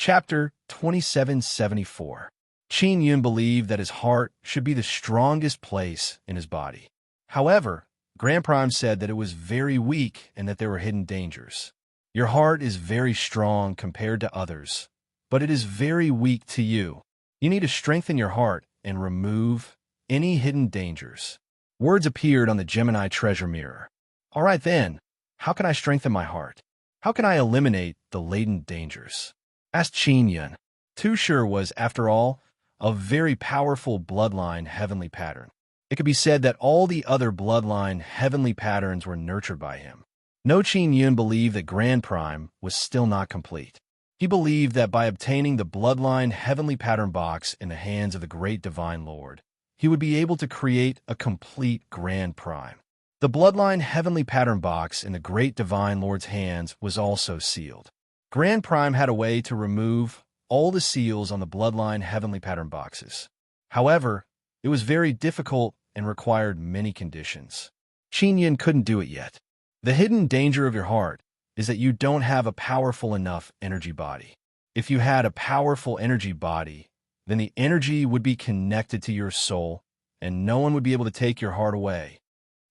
Chapter 2774. Qin Yun believed that his heart should be the strongest place in his body. However, Grand Prime said that it was very weak and that there were hidden dangers. Your heart is very strong compared to others, but it is very weak to you. You need to strengthen your heart and remove any hidden dangers. Words appeared on the Gemini treasure mirror. All right then, how can I strengthen my heart? How can I eliminate the latent dangers? Asked Qin Yun. Tushar was, after all, a very powerful bloodline heavenly pattern. It could be said that all the other bloodline heavenly patterns were nurtured by him. No, Qin Yun believed that Grand Prime was still not complete. He believed that by obtaining the bloodline heavenly pattern box in the hands of the great divine lord, he would be able to create a complete Grand Prime. The bloodline heavenly pattern box in the great divine lord's hands was also sealed. Grand Prime had a way to remove all the seals on the bloodline heavenly pattern boxes. However, it was very difficult and required many conditions. Qin Yun couldn't do it yet. The hidden danger of your heart is that you don't have a powerful enough energy body. If you had a powerful energy body, then the energy would be connected to your soul, and no one would be able to take your heart away.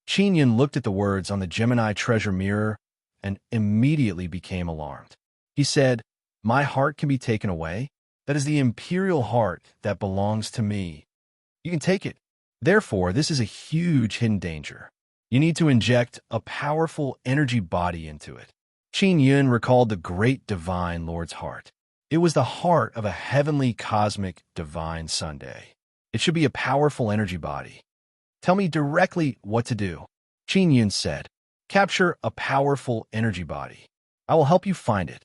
Qin Yun looked at the words on the Gemini treasure mirror and immediately became alarmed. He said, "My heart can be taken away? That is the imperial heart that belongs to me. You can take it. Therefore, this is a huge hidden danger. You need to inject a powerful energy body into it." Qin Yun recalled the great divine lord's heart. It was the heart of a heavenly cosmic divine Sunday. It should be a powerful energy body. Tell me directly what to do. Qin Yun said, "Capture a powerful energy body. I will help you find it."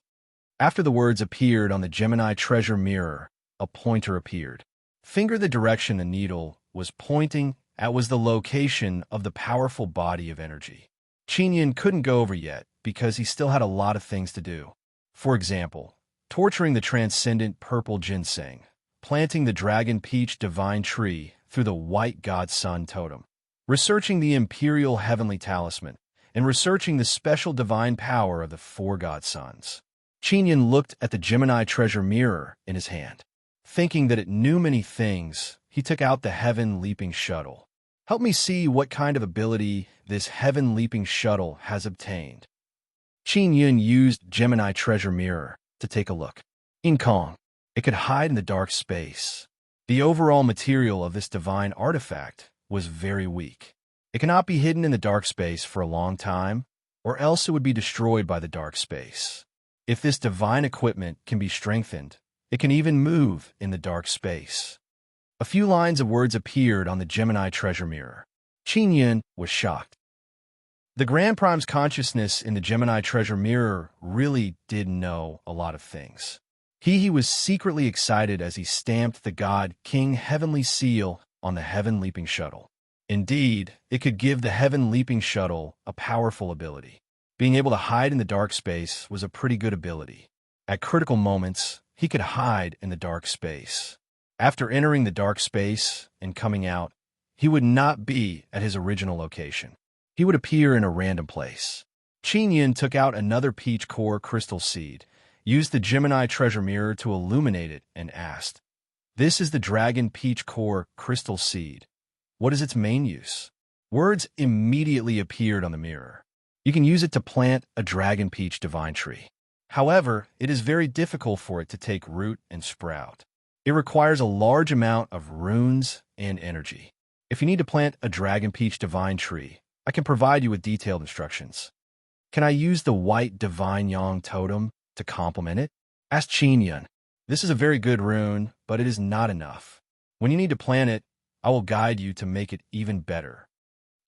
After the words appeared on the Gemini treasure mirror, a pointer appeared. Finger the direction the needle was pointing at was the location of the powerful body of energy. Qin Yun couldn't go over yet because he still had a lot of things to do. For example, torturing the transcendent purple ginseng, planting the dragon peach divine tree through the white god sun totem, researching the imperial heavenly talisman, and researching the special divine power of the four god suns. Qin Yun looked at the Gemini treasure mirror in his hand. Thinking that it knew many things, he took out the heaven-leaping shuttle. Help me see what kind of ability this heaven-leaping shuttle has obtained. Qin Yun used Gemini treasure mirror to take a look. In Kong, it could hide in the dark space. The overall material of this divine artifact was very weak. It cannot be hidden in the dark space for a long time, or else it would be destroyed by the dark space. If this divine equipment can be strengthened, it can even move in the dark space. A few lines of words appeared on the Gemini treasure mirror. Qin Yun was shocked. The Grand Prime's consciousness in the Gemini treasure mirror really did know a lot of things. He was secretly excited as he stamped the God King Heavenly Seal on the Heaven Leaping Shuttle. Indeed, it could give the Heaven Leaping Shuttle a powerful ability. Being able to hide in the dark space was a pretty good ability. At critical moments, he could hide in the dark space. After entering the dark space and coming out, he would not be at his original location. He would appear in a random place. Qin Yun took out another peach core crystal seed, used the Gemini treasure mirror to illuminate it, and asked, "This is the dragon peach core crystal seed. What is its main use?" Words immediately appeared on the mirror. You can use it to plant a dragon peach divine tree. However, it is very difficult for it to take root and sprout. It requires a large amount of runes and energy. If you need to plant a dragon peach divine tree, I can provide you with detailed instructions. Can I use the white divine yang totem to complement it? Asked Qin Yun. This is a very good rune, but it is not enough. When you need to plant it, I will guide you to make it even better.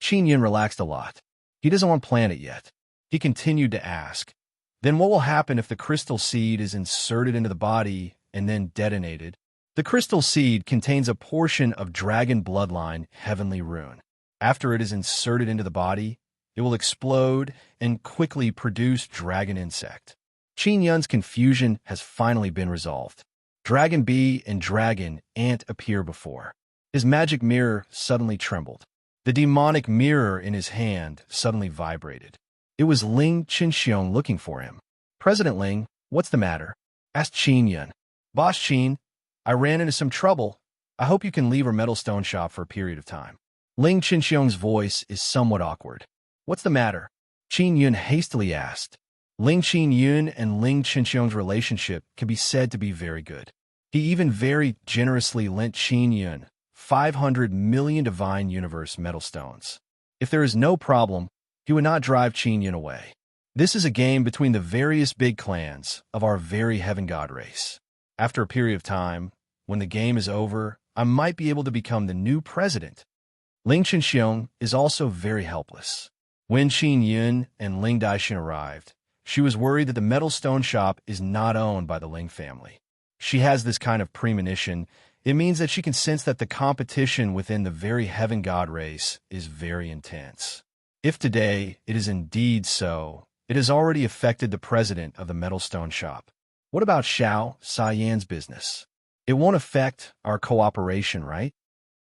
Qin Yun relaxed a lot. He doesn't want to plant it yet. He continued to ask, "Then what will happen if the crystal seed is inserted into the body and then detonated?" The crystal seed contains a portion of dragon bloodline heavenly rune. After it is inserted into the body, it will explode and quickly produce dragon insect. Qin Yun's confusion has finally been resolved. Dragon bee and dragon ant appear before. His magic mirror suddenly trembled. The demonic mirror in his hand suddenly vibrated. It was Ling Qinxiong looking for him. "President Ling, what's the matter?" asked Qin Yun. Boss Qin, I ran into some trouble. I hope you can leave our metal stone shop for a period of time. Ling Qinxiong's voice is somewhat awkward. What's the matter? Qin Yun hastily asked. Ling Qin Yun and Ling Qinxiong's relationship can be said to be very good. He even very generously lent Qin Yun 500 million Divine Universe metal stones. If there is no problem, he would not drive Qin Yun away. This is a game between the various big clans of our very heaven god race. After a period of time, when the game is over, I might be able to become the new president. Ling Qinxiong is also very helpless. When Qin Yun and Ling Daixin arrived, she was worried that the metal stone shop is not owned by the Ling family. She has this kind of premonition. It means that she can sense that the competition within the very heaven god race is very intense. If today it is indeed so, it has already affected the president of the metal stone shop. What about Xiao Sayan's business? It won't affect our cooperation, right?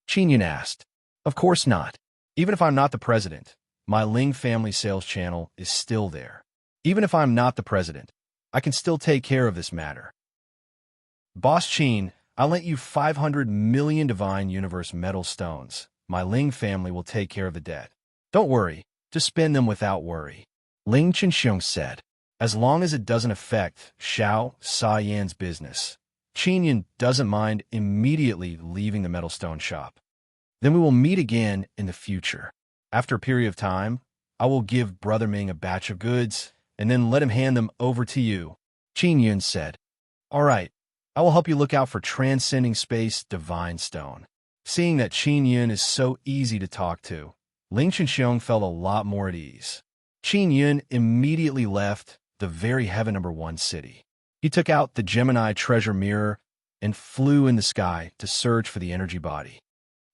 Qin Yun asked. Of course not. Even if I'm not the president, my Ling family sales channel is still there. Even if I'm not the president, I can still take care of this matter. Boss Qin, I'll lent you 500 million Divine Universe metal stones. My Ling family will take care of the debt. Don't worry, just spend them without worry. Ling Qinxiong said. As long as it doesn't affect Xiao Sayan's business, Qin Yun doesn't mind immediately leaving the metal stone shop. Then we will meet again in the future. After a period of time, I will give Brother Ming a batch of goods, and then let him hand them over to you, Qin Yun said. All right, I will help you look out for Transcending Space Divine Stone. Seeing that Qin Yun is so easy to talk to, Ling Qinxiong felt a lot more at ease. Qin Yun immediately left the very heaven number 1 city. He took out the Gemini treasure mirror and flew in the sky to search for the energy body.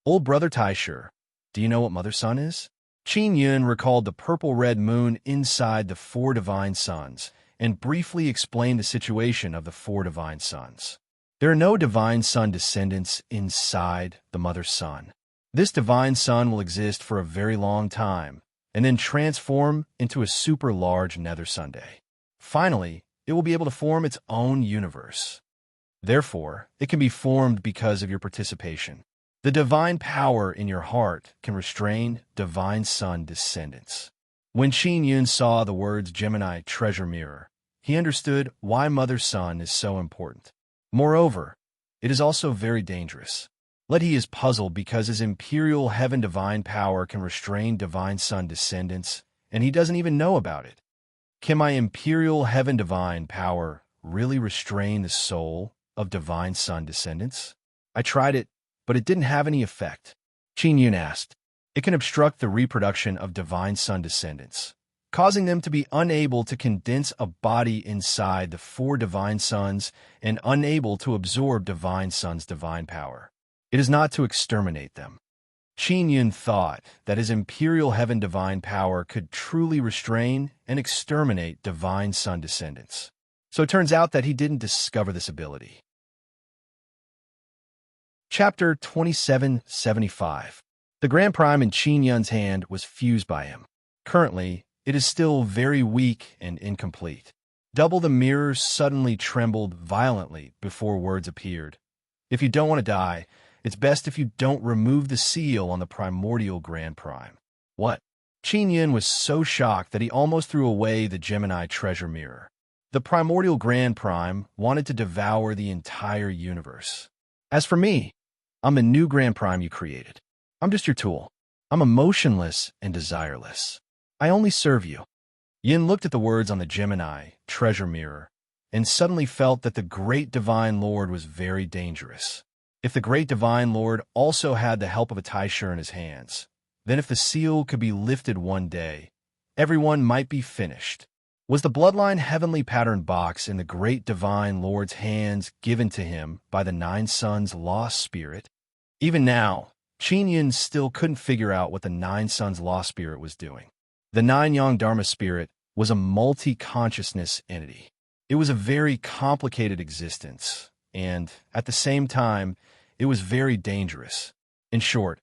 Old brother Taisher, do you know what Mother Sun is? Qin Yun recalled the purple-red moon inside the 4 divine suns and briefly explained the situation of the 4 divine suns. There are no divine sun descendants inside the Mother Sun. This divine sun will exist for a very long time and then transform into a super large nether Sunday. Finally, it will be able to form its own universe. Therefore, it can be formed because of your participation. The divine power in your heart can restrain divine sun descendants. When Qin Yun saw the words Gemini treasure mirror, he understood why Mother Sun is so important. Moreover, it is also very dangerous. He is puzzled because his imperial heaven divine power can restrain divine sun descendants, and he doesn't even know about it. Can my imperial heaven divine power really restrain the soul of divine sun descendants? I tried it, but it didn't have any effect. Qin Yun asked. It can obstruct the reproduction of divine sun descendants, causing them to be unable to condense a body inside the 4 divine suns and unable to absorb divine sun's divine power. It is not to exterminate them. Qin Yun thought that his imperial heaven divine power could truly restrain and exterminate divine sun descendants. So it turns out that he didn't discover this ability. Chapter 2775. The Grand Prime in Qin Yun's hand was fused by him. Currently, it is still very weak and incomplete. Double the mirrors suddenly trembled violently before words appeared. If you don't want to die, it's best if you don't remove the seal on the primordial Grand Prime. What? Qin Yun was so shocked that he almost threw away the Gemini treasure mirror. The primordial Grand Prime wanted to devour the entire universe. As for me, I'm the new Grand Prime you created. I'm just your tool. I'm emotionless and desireless. I only serve you. Yin looked at the words on the Gemini treasure mirror and suddenly felt that the great Divine Lord was very dangerous. If the great Divine Lord also had the help of a Taisher in his hands, then if the seal could be lifted one day, everyone might be finished. Was the bloodline heavenly pattern box in the great Divine Lord's hands given to him by the 9 Suns lost spirit? Even now, Qin Yun still couldn't figure out what the 9 Suns lost spirit was doing. The 9 Yang Dharma spirit was a multi-consciousness entity. It was a very complicated existence, and at the same time, it was very dangerous. In short,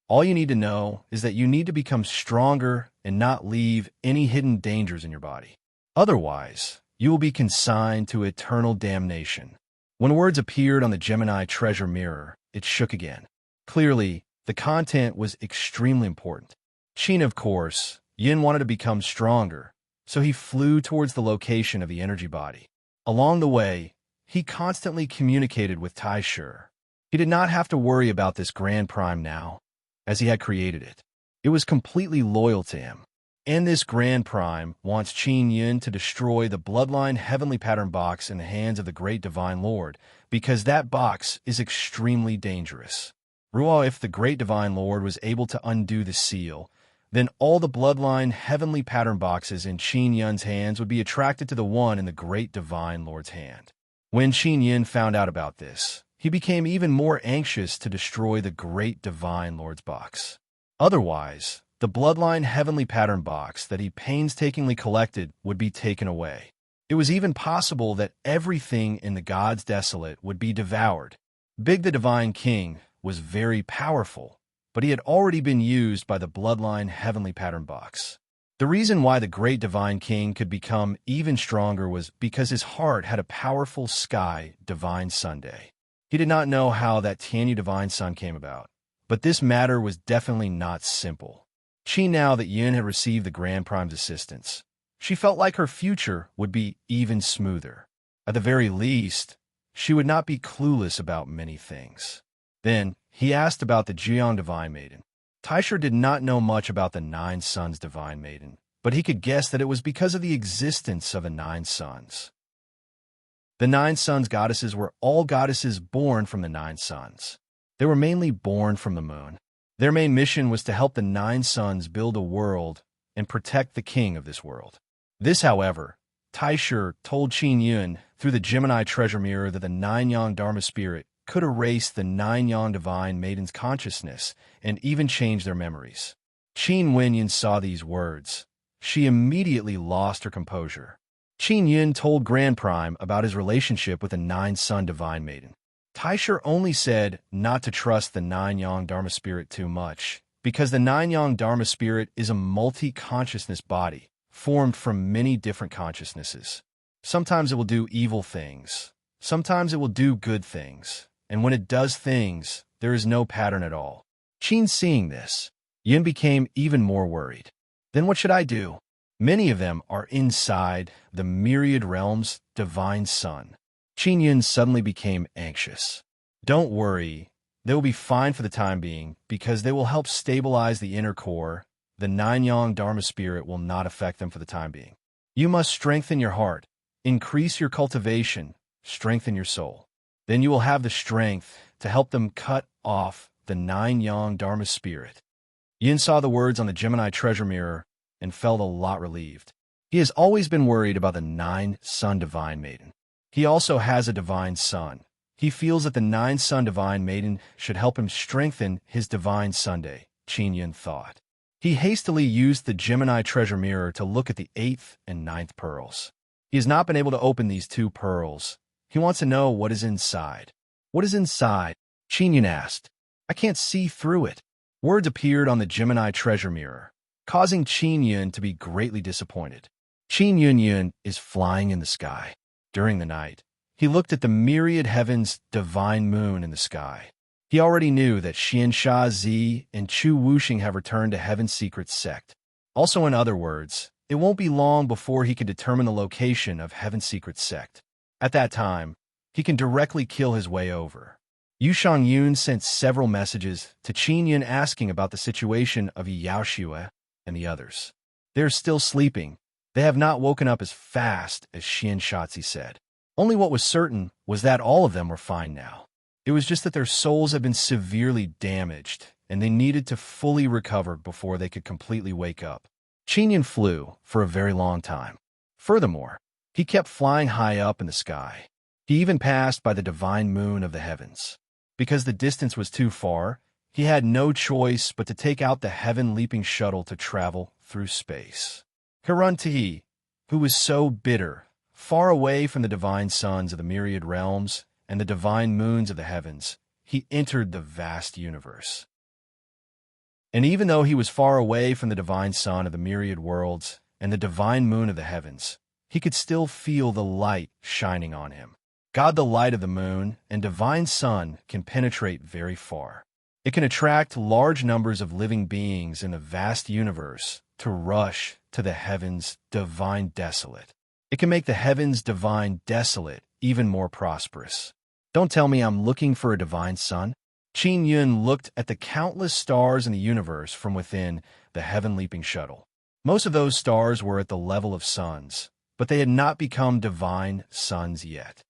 all you need to know is that you need to become stronger and not leave any hidden dangers in your body. Otherwise, You will be consigned to eternal damnation. When words appeared on the Gemini treasure mirror, it shook again. Clearly, the content was extremely important. Qin, of course, Yin wanted to become stronger, so he flew towards the location of the energy body. Along the way, he constantly communicated with Taishu. He did not have to worry about this Grand Prime now, as he had created it. It was completely loyal to him. And this Grand Prime wants Qin Yin to destroy the Bloodline Heavenly Pattern box in the hands of the Great Divine Lord, because that box is extremely dangerous. If the Great Divine Lord was able to undo the seal, then all the Bloodline Heavenly Pattern boxes in Qin Yin's hands would be attracted to the one in the Great Divine Lord's hand. When Qin Yin found out about this, he became even more anxious to destroy the Great Divine Lord's box. Otherwise, the Bloodline Heavenly Pattern box that he painstakingly collected would be taken away. It was even possible that everything in the Gods Desolate would be devoured. Big the Divine King was very powerful, but he had already been used by the Bloodline Heavenly Pattern box. The reason why the Great Divine King could become even stronger was because his heart had a powerful Sky Divine Sunday. He did not know how that Tianyu Divine Sun came about, but this matter was definitely not simple. Qin, now that Yin had received the Grand Prime's assistance, she felt like her future would be even smoother. At the very least, she would not be clueless about many things. Then, he asked about the Jiang Divine Maiden. Taishu did not know much about the Nine Suns Divine Maiden, but he could guess that it was because of the existence of the Nine Suns. The Nine Suns goddesses were all goddesses born from the Nine Suns. They were mainly born from the moon. Their main mission was to help the Nine Suns build a world and protect the king of this world. This, however, Taishu told Qin Yin through the Gemini treasure mirror that the Nine Yang Dharma spirit could erase the Nine Yang Divine Maiden's consciousness and even change their memories. Qin Yin saw these words. She immediately lost her composure. Qin Yin told Grand Prime about his relationship with the Nine Sun Divine Maiden. Taishu only said not to trust the Nine Yang Dharma spirit too much, because the Nine Yang Dharma spirit is a multi-consciousness body, formed from many different consciousnesses. Sometimes it will do evil things. Sometimes it will do good things. And when it does things, there is no pattern at all. Qin seeing this, Yin became even more worried. Then what should I do? Many of them are inside the myriad realms Divine Sun. Qin Yin suddenly became anxious. Don't worry, they will be fine for the time being because they will help stabilize the inner core. The Nine Yang Dharma spirit will not affect them for the time being. You must strengthen your heart, increase your cultivation, strengthen your soul. Then you will have the strength to help them cut off the Nine Yang Dharma spirit. Yin saw the words on the Gemini treasure mirror and felt a lot relieved. He has always been worried about the Nine Sun Divine Maiden. He also has a Divine Sun. He feels that the Nine Sun Divine Maiden should help him strengthen his Divine Sunday, Qin Yin thought. He hastily used the Gemini treasure mirror to look at the 8th and 9th pearls. He has not been able to open these 2 pearls. He wants to know what is inside. What is inside? Qin Yin asked. I can't see through it. Words appeared on the Gemini treasure mirror, causing Qin Yin to be greatly disappointed. Qin Yin is flying in the sky. During the night, he looked at the myriad heavens' divine moon in the sky. He already knew that Xian Sha Zi and Chu Wuxing have returned to Heaven's Secret Sect. Also, in other words, it won't be long before he can determine the location of Heaven's Secret Sect. At that time, he can directly kill his way over. Yu Shangyun sent several messages to Qin Yin asking about the situation of Yao Xue and the others. They are still sleeping. They have not woken up as fast as Xian Shatzi said. Only what was certain was that all of them were fine now. It was just that their souls had been severely damaged, and they needed to fully recover before they could completely wake up. Qin Yin flew for a very long time. Furthermore, he kept flying high up in the sky. He even passed by the divine moon of the heavens. Because the distance was too far, he had no choice but to take out the heaven-leaping shuttle to travel through space. Harun Tihi, who was so bitter, far away from the divine suns of the myriad realms and the divine moons of the heavens, he entered the vast universe. And even though he was far away from the divine sun of the myriad worlds and the divine moon of the heavens, he could still feel the light shining on him. God, the light of the moon, and divine sun can penetrate very far. It can attract large numbers of living beings in the vast universe to rush to the heavens divine desolate. It can make the heavens divine desolate even more prosperous. Don't tell me I'm looking for a divine sun. Qin Yun looked at the countless stars in the universe from within the heaven-leaping shuttle. Most of those stars were at the level of suns, but they had not become divine suns yet.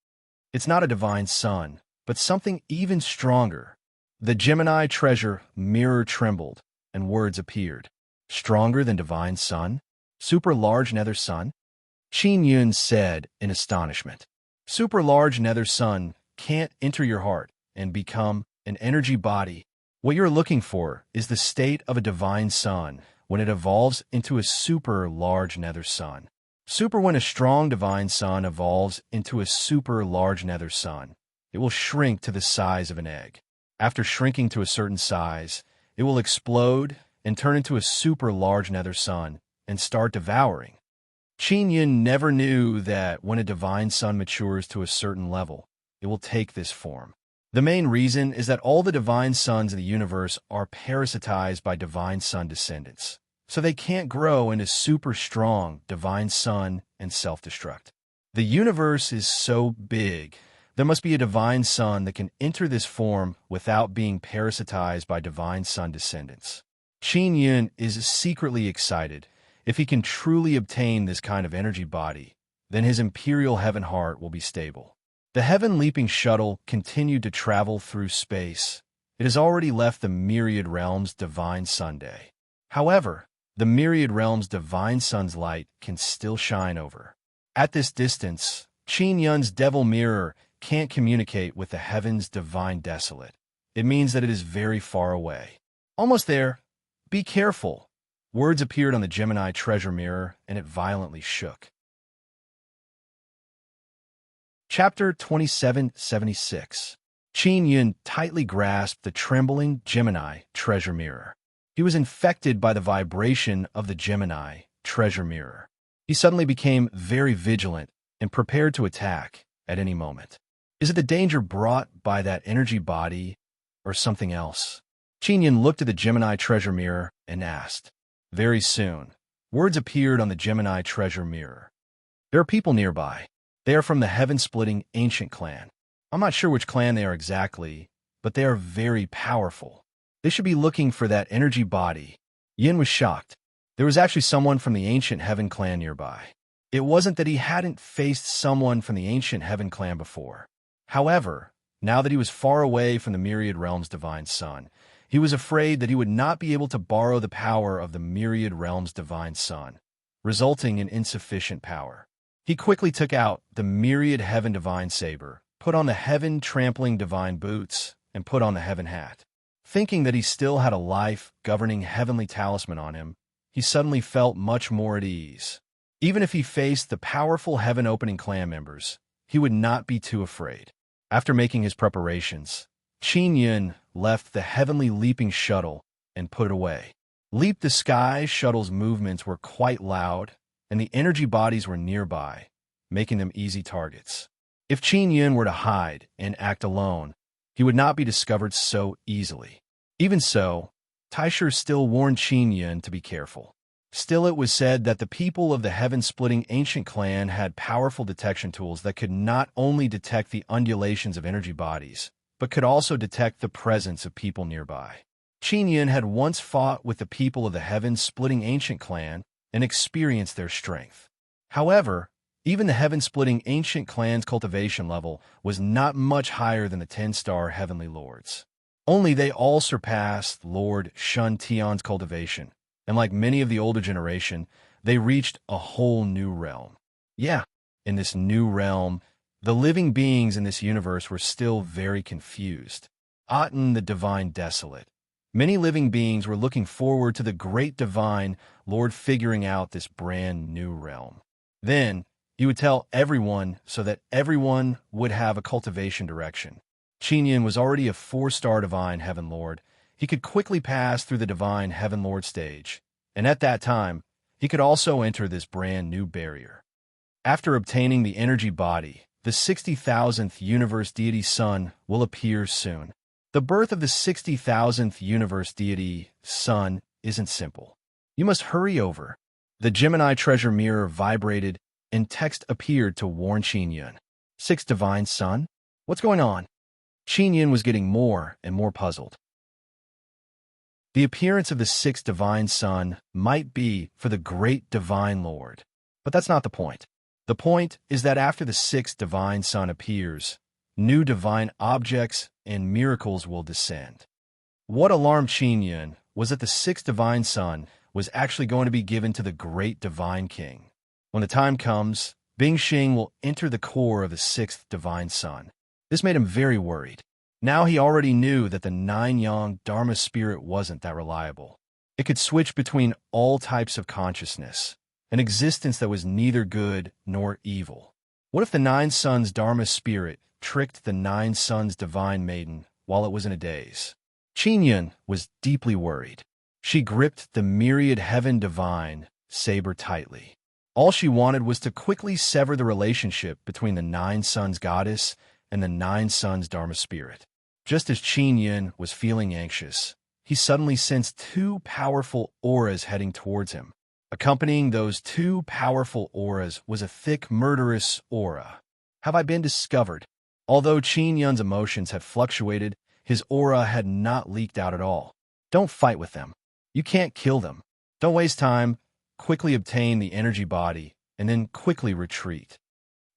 It's not a divine sun, but something even stronger. The Gemini treasure mirror trembled, and words appeared. Stronger than divine sun? Super large nether sun? Qin Yun said in astonishment. Super large nether sun can't enter your heart and become an energy body. What you're looking for is the state of a divine sun when it evolves into a super large nether sun. Super when a strong divine sun evolves into a super large nether sun. It will shrink to the size of an egg. After shrinking to a certain size, it will explode and turn into a super large nether sun and start devouring. Qin Yun never knew that when a divine sun matures to a certain level, it will take this form. The main reason is that all the divine suns in the universe are parasitized by divine sun descendants, so they can't grow into super strong divine sun and self-destruct. The universe is so big, there must be a divine sun that can enter this form without being parasitized by divine sun descendants. Qin Yun is secretly excited. If he can truly obtain this kind of energy body, then his imperial heaven heart will be stable. The heaven-leaping shuttle continued to travel through space. It has already left the myriad realms' divine sun day. However, the myriad realms' divine sun's light can still shine over. At this distance, Qin Yun's devil mirror can't communicate with the heaven's divine desolate. It means that it is very far away. Almost there. Be careful. Words appeared on the Gemini treasure mirror, and it violently shook. Chapter 2776. Qin Yun tightly grasped the trembling Gemini treasure mirror. He was infected by the vibration of the Gemini treasure mirror. He suddenly became very vigilant and prepared to attack at any moment. Is it the danger brought by that energy body or something else? Qin Yun looked at the Gemini treasure mirror and asked. Very soon, words appeared on the Gemini treasure mirror. There are people nearby. They are from the heaven-splitting ancient clan. I'm not sure which clan they are exactly, but they are very powerful. They should be looking for that energy body. Yin was shocked. There was actually someone from the ancient heaven clan nearby. It wasn't that he hadn't faced someone from the ancient heaven clan before. However, now that he was far away from the myriad realms' divine sun, he was afraid that he would not be able to borrow the power of the myriad realms' divine sun, resulting in insufficient power. He quickly took out the myriad heaven divine saber, put on the heaven trampling divine boots, and put on the heaven hat. Thinking that he still had a life-governing heavenly talisman on him, he suddenly felt much more at ease. Even if he faced the powerful heaven-opening clan members, he would not be too afraid. After making his preparations, Qin Yun left the heavenly leaping shuttle and put it away. Leap the Sky shuttle's movements were quite loud, and the energy bodies were nearby, making them easy targets. If Qin Yun were to hide and act alone, he would not be discovered so easily. Even so, Taisher still warned Qin Yun to be careful. Still, it was said that the people of the heaven-splitting ancient clan had powerful detection tools that could not only detect the undulations of energy bodies, but could also detect the presence of people nearby. Qin Yun had once fought with the people of the heaven-splitting ancient clan and experienced their strength. However, even the heaven-splitting ancient clan's cultivation level was not much higher than the 10-star heavenly lords. Only they all surpassed Lord Shun Tian's cultivation, and like many of the older generation, they reached a whole new realm. Yeah, in this new realm, the living beings in this universe were still very confused. Aten the divine desolate. Many living beings were looking forward to the great divine Lord figuring out this brand new realm. Then, he would tell everyone so that everyone would have a cultivation direction. Qin Yun was already a 4-star divine heaven lord. He could quickly pass through the divine heaven lord stage, and at that time, he could also enter this brand new barrier. After obtaining the energy body, the 60,000th universe deity Sun will appear soon. The birth of the 60,000th universe deity Sun isn't simple. You must hurry over. The Gemini treasure mirror vibrated, and text appeared to warn Qin Yun. Sixth divine Sun? What's going on? Qin Yun was getting more and more puzzled. The appearance of the sixth divine Sun might be for the great divine Lord. But that's not the point. The point is that after the sixth divine Sun appears, new divine objects and miracles will descend. What alarmed Qin Yun was that the sixth divine Sun was actually going to be given to the great divine king. When the time comes, Bing Xing will enter the core of the sixth divine Sun. This made him very worried. Now he already knew that the nine-yang Dharma spirit wasn't that reliable. It could switch between all types of consciousness, an existence that was neither good nor evil. What if the nine suns Dharma spirit tricked the nine suns divine maiden while it was in a daze? Qin Yun was deeply worried. She gripped the myriad heaven divine saber tightly. All she wanted was to quickly sever the relationship between the nine suns goddess and the nine suns Dharma spirit. Just as Qin Yun was feeling anxious, he suddenly sensed two powerful auras heading towards him. Accompanying those two powerful auras was a thick, murderous aura. Have I been discovered? Although Qin Yun's emotions had fluctuated, his aura had not leaked out at all. Don't fight with them. You can't kill them. Don't waste time. Quickly obtain the energy body, and then quickly retreat.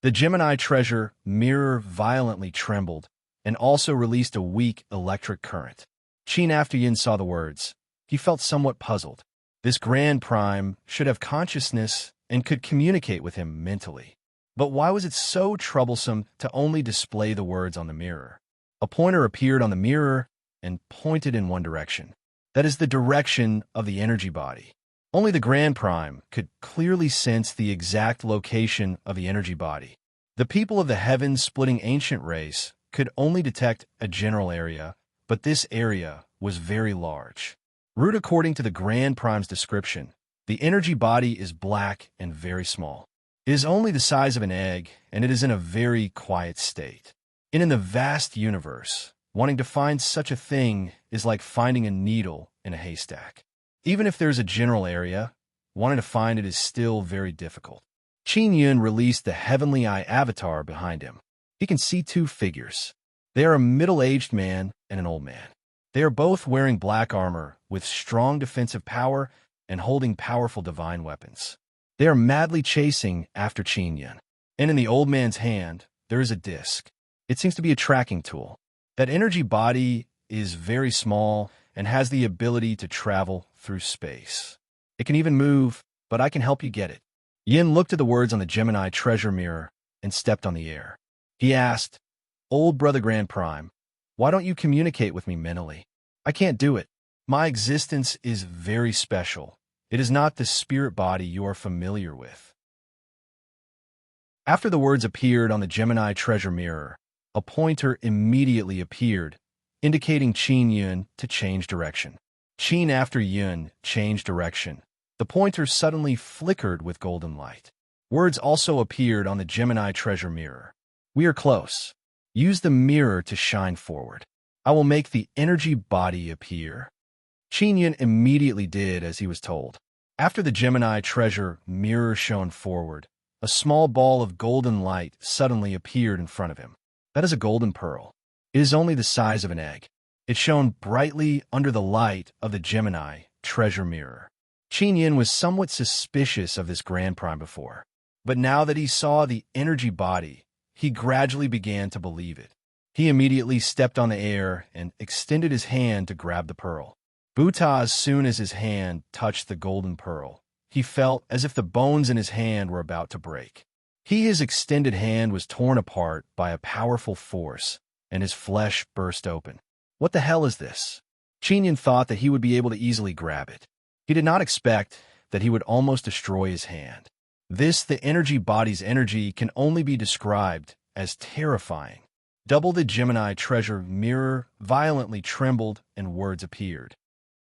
The Gemini treasure mirror violently trembled and also released a weak electric current. Qin after Yin saw the words. He felt somewhat puzzled. This Grand Prime should have consciousness and could communicate with him mentally. But why was it so troublesome to only display the words on the mirror? A pointer appeared on the mirror and pointed in one direction. That is the direction of the energy body. Only the Grand Prime could clearly sense the exact location of the energy body. The people of the heaven-splitting ancient race could only detect a general area, but this area was very large. Root according to the Grand Prime's description, the energy body is black and very small. It is only the size of an egg, and it is in a very quiet state. And in the vast universe, wanting to find such a thing is like finding a needle in a haystack. Even if there's a general area, wanting to find it is still very difficult. Qin Yun released the heavenly eye avatar behind him. He can see two figures. They are a middle-aged man and an old man. They are both wearing black armor with strong defensive power and holding powerful divine weapons. They are madly chasing after Qin Yun. And in the old man's hand, there is a disc. It seems to be a tracking tool. That energy body is very small and has the ability to travel through space. It can even move, but I can help you get it. Yin looked at the words on the Gemini treasure mirror and stepped on the air. He asked, Old Brother Grand Prime, why don't you communicate with me mentally? I can't do it. My existence is very special. It is not the spirit body you are familiar with. After the words appeared on the Gemini treasure mirror, a pointer immediately appeared, indicating Qin Yun to change direction. Qin after Yun changed direction. The pointer suddenly flickered with golden light. Words also appeared on the Gemini treasure mirror. We are close. Use the mirror to shine forward. I will make the energy body appear. Qin Yun immediately did as he was told. After the Gemini treasure mirror shone forward, a small ball of golden light suddenly appeared in front of him. That is a golden pearl. It is only the size of an egg. It shone brightly under the light of the Gemini treasure mirror. Qin Yun was somewhat suspicious of this Grand Prime before, but now that he saw the energy body, he gradually began to believe it. He immediately stepped on the air and extended his hand to grab the pearl. Buta, as soon as his hand touched the golden pearl, he felt as if the bones in his hand were about to break. His extended hand was torn apart by a powerful force, and his flesh burst open. What the hell is this? Qin Yun thought that he would be able to easily grab it. He did not expect that he would almost destroy his hand. This, the energy body's energy, can only be described as terrifying. Double the Gemini treasure mirror violently trembled and words appeared.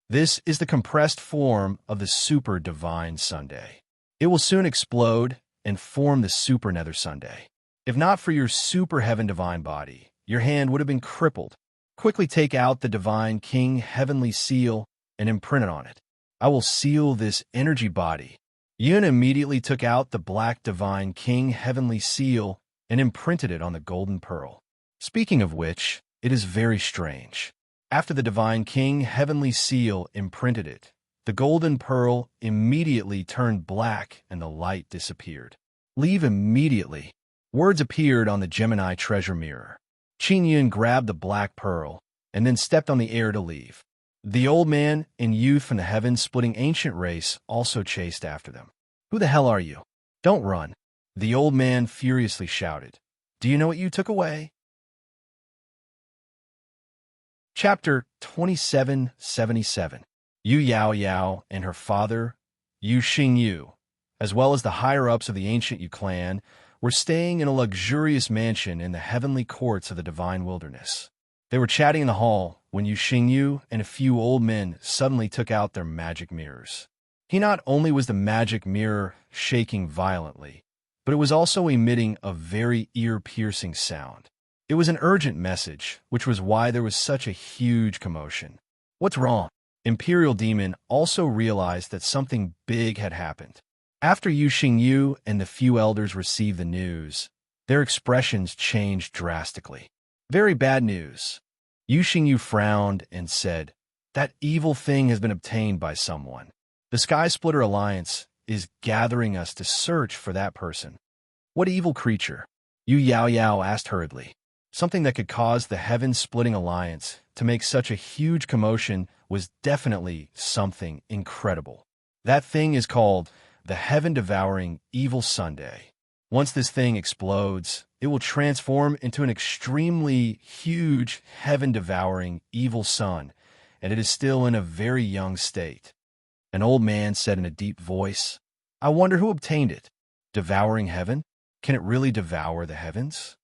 This is the compressed form of the super divine Sunday. It will soon explode, and form the super nether Sunday. If not for your super heaven divine body, your hand would have been crippled. Quickly take out the divine king heavenly seal and imprint it on it. I will seal this energy body. Yun immediately took out the black divine king heavenly seal and imprinted it on the golden pearl. Speaking of which, it is very strange. After the divine king heavenly seal imprinted it, the golden pearl immediately turned black and the light disappeared. Leave immediately. Words appeared on the Gemini treasure mirror. Qin Yun grabbed the black pearl and then stepped on the air to leave. The old man and youth from the heaven-splitting ancient race also chased after them. Who the hell are you? Don't run. The old man furiously shouted. Do you know what you took away? Chapter 2777. Yu Yao Yao and her father, Yu Xingyu, as well as the higher-ups of the ancient Yu clan, were staying in a luxurious mansion in the heavenly courts of the divine wilderness. They were chatting in the hall when Yu Xingyu and a few old men suddenly took out their magic mirrors. Not only was the magic mirror shaking violently, but it was also emitting a very ear-piercing sound. It was an urgent message, which was why there was such a huge commotion. What's wrong? Imperial Demon also realized that something big had happened. After Yu Xingyu and the few elders received the news, their expressions changed drastically. Very bad news. Yu Xingyu frowned and said, That evil thing has been obtained by someone. The Sky Splitter Alliance is gathering us to search for that person. What evil creature? Yu Yao Yao asked hurriedly. Something that could cause the Heaven-Splitting Alliance to make such a huge commotion was definitely something incredible. That thing is called the Heaven-Devouring Evil Sunday. Once this thing explodes, it will transform into an extremely huge heaven-devouring evil sun, and it is still in a very young state. An old man said in a deep voice, I wonder who obtained it. Devouring heaven? Can it really devour the heavens?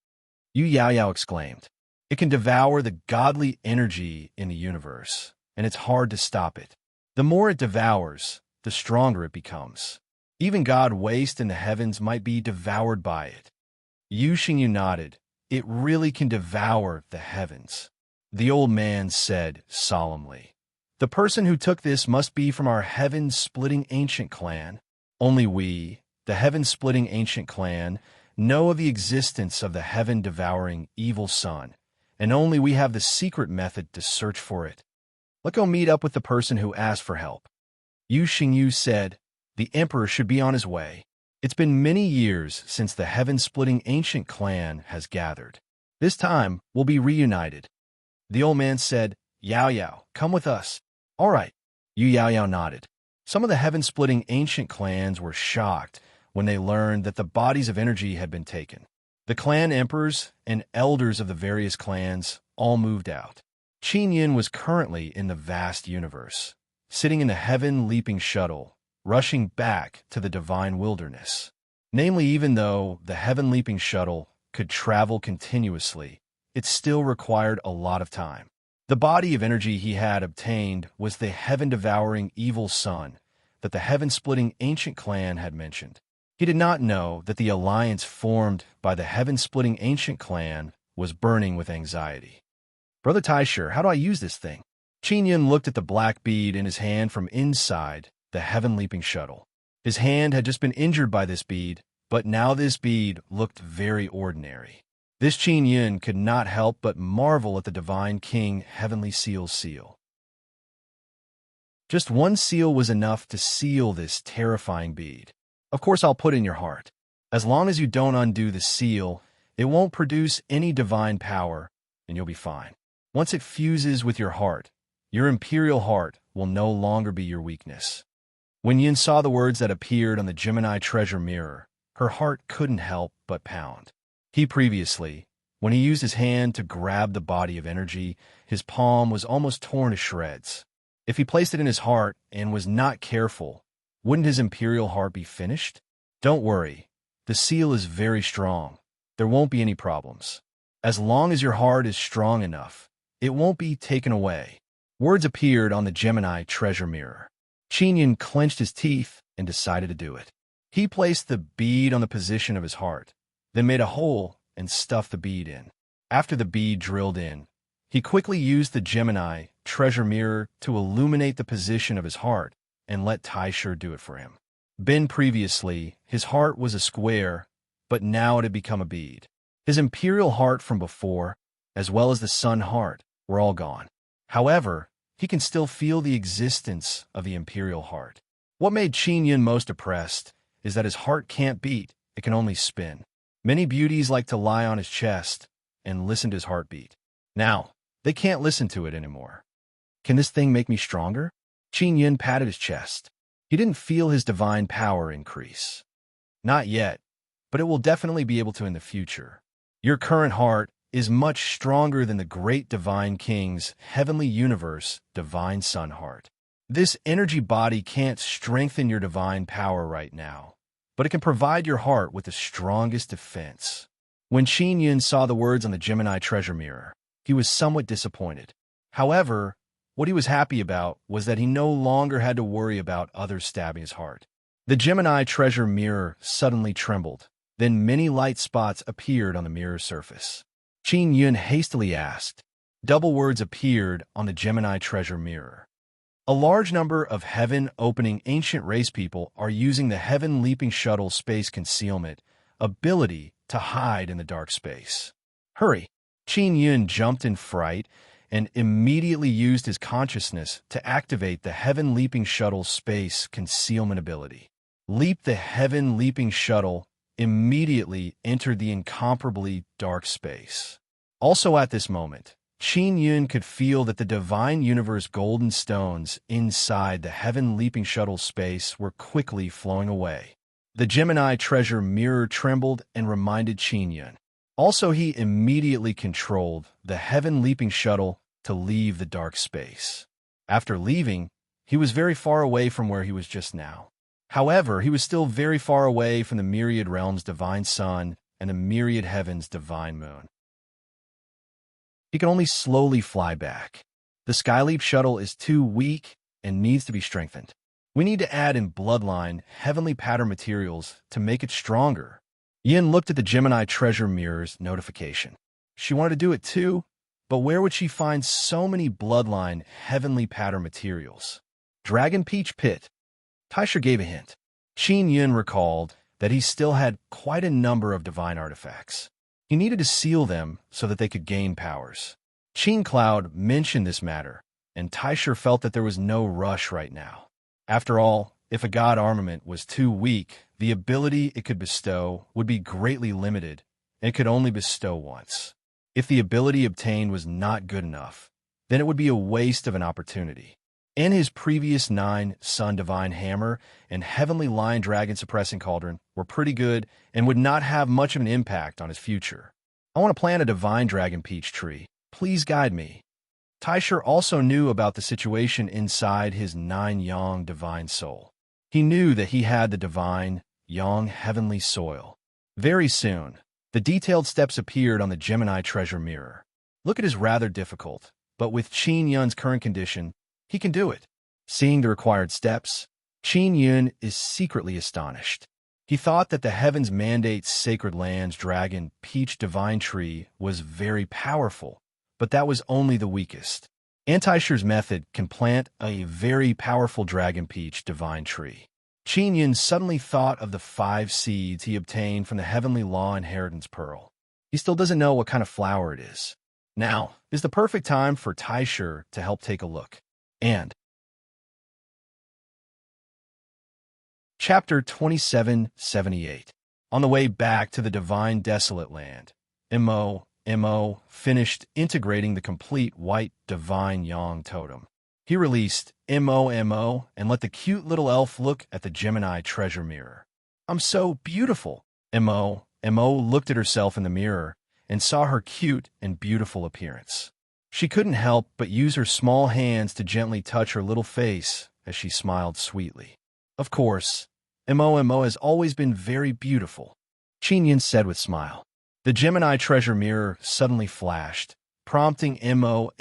Yu Yao Yao exclaimed, It can devour the godly energy in the universe, and it's hard to stop it. The more it devours, the stronger it becomes. Even God waste in the heavens might be devoured by it. Yu Xingyu nodded. It really can devour the heavens. The old man said solemnly, The person who took this must be from our heaven-splitting ancient clan. Only we, the heaven-splitting ancient clan, know of the existence of the heaven-devouring evil sun, and only we have the secret method to search for it. Let's go meet up with the person who asked for help. Yu Xingyu said, The emperor should be on his way. It's been many years since the heaven-splitting ancient clan has gathered. This time, we'll be reunited. The old man said, Yao Yao, come with us. All right. Yu Yao Yao nodded. Some of the heaven-splitting ancient clans were shocked when they learned that the bodies of energy had been taken. The clan emperors and elders of the various clans all moved out. Qin Yin was currently in the vast universe, sitting in the heaven-leaping shuttle, rushing back to the divine wilderness. Namely, even though the heaven-leaping shuttle could travel continuously, it still required a lot of time. The body of energy he had obtained was the heaven-devouring evil sun that the heaven-splitting ancient clan had mentioned. He did not know that the alliance formed by the heaven-splitting ancient clan was burning with anxiety. Brother Taisher, how do I use this thing? Qin Yin looked at the black bead in his hand from inside the heaven-leaping shuttle. His hand had just been injured by this bead, but now this bead looked very ordinary. This Qin Yin could not help but marvel at the Divine King Heavenly Seal's seal. Just one seal was enough to seal this terrifying bead. Of course, I'll put in your heart. As long as you don't undo the seal, it won't produce any divine power, and you'll be fine. Once it fuses with your heart, your imperial heart will no longer be your weakness. When Yin saw the words that appeared on the Gemini treasure mirror, her heart couldn't help but pound. He previously, when he used his hand to grab the body of energy, his palm was almost torn to shreds. If he placed it in his heart and was not careful, wouldn't his imperial heart be finished? Don't worry. The seal is very strong. There won't be any problems. As long as your heart is strong enough, it won't be taken away. Words appeared on the Gemini treasure mirror. Qin Yin clenched his teeth and decided to do it. He placed the bead on the position of his heart, then made a hole and stuffed the bead in. After the bead drilled in, he quickly used the Gemini treasure mirror to illuminate the position of his heart and let Tysher do it for him. Previously, his heart was a square, but now it had become a bead. His imperial heart from before, as well as the sun heart, were all gone. However, he can still feel the existence of the imperial heart. What made Qin Yun most oppressed is that his heart can't beat, it can only spin. Many beauties like to lie on his chest and listen to his heartbeat. Now, they can't listen to it anymore. Can this thing make me stronger? Qin Yun patted his chest. He didn't feel his divine power increase. Not yet, but it will definitely be able to in the future. Your current heart is much stronger than the great divine king's heavenly universe divine sun heart. This energy body can't strengthen your divine power right now, but it can provide your heart with the strongest defense. When Qin Yun saw the words on the Gemini treasure mirror, he was somewhat disappointed. However, what he was happy about was that he no longer had to worry about others stabbing his heart. The Gemini treasure mirror suddenly trembled. Then many light spots appeared on the mirror's surface. Qin Yun hastily asked. Double words appeared on the Gemini treasure mirror. A large number of heaven-opening ancient race people are using the heaven-leaping shuttle space concealment ability to hide in the dark space. Hurry! Qin Yun jumped in fright and immediately used his consciousness to activate the heaven-leaping shuttle space concealment ability. Leap the heaven-leaping shuttle immediately entered the incomparably dark space. Also at this moment, Qin Yun could feel that the divine universe golden stones inside the heaven-leaping shuttle space were quickly flowing away. The Gemini treasure mirror trembled and reminded Qin Yun. Also, he immediately controlled the heaven-leaping shuttle to leave the dark space. After leaving, he was very far away from where he was just now. However, he was still very far away from the myriad realms' divine sun and the myriad heavens' divine moon. He can only slowly fly back. The Skyleap shuttle is too weak and needs to be strengthened. We need to add in bloodline heavenly pattern materials to make it stronger. Yin looked at the Gemini treasure mirror's notification. She wanted to do it too, but where would she find so many bloodline heavenly pattern materials? Dragon Peach Pit. Tysher gave a hint. Qin Yun recalled that he still had quite a number of divine artifacts. He needed to seal them so that they could gain powers. Qin Cloud mentioned this matter, and Tysher felt that there was no rush right now. After all, if a god armament was too weak, the ability it could bestow would be greatly limited, and it could only bestow once. If the ability obtained was not good enough, then it would be a waste of an opportunity. In his previous 9 Sun Divine Hammer and Heavenly Lion Dragon Suppressing Cauldron were pretty good and would not have much of an impact on his future. I want to plant a Divine Dragon Peach tree. Please guide me. Tysher also knew about the situation inside his 9 Yang Divine Soul. He knew that he had the Divine Yang Heavenly Soil. Very soon, the detailed steps appeared on the Gemini treasure mirror. Look, it is rather difficult, but with Qin Yun's current condition, he can do it. Seeing the required steps, Qin Yun is secretly astonished. He thought that the Heavens Mandate Sacred Lands Dragon Peach Divine Tree was very powerful, but that was only the weakest. Tysher's method can plant a very powerful Dragon Peach Divine Tree. Qin Yun suddenly thought of the 5 seeds he obtained from the Heavenly Law Inheritance Pearl. He still doesn't know what kind of flower it is. Now is the perfect time for Tysher to help take a look. And Chapter 2778. On the way back to the Divine Desolate Land, Mo finished integrating the complete white Divine Yang totem. He released Mo and let the cute little elf look at the Gemini treasure mirror. I'm so beautiful. Mo looked at herself in the mirror and saw her cute and beautiful appearance. She couldn't help but use her small hands to gently touch her little face as she smiled sweetly. Of course, Mo has always been very beautiful, Qin Yun said with a smile. The Gemini treasure mirror suddenly flashed, prompting Mo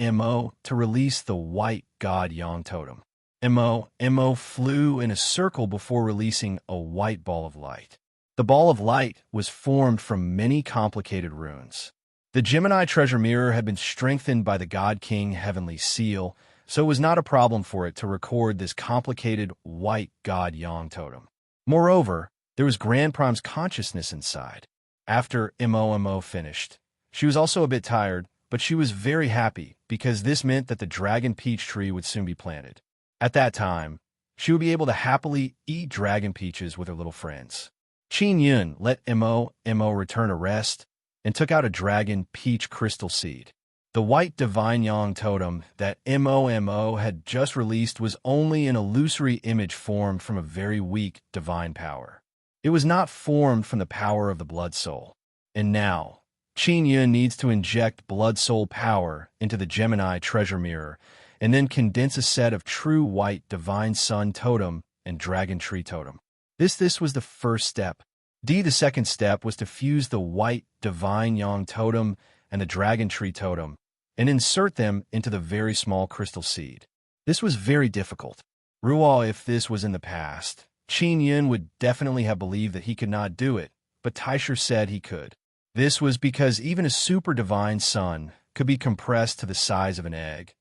to release the white god Yang totem. Mo flew in a circle before releasing a white ball of light. The ball of light was formed from many complicated runes. The Gemini treasure mirror had been strengthened by the God King Heavenly Seal, so it was not a problem for it to record this complicated white God Yang totem. Moreover, there was Grand Prime's consciousness inside. After Mo finished, she was also a bit tired, but she was very happy because this meant that the dragon peach tree would soon be planted. At that time, she would be able to happily eat dragon peaches with her little friends. Qin Yun let Mo return to rest and took out a dragon peach crystal seed. The white divine yang totem that Mo had just released was only an illusory image formed from a very weak divine power. It was not formed from the power of the blood soul. And now, Qin Yun needs to inject blood soul power into the Gemini treasure mirror and then condense a set of true white divine sun totem and dragon tree totem. This was the first step. The second step was to fuse the white divine yang totem and the dragon tree totem and insert them into the very small crystal seed. This was very difficult. Ruo, if this was in the past, Qin Yun would definitely have believed that he could not do it, but Taisher said he could. This was because even a super divine sun could be compressed to the size of an egg,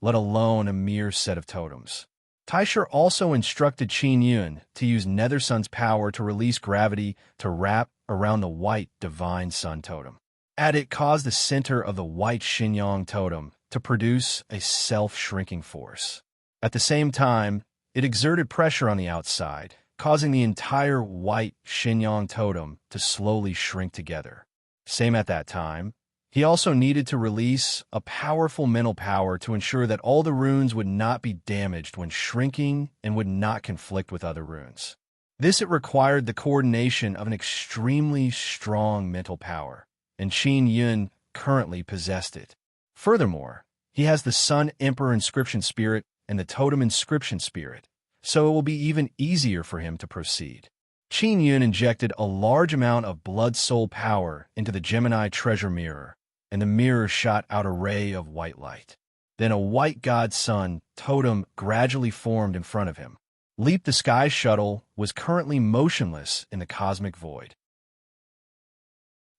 let alone a mere set of totems. Taisher also instructed Qin Yun to use Nether Sun's power to release gravity to wrap around the white divine sun totem. It caused the center of the white Xinyang totem to produce a self-shrinking force. At the same time, it exerted pressure on the outside, causing the entire white Xinyang totem to slowly shrink together. Same at that time, he also needed to release a powerful mental power to ensure that all the runes would not be damaged when shrinking and would not conflict with other runes. It required the coordination of an extremely strong mental power, and Qin Yun currently possessed it. Furthermore, he has the Sun Emperor inscription spirit and the Totem inscription spirit, so it will be even easier for him to proceed. Qin Yun injected a large amount of blood soul power into the Gemini treasure mirror, and the mirror shot out a ray of white light. Then a white god sun totem gradually formed in front of him. Leap the Sky shuttle was currently motionless in the cosmic void.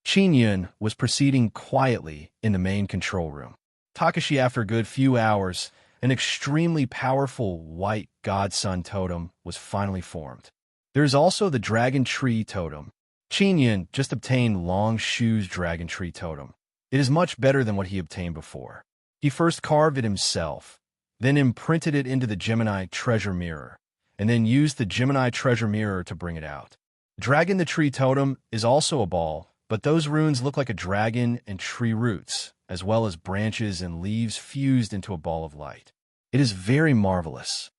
Qin Yun was proceeding quietly in the main control room. Takashi, after a good few hours, an extremely powerful white god sun totem was finally formed. There is also the dragon tree totem. Qin Yun just obtained Long Shu's dragon tree totem. It is much better than what he obtained before. He first carved it himself, then imprinted it into the Gemini treasure mirror, and then used the Gemini treasure mirror to bring it out. Dragon the tree totem is also a ball, but those runes look like a dragon and tree roots, as well as branches and leaves fused into a ball of light. It is very marvelous.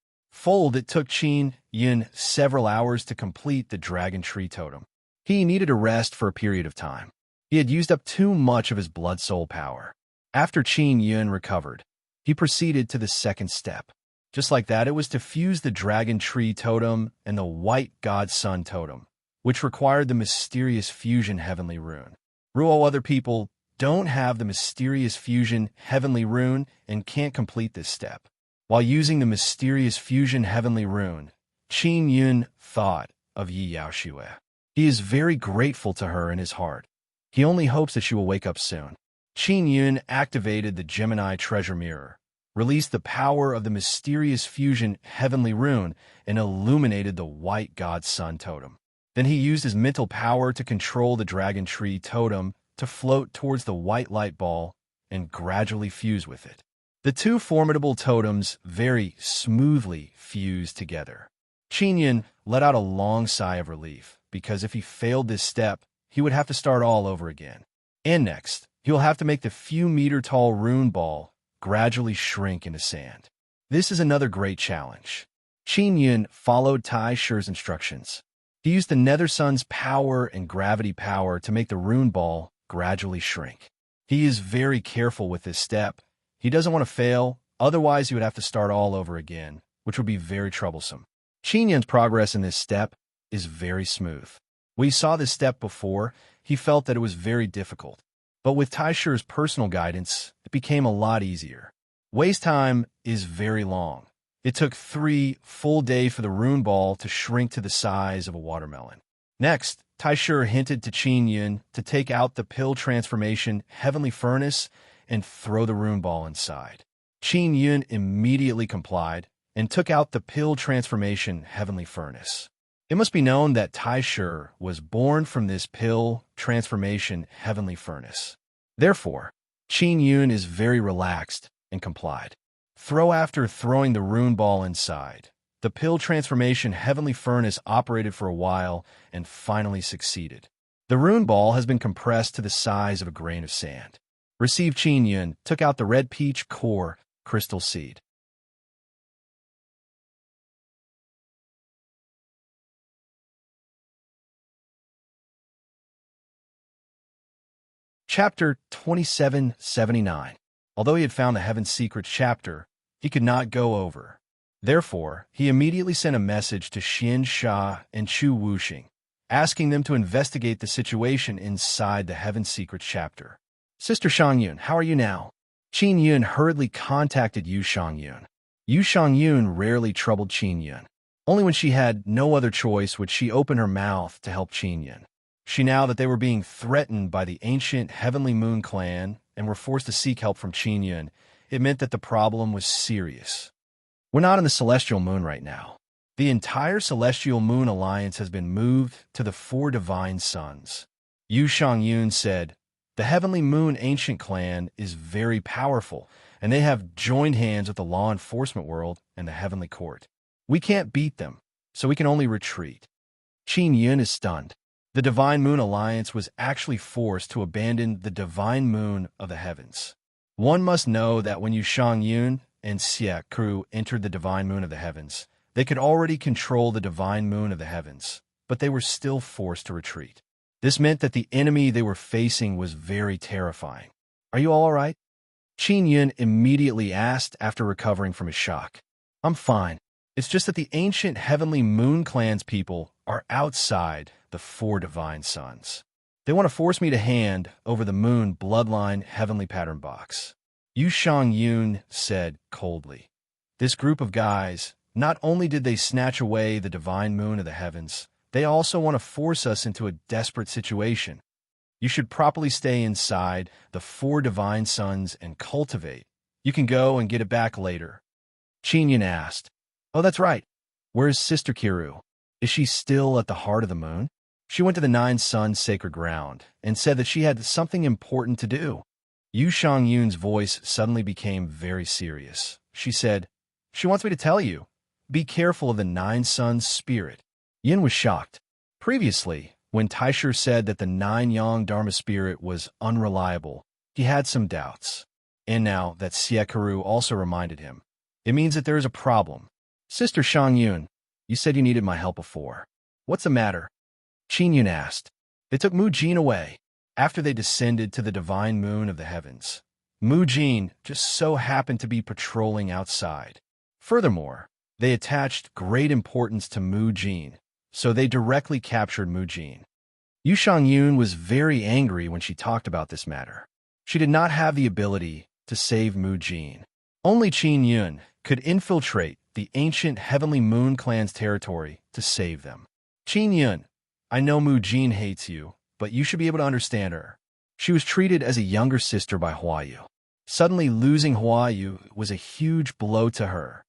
It took Qin Yun several hours to complete the dragon tree totem. He needed a rest for a period of time. He had used up too much of his blood soul power. After Qin Yun recovered, he proceeded to the second step. Just like that, it was to fuse the dragon tree totem and the white god sun totem, which required the mysterious fusion heavenly rune. Other people don't have the mysterious fusion heavenly rune and can't complete this step. While using the mysterious fusion heavenly rune, Qin Yun thought of Yi Yaoxue. He is very grateful to her in his heart. He only hopes that she will wake up soon. Qin Yun activated the Gemini treasure mirror, released the power of the mysterious fusion heavenly rune, and illuminated the white god sun totem. Then he used his mental power to control the dragon tree totem to float towards the white light ball and gradually fuse with it. The two formidable totems very smoothly fused together. Qin Yun let out a long sigh of relief, because if he failed this step, he would have to start all over again. And next, he will have to make the few-meter-tall rune ball gradually shrink into sand. This is another great challenge. Qin Yun followed Tai Shi's instructions. He used the Nether Sun's power and gravity power to make the rune ball gradually shrink. He is very careful with this step. He doesn't want to fail, otherwise he would have to start all over again, which would be very troublesome. Qin Yun's progress in this step is very smooth. When he saw this step before, he felt that it was very difficult. But with Tai Shi's personal guidance, it became a lot easier. Waste time is very long, It took 3 full days for the rune ball to shrink to the size of a watermelon. Next, Taishur hinted to Qin Yun to take out the pill transformation heavenly furnace and throw the rune ball inside. Qin Yun immediately complied and took out the pill transformation heavenly furnace. It must be known that Taishur was born from this pill transformation heavenly furnace. Therefore, Qin Yun is very relaxed and complied. After throwing the rune ball inside, the pill transformation heavenly furnace operated for a while and finally succeeded. The rune ball has been compressed to the size of a grain of sand. Received Qin Yun took out the red peach core crystal seed. Chapter 2779. Although he had found the Heaven's Secrets chapter, he could not go over. Therefore, he immediately sent a message to Xian Sha and Chu Wuxing, asking them to investigate the situation inside the Heaven's Secrets chapter. Sister Shangyun, how are you now? Qin Yun hurriedly contacted Yu Shangyun. Yu Shangyun rarely troubled Qin Yun. Only when she had no other choice would she open her mouth to help Qin Yun. She knew that they were being threatened by the ancient Heavenly Moon clan and were forced to seek help from Qin Yun. It meant that the problem was serious. We're not in the Celestial Moon right now. The entire Celestial Moon Alliance has been moved to the 4 Divine Suns. Yu Shangyun said, the Heavenly Moon Ancient Clan is very powerful, and they have joined hands with the law enforcement world and the Heavenly Court. We can't beat them, so we can only retreat. Qin Yun is stunned. The Divine Moon Alliance was actually forced to abandon the Divine Moon of the Heavens. One must know that when Yu Shangyun and Xie Kru entered the Divine Moon of the Heavens, they could already control the Divine Moon of the Heavens, but they were still forced to retreat. This meant that the enemy they were facing was very terrifying. Are you all right? Qin Yun immediately asked after recovering from his shock. I'm fine. It's just that the ancient Heavenly Moon Clan's people are outside the 4 Divine Suns. They want to force me to hand over the Moon Bloodline Heavenly Pattern Box. Yu Shangyun said coldly. This group of guys, not only did they snatch away the Divine Moon of the Heavens, they also want to force us into a desperate situation. You should properly stay inside the 4 Divine Suns and cultivate. You can go and get it back later. Qin Yun asked, oh, that's right. Where's Sister Kiru? Is she still at the heart of the moon? She went to the 9 Suns sacred ground and said that she had something important to do. Yu Shangyun's voice suddenly became very serious. She said, she wants me to tell you, be careful of the 9 Suns spirit. Yin was shocked. Previously, when Taishur said that the 9 Yang Dharma spirit was unreliable, he had some doubts. And now that Xie Kru also reminded him, it means that there is a problem. Sister Shangyun, you said you needed my help before. What's the matter? Qin Yun asked. They took Mu Jin away after they descended to the Divine Moon of the Heavens. Mu Jin just so happened to be patrolling outside. Furthermore, they attached great importance to Mu Jin, so they directly captured Mu Jin. Yu Shangyun was very angry when she talked about this matter. She did not have the ability to save Mu Jin. Only Qin Yun could infiltrate the ancient Heavenly Moon Clan's territory to save them. Qin Yun, I know Mu Jin hates you, but you should be able to understand her. She was treated as a younger sister by Huayu. Suddenly losing Huayu was a huge blow to her.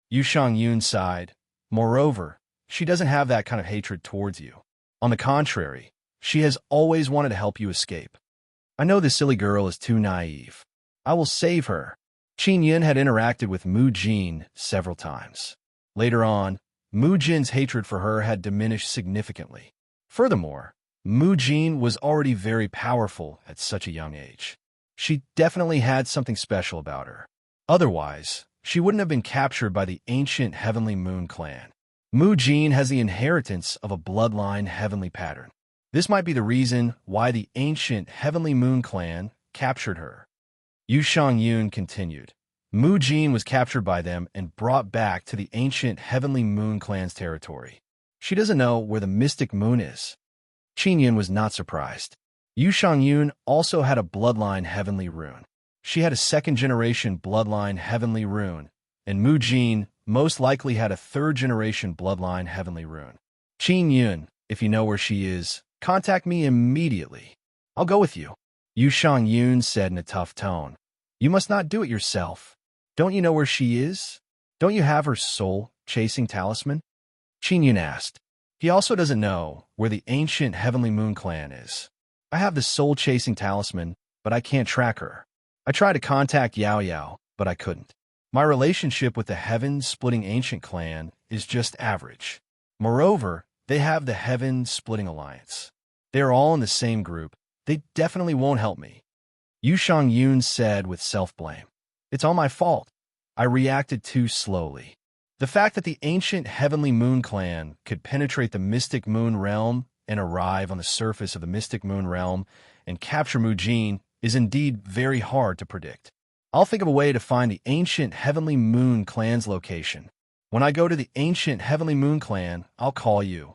Yu Shangyun sighed. Moreover, she doesn't have that kind of hatred towards you. On the contrary, she has always wanted to help you escape. I know this silly girl is too naive. I will save her. Qin Yun had interacted with Mu Jin several times. Later on, Mu Jin's hatred for her had diminished significantly. Furthermore, Mu Jin was already very powerful at such a young age. She definitely had something special about her. Otherwise, she wouldn't have been captured by the ancient Heavenly Moon Clan. Mu Jin has the inheritance of a bloodline heavenly pattern. This might be the reason why the ancient Heavenly Moon Clan captured her. Yu Shangyun continued. Mu Jin was captured by them and brought back to the ancient Heavenly Moon Clan's territory. She doesn't know where the mystic moon is. Qin Yun was not surprised. Yu Shangyun also had a bloodline heavenly rune. She had a second-generation bloodline heavenly rune, and Mu Jin most likely had a third-generation bloodline heavenly rune. Qin Yun, if you know where she is, contact me immediately. I'll go with you. Yu Shang Yun said in a tough tone. You must not do it yourself. Don't you know where she is? Don't you have her soul-chasing talisman? Qin Yun asked. He also doesn't know where the ancient heavenly moon clan is. I have the soul-chasing talisman, but I can't track her. I tried to contact Yao Yao, but I couldn't. My relationship with the heaven-splitting ancient clan is just average. Moreover, they have the heaven-splitting alliance. They are all in the same group. They definitely won't help me. Yu Shang Yun said with self-blame. It's all my fault. I reacted too slowly. The fact that the ancient heavenly moon clan could penetrate the mystic moon realm and arrive on the surface of the mystic moon realm and capture Mu Jin is indeed very hard to predict. I'll think of a way to find the ancient heavenly moon clan's location. When I go to the ancient heavenly moon clan, I'll call you.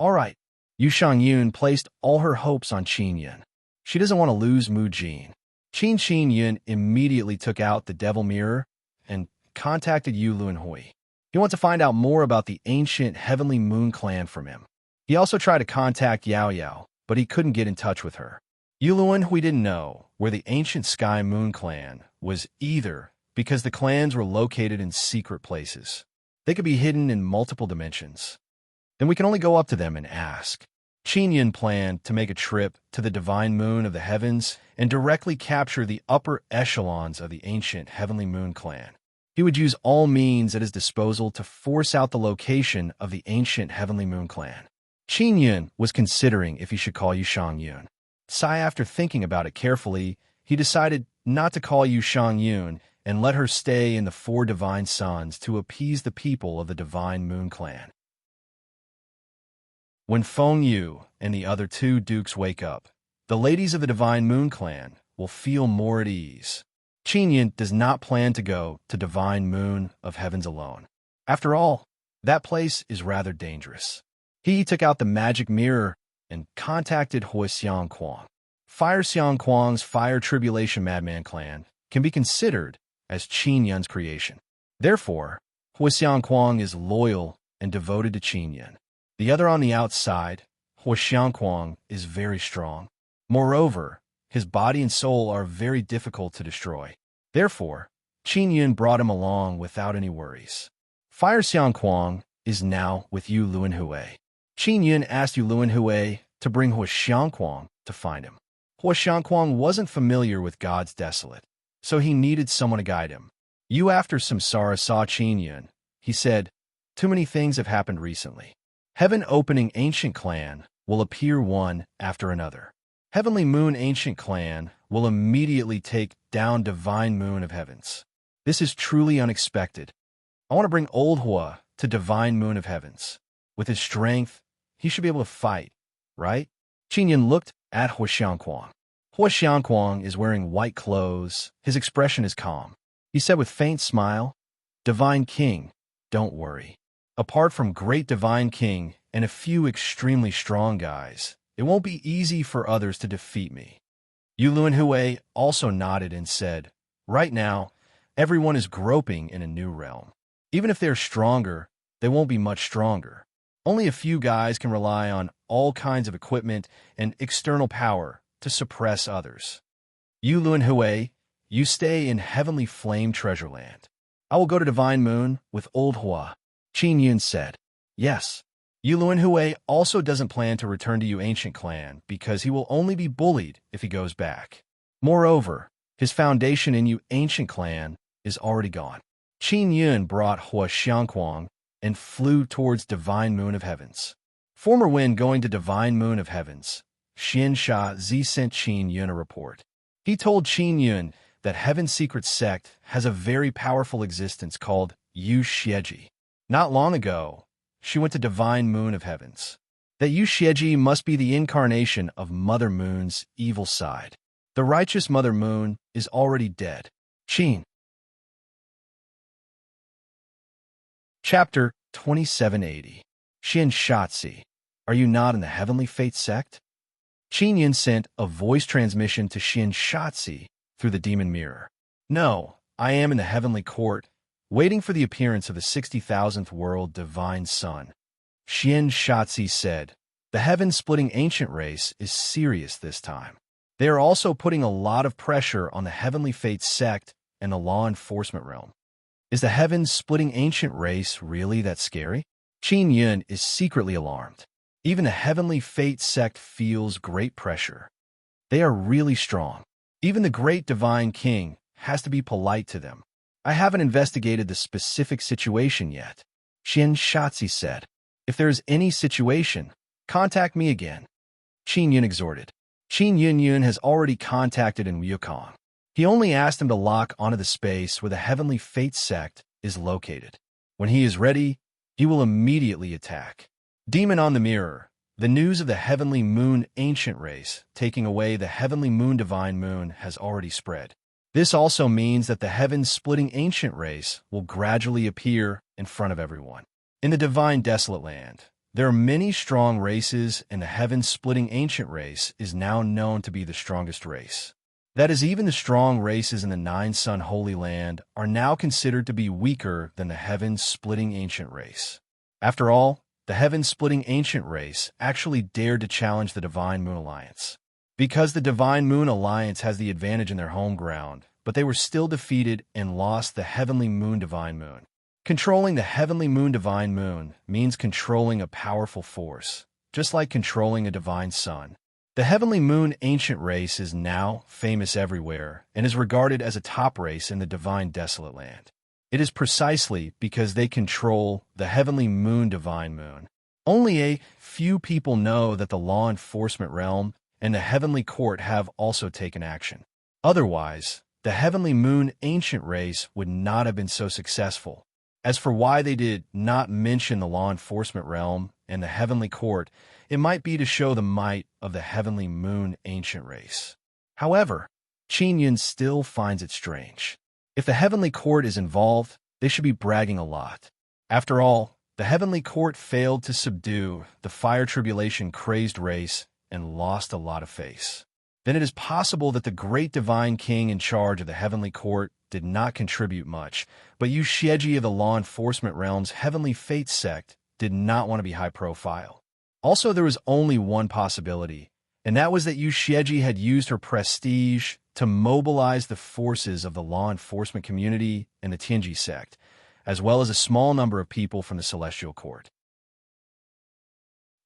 All right. Yu Shang Yun placed all her hopes on Qin Yun. She doesn't want to lose Mu Jin. Qin Yun immediately took out the devil mirror and contacted Yu Luanhui. He wants to find out more about the ancient heavenly moon clan from him. He also tried to contact Yao Yao, but he couldn't get in touch with her. Yu Luanhui didn't know where the ancient sky moon clan was either because the clans were located in secret places. They could be hidden in multiple dimensions. Then we can only go up to them and ask. Qin Yun planned to make a trip to the divine moon of the heavens and directly capture the upper echelons of the ancient heavenly moon clan. He would use all means at his disposal to force out the location of the ancient heavenly moon clan. Qin Yun was considering if he should call Yu Shang Yun. After thinking about it carefully, he decided not to call Yu Shang Yun and let her stay in the four divine suns to appease the people of the divine moon clan. When Feng Yu and the other two dukes wake up, the ladies of the divine moon clan will feel more at ease. Qin Yun does not plan to go to divine moon of heavens alone. After all, that place is rather dangerous. He took out the magic mirror and contacted Hua Xiang Kuang. Fire Xiang Kuang's Fire Tribulation Madman clan can be considered as Qin Yun's creation. Therefore, Hua Xiang Kuang is loyal and devoted to Qin Yun. The other on the outside, Hua Xiang Kuang, is very strong. Moreover, his body and soul are very difficult to destroy. Therefore, Qin Yun brought him along without any worries. Fire Xiang Kuang is now with Yu Luanhui. Qin Yun asked Yu Luanhui to bring Hua Xiang Kuang to find him. Hua Xiang Kuang wasn't familiar with God's desolate, so he needed someone to guide him. Yu, after Samsara, saw Qin Yun. He said, "Too many things have happened recently. Heaven-opening ancient clan will appear one after another. Heavenly moon ancient clan will immediately take down divine moon of heavens. This is truly unexpected. I want to bring old Hua to divine moon of heavens. With his strength, he should be able to fight, right?" Qin Yun looked at Hua Xiang Kuang. Hua Xiang Kuang is wearing white clothes. His expression is calm. He said with faint smile, "Divine King, don't worry. Apart from Great Divine King and a few extremely strong guys, it won't be easy for others to defeat me." Yu Luanhui also nodded and said, "Right now, everyone is groping in a new realm. Even if they're stronger, they won't be much stronger. Only a few guys can rely on all kinds of equipment and external power to suppress others. Yu Luanhui, you stay in Heavenly Flame Treasure Land. I will go to Divine Moon with Old Hua." Qin Yun said, "Yes." Yu Luanhui also doesn't plan to return to Yu Ancient Clan because he will only be bullied if he goes back. Moreover, his foundation in Yu Ancient Clan is already gone. Qin Yun brought Hua Xiangquang and flew towards Divine Moon of Heavens. Former when going to Divine Moon of Heavens, Xian Sha Zi sent Qin Yun a report. He told Qin Yun that Heaven's secret sect has a very powerful existence called Yu Xieji. Not long ago, she went to Divine Moon of Heavens. That Yu Xieji must be the incarnation of Mother Moon's evil side. The righteous Mother Moon is already dead. Qin. Chapter 2780. Xian Shatzi. Are you not in the Heavenly Fate sect? Qin Yun sent a voice transmission to Xian Shatzi through the demon mirror. No, I am in the heavenly court, waiting for the appearance of the 60,000th world divine sun. Xian Shatzi said, the heaven-splitting ancient race is serious this time. They are also putting a lot of pressure on the Heavenly Fate sect and the law enforcement realm. Is the heaven-splitting ancient race really that scary? Qin Yun is secretly alarmed. Even the Heavenly Fate sect feels great pressure. They are really strong. Even the great divine king has to be polite to them. I haven't investigated the specific situation yet, Xian Shatzi said. If there is any situation, contact me again. Qin Yun exhorted. Qin Yun has already contacted in Wukong. He only asked him to lock onto the space where the Heavenly Fate sect is located. When he is ready, he will immediately attack. Demon on the mirror. The news of the Heavenly Moon ancient race taking away the Heavenly Moon divine moon has already spread. This also means that the heaven-splitting ancient race will gradually appear in front of everyone. In the divine desolate land, there are many strong races, and the heaven-splitting ancient race is now known to be the strongest race. That is, even the strong races in the Nine-Sun Holy Land are now considered to be weaker than the heaven-splitting ancient race. After all, the heaven-splitting ancient race actually dared to challenge the Divine Moon Alliance. Because the Divine Moon Alliance has the advantage in their home ground, but they were still defeated and lost the Heavenly Moon Divine Moon. Controlling the Heavenly Moon Divine Moon means controlling a powerful force, just like controlling a divine sun. The Heavenly Moon ancient race is now famous everywhere and is regarded as a top race in the Divine Desolate Land. It is precisely because they control the Heavenly Moon Divine Moon. Only a few people know that the law enforcement realm and the Heavenly Court have also taken action. Otherwise, the Heavenly Moon ancient race would not have been so successful. As for why they did not mention the law enforcement realm and the Heavenly Court, it might be to show the might of the Heavenly Moon ancient race. However, Qin Yun still finds it strange. If the Heavenly Court is involved, they should be bragging a lot. After all, the Heavenly Court failed to subdue the fire tribulation crazed race and lost a lot of face. Then it is possible that the great divine king in charge of the Heavenly Court did not contribute much, but Yu Xieji of the law enforcement realm's Heavenly Fate sect did not want to be high profile. Also, there was only one possibility, and that was that Yu Xieji had used her prestige to mobilize the forces of the law enforcement community and the Tianji sect, as well as a small number of people from the Celestial Court.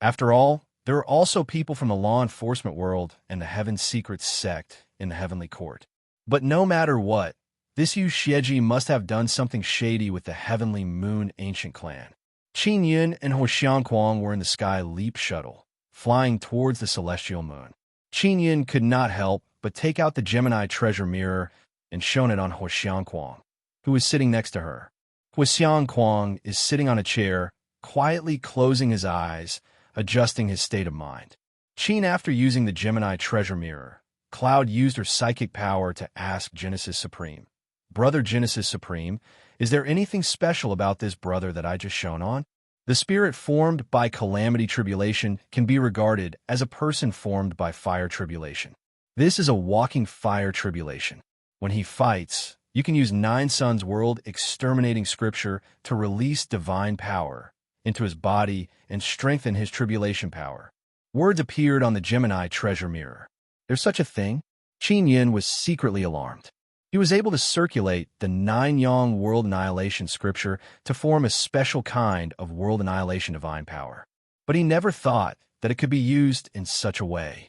After all, there are also people from the law enforcement world and the Heaven Secrets sect in the Heavenly Court. But no matter what, this Yu Xieji must have done something shady with the Heavenly Moon Ancient Clan. Qin Yun and He Xiangquang were in the Sky Leap Shuttle, flying towards the Celestial Moon. Qin Yun could not help but take out the Gemini treasure mirror and shone it on He Xiangquang, who was sitting next to her. He Xiangquang is sitting on a chair, quietly closing his eyes, adjusting his state of mind. Qin, after using the Gemini treasure mirror, Cloud used her psychic power to ask Genesis Supreme, Brother Genesis Supreme, is there anything special about this brother that I just shone on? The spirit formed by calamity tribulation can be regarded as a person formed by fire tribulation. This is a walking fire tribulation. When he fights, you can use Nine Suns World exterminating scripture to release divine power into his body and strengthen his tribulation power. Words appeared on the Gemini treasure mirror. There's such a thing? Qin Yun was secretly alarmed. He was able to circulate the Nine Yang World Annihilation scripture to form a special kind of World Annihilation divine power. But he never thought that it could be used in such a way.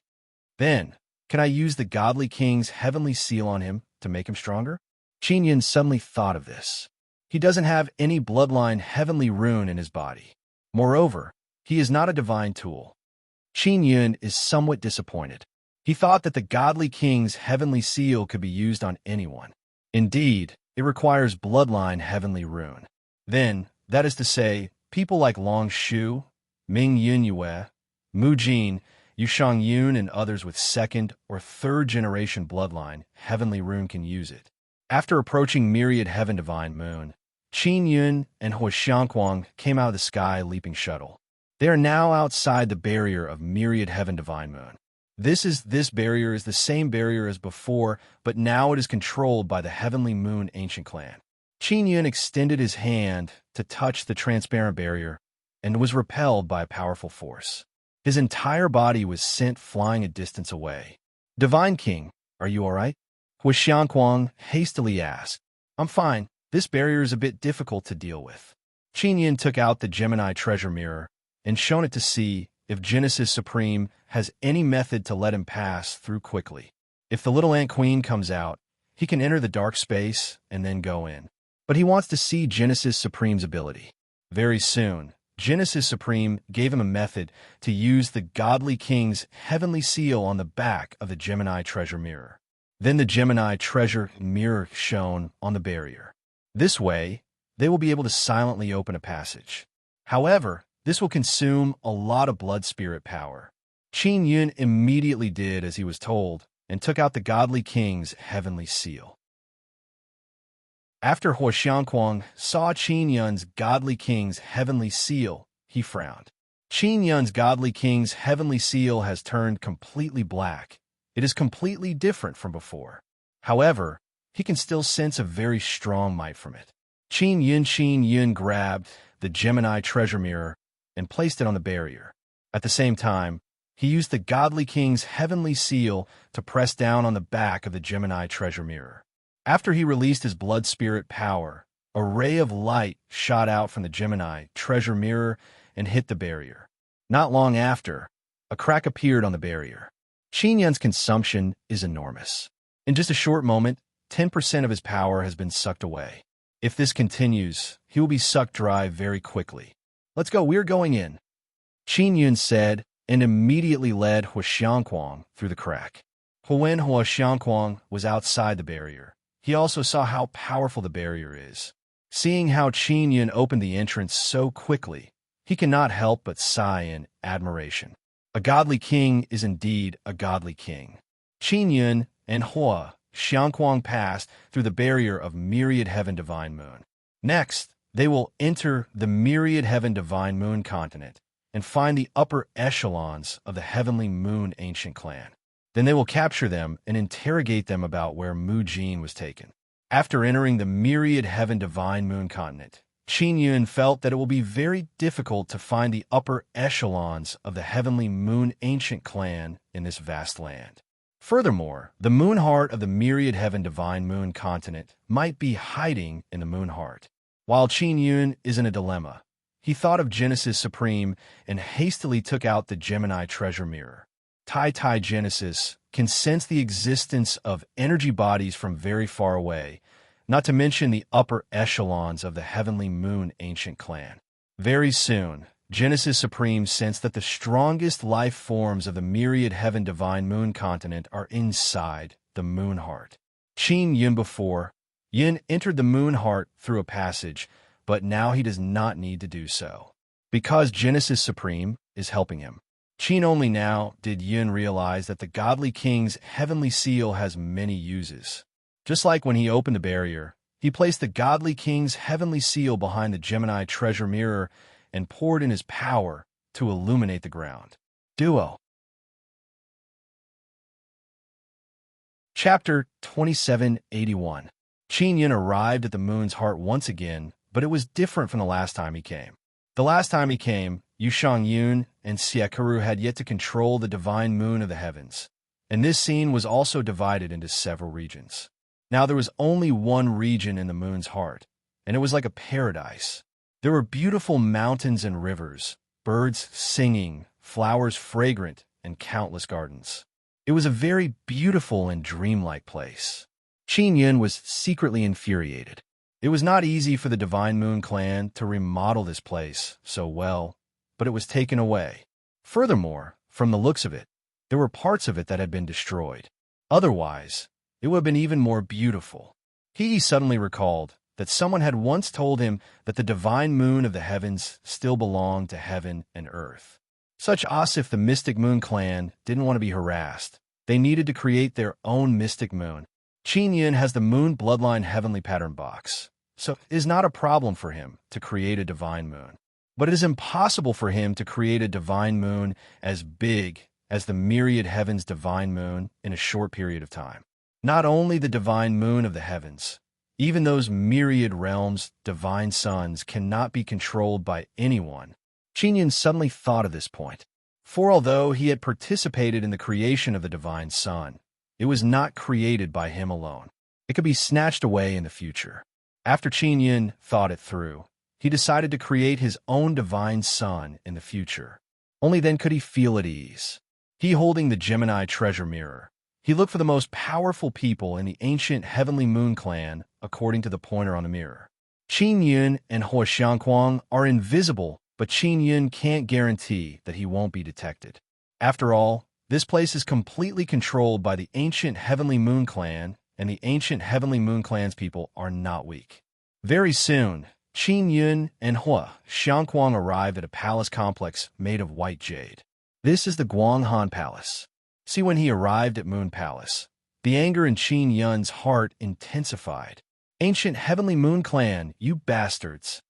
Then, can I use the Godly King's heavenly seal on him to make him stronger? Qin Yun suddenly thought of this. He doesn't have any bloodline heavenly rune in his body. Moreover, he is not a divine tool. Qin Yun is somewhat disappointed. He thought that the Godly King's heavenly seal could be used on anyone. Indeed, it requires bloodline heavenly rune. Then, that is to say, people like Long Shu, Ming Yunyue, Mu Jin, Yushang Yun, and others with second or third generation bloodline heavenly rune can use it. After approaching Myriad Heaven Divine Moon, Qin Yun and He Xiangquang came out of the Sky Leaping Shuttle. They are now outside the barrier of Myriad Heaven Divine Moon. This barrier is the same barrier as before, but now it is controlled by the heavenly moon ancient clan. Qin Yun extended his hand to touch the transparent barrier and was repelled by a powerful force. His entire body was sent flying a distance away. Divine King, are you all right? Hu Xiangquang hastily asked. I'm fine. This barrier is a bit difficult to deal with. Qin Yun took out the Gemini treasure mirror and shown it to see if Genesis Supreme has any method to let him pass through quickly. If the little ant queen comes out, he can enter the dark space and then go in. But he wants to see Genesis Supreme's ability. Very soon, Genesis Supreme gave him a method to use the Godly King's heavenly seal on the back of the Gemini treasure mirror. Then the Gemini treasure mirror shone on the barrier. This way, they will be able to silently open a passage. However, this will consume a lot of blood spirit power. Qin Yun immediately did as he was told and took out the Godly King's heavenly seal. After Hu Xiangquang saw Qin Yun's Godly King's heavenly seal, he frowned. Qin Yun's Godly King's heavenly seal has turned completely black. It is completely different from before. However, he can still sense a very strong might from it. Qin Yun grabbed the Gemini treasure mirror and placed it on the barrier. At the same time, he used the Godly King's heavenly seal to press down on the back of the Gemini treasure mirror. After he released his blood spirit power, a ray of light shot out from the Gemini treasure mirror and hit the barrier. Not long after, a crack appeared on the barrier. Qin Yun's consumption is enormous. In just a short moment, 10% of his power has been sucked away. If this continues, he will be sucked dry very quickly. Let's go, we're going in, Qin Yun said, and immediately led Hu Xiangquang through the crack. When Hu Xiangquang was outside the barrier, he also saw how powerful the barrier is. Seeing how Qin Yun opened the entrance so quickly, he cannot help but sigh in admiration. A godly king is indeed a godly king. Qin Yun and Hu Xiangquang passed through the barrier of Myriad Heaven Divine Moon. Next, they will enter the Myriad Heaven Divine Moon continent and find the upper echelons of the Heavenly Moon Ancient Clan. Then they will capture them and interrogate them about where Mu Jin was taken. After entering the Myriad Heaven Divine Moon continent, Qin Yun felt that it will be very difficult to find the upper echelons of the Heavenly Moon Ancient Clan in this vast land. Furthermore, the moon heart of the Myriad Heaven Divine Moon continent might be hiding in the moon heart. While Qin Yun is in a dilemma, he thought of Genesis Supreme and hastily took out the Gemini treasure mirror. Tai Genesis can sense the existence of energy bodies from very far away, not to mention the upper echelons of the Heavenly Moon Ancient Clan. Very soon, Genesis Supreme sensed that the strongest life forms of the Myriad Heaven Divine Moon continent are inside the moon heart. Qin Yun entered the moon heart through a passage, but now he does not need to do so, because Genesis Supreme is helping him. Qin only now did Yun realize that the Godly King's heavenly seal has many uses. Just like when he opened the barrier, he placed the Godly King's heavenly seal behind the Gemini treasure mirror and poured in his power to illuminate the ground. Duo. Chapter 2781. Qin Yun arrived at the moon's heart once again, but it was different from the last time he came. The last time he came, Yushang Yun and Xiekaru had yet to control the divine moon of the heavens, and this scene was also divided into several regions. Now there was only one region in the moon's heart, and it was like a paradise. There were beautiful mountains and rivers, birds singing, flowers fragrant, and countless gardens. It was a very beautiful and dreamlike place. Qin Yun was secretly infuriated. It was not easy for the Divine Moon Clan to remodel this place so well, but it was taken away. Furthermore, from the looks of it, there were parts of it that had been destroyed. Otherwise, it would have been even more beautiful. He suddenly recalled that someone had once told him that the divine moon of the heavens still belonged to heaven and earth. Such as if the Mystic Moon Clan didn't want to be harassed. They needed to create their own Mystic Moon. Qin Yun has the Moon Bloodline Heavenly Pattern Box, so it is not a problem for him to create a divine moon. But it is impossible for him to create a divine moon as big as the myriad heavens divine moon in a short period of time. Not only the divine moon of the heavens, even those myriad realms, divine suns, cannot be controlled by anyone. Qin Yun suddenly thought of this point. For although he had participated in the creation of the divine sun, it was not created by him alone. It could be snatched away in the future. After Qin Yun thought it through, he decided to create his own divine sun in the future. Only then could he feel at ease. He holding the Gemini treasure mirror, he looked for the most powerful people in the ancient heavenly moon clan according to the pointer on the mirror. Qin Yun and Hua Xiangquang are invisible, but Qin Yun can't guarantee that he won't be detected. After all, this place is completely controlled by the ancient heavenly moon clan, and the ancient heavenly moon clan's people are not weak. Very soon, Qin Yun and Hua Xiangquang arrived at a palace complex made of white jade. This is the Guanghan Palace. See, when he arrived at Moon Palace, the anger in Qin Yun's heart intensified. Ancient heavenly moon clan, you bastards!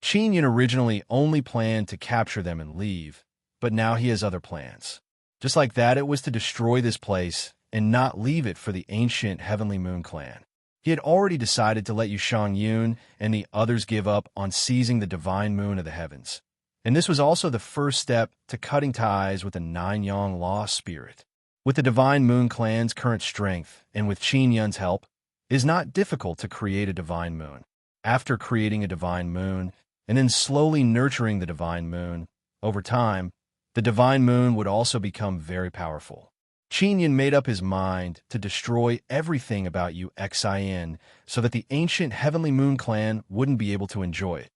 Qin Yun originally only planned to capture them and leave, but now he has other plans. Just like that, it was to destroy this place and not leave it for the ancient heavenly moon clan. He had already decided to let Yushang Yun and the others give up on seizing the divine moon of the heavens. And this was also the first step to cutting ties with the Nine-Yang Law spirit. With the divine moon clan's current strength, and with Qin Yun's help, it is not difficult to create a divine moon. After creating a divine moon, and then slowly nurturing the divine moon, over time, the divine moon would also become very powerful. Qin Yun made up his mind to destroy everything about Xin so that the ancient heavenly moon clan wouldn't be able to enjoy it.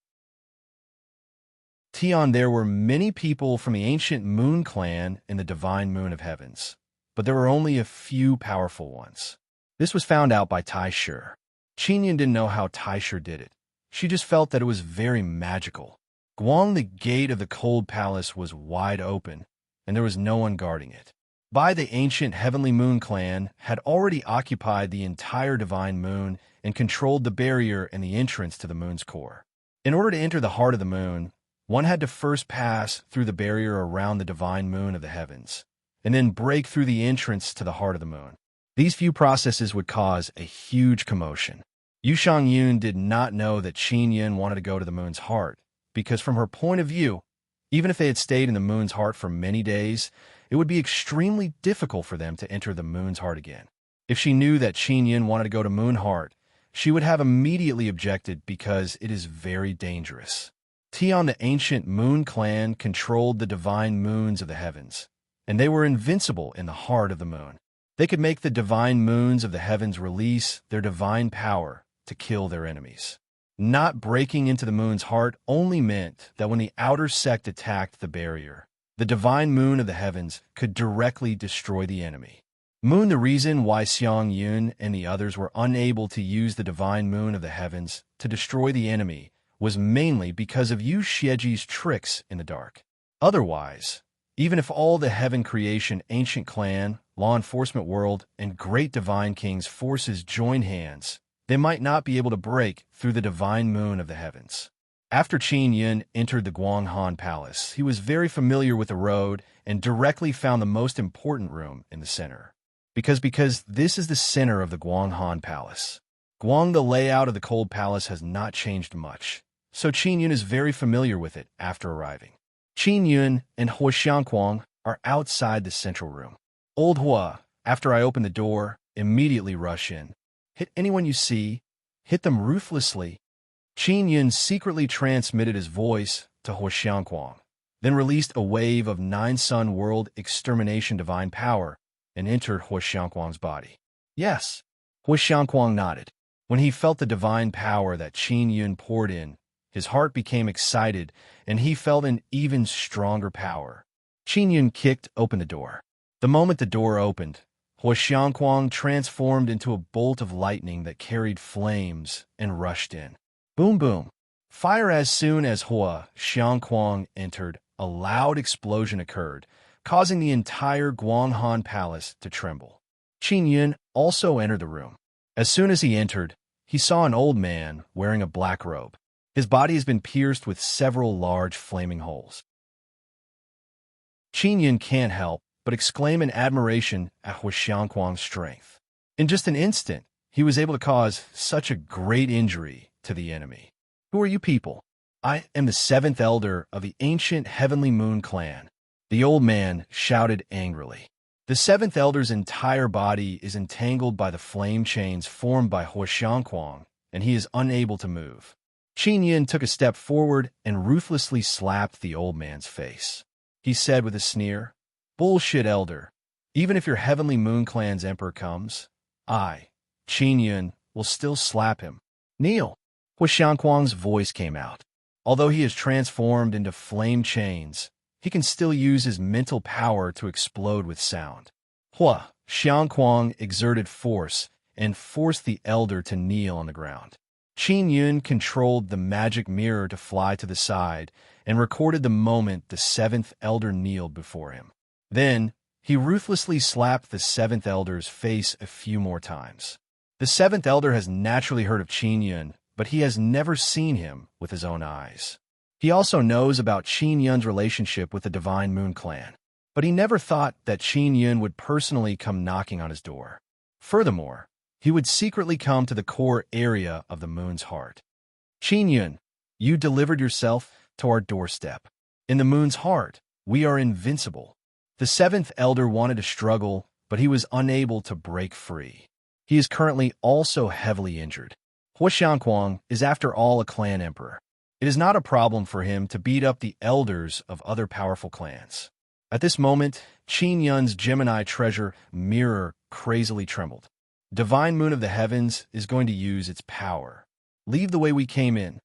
Tian, there were many people from the ancient moon clan in the divine moon of heavens, but there were only a few powerful ones. This was found out by Tai Shi. Qin Yun didn't know how Tai Shi did it. She just felt that it was very magical. Guang, the gate of the cold palace, was wide open, and there was no one guarding it. The ancient heavenly moon clan had already occupied the entire divine moon and controlled the barrier and the entrance to the moon's core. In order to enter the heart of the moon, one had to first pass through the barrier around the divine moon of the heavens, and then break through the entrance to the heart of the moon. These few processes would cause a huge commotion. Yushang Yun did not know that Qin Yun wanted to go to the moon's heart, because from her point of view, even if they had stayed in the moon's heart for many days, it would be extremely difficult for them to enter the moon's heart again. If she knew that Qin Yun wanted to go to Moon Heart, she would have immediately objected because it is very dangerous. Tian, the ancient moon clan, controlled the divine moons of the heavens, and they were invincible in the heart of the moon. They could make the divine moons of the heavens release their divine power to kill their enemies. Not breaking into the moon's heart only meant that when the outer sect attacked the barrier, the divine moon of the heavens could directly destroy the enemy. Moon, the reason why Xiang Yun and the others were unable to use the divine moon of the heavens to destroy the enemy was mainly because of Yu Xieji's tricks in the dark. Otherwise, even if all the heaven creation, ancient clan, law enforcement world, and great divine king's forces join hands, they might not be able to break through the divine moon of the heavens. After Qin Yun entered the Guanghan Palace, he was very familiar with the road and directly found the most important room in the center. Because this is the center of the Guanghan Palace. Guang, the layout of the Cold Palace, has not changed much, so Qin Yun is very familiar with it after arriving. Qin Yun and Hua Xiangquang are outside the central room. Old Hua, after I open the door, immediately rush in. Hit anyone you see, hit them ruthlessly. Qin Yun secretly transmitted his voice to Hua Xiangquang, then released a wave of nine-sun world extermination divine power and entered Hua Xiangquang's body. Yes, Hua Xiangquang nodded. When he felt the divine power that Qin Yun poured in, his heart became excited, and he felt an even stronger power. Qin Yun kicked open the door. The moment the door opened, Hua Xiangquang transformed into a bolt of lightning that carried flames and rushed in. Boom, boom. Fire. As soon as Hua Xiangquang entered, a loud explosion occurred, causing the entire Guanghan Palace to tremble. Qin Yun also entered the room. As soon as he entered, he saw an old man wearing a black robe. His body has been pierced with several large flaming holes. Qin Yun can't help but exclaim in admiration at Hua Xiangquang's strength. In just an instant, he was able to cause such a great injury to the enemy. Who are you people? I am the seventh elder of the ancient Heavenly Moon clan, the old man shouted angrily. The seventh elder's entire body is entangled by the flame chains formed by Hua Xiangquang, and he is unable to move. Qin Yin took a step forward and ruthlessly slapped the old man's face. He said with a sneer, "Bullshit, elder. Even if your Heavenly Moon clan's emperor comes, I, Qin Yin, will still slap him. Kneel." Hua Xiangquang's voice came out. Although he is transformed into flame chains, he can still use his mental power to explode with sound. Hua Xiangquang exerted force and forced the elder to kneel on the ground. Qin Yun controlled the magic mirror to fly to the side and recorded the moment the seventh elder kneeled before him. Then, he ruthlessly slapped the seventh elder's face a few more times. The seventh elder has naturally heard of Qin Yun, but he has never seen him with his own eyes. He also knows about Qin Yun's relationship with the Divine Moon clan, but he never thought that Qin Yun would personally come knocking on his door. Furthermore, he would secretly come to the core area of the moon's heart. Qin Yun, you delivered yourself to our doorstep. In the moon's heart, we are invincible. The seventh elder wanted to struggle, but he was unable to break free. He is currently also heavily injured. Hua Xiangquang is after all a clan emperor. It is not a problem for him to beat up the elders of other powerful clans. At this moment, Qin Yun's Gemini treasure mirror crazily trembled. Divine Moon of the Heavens is going to use its power. Leave the way we came in.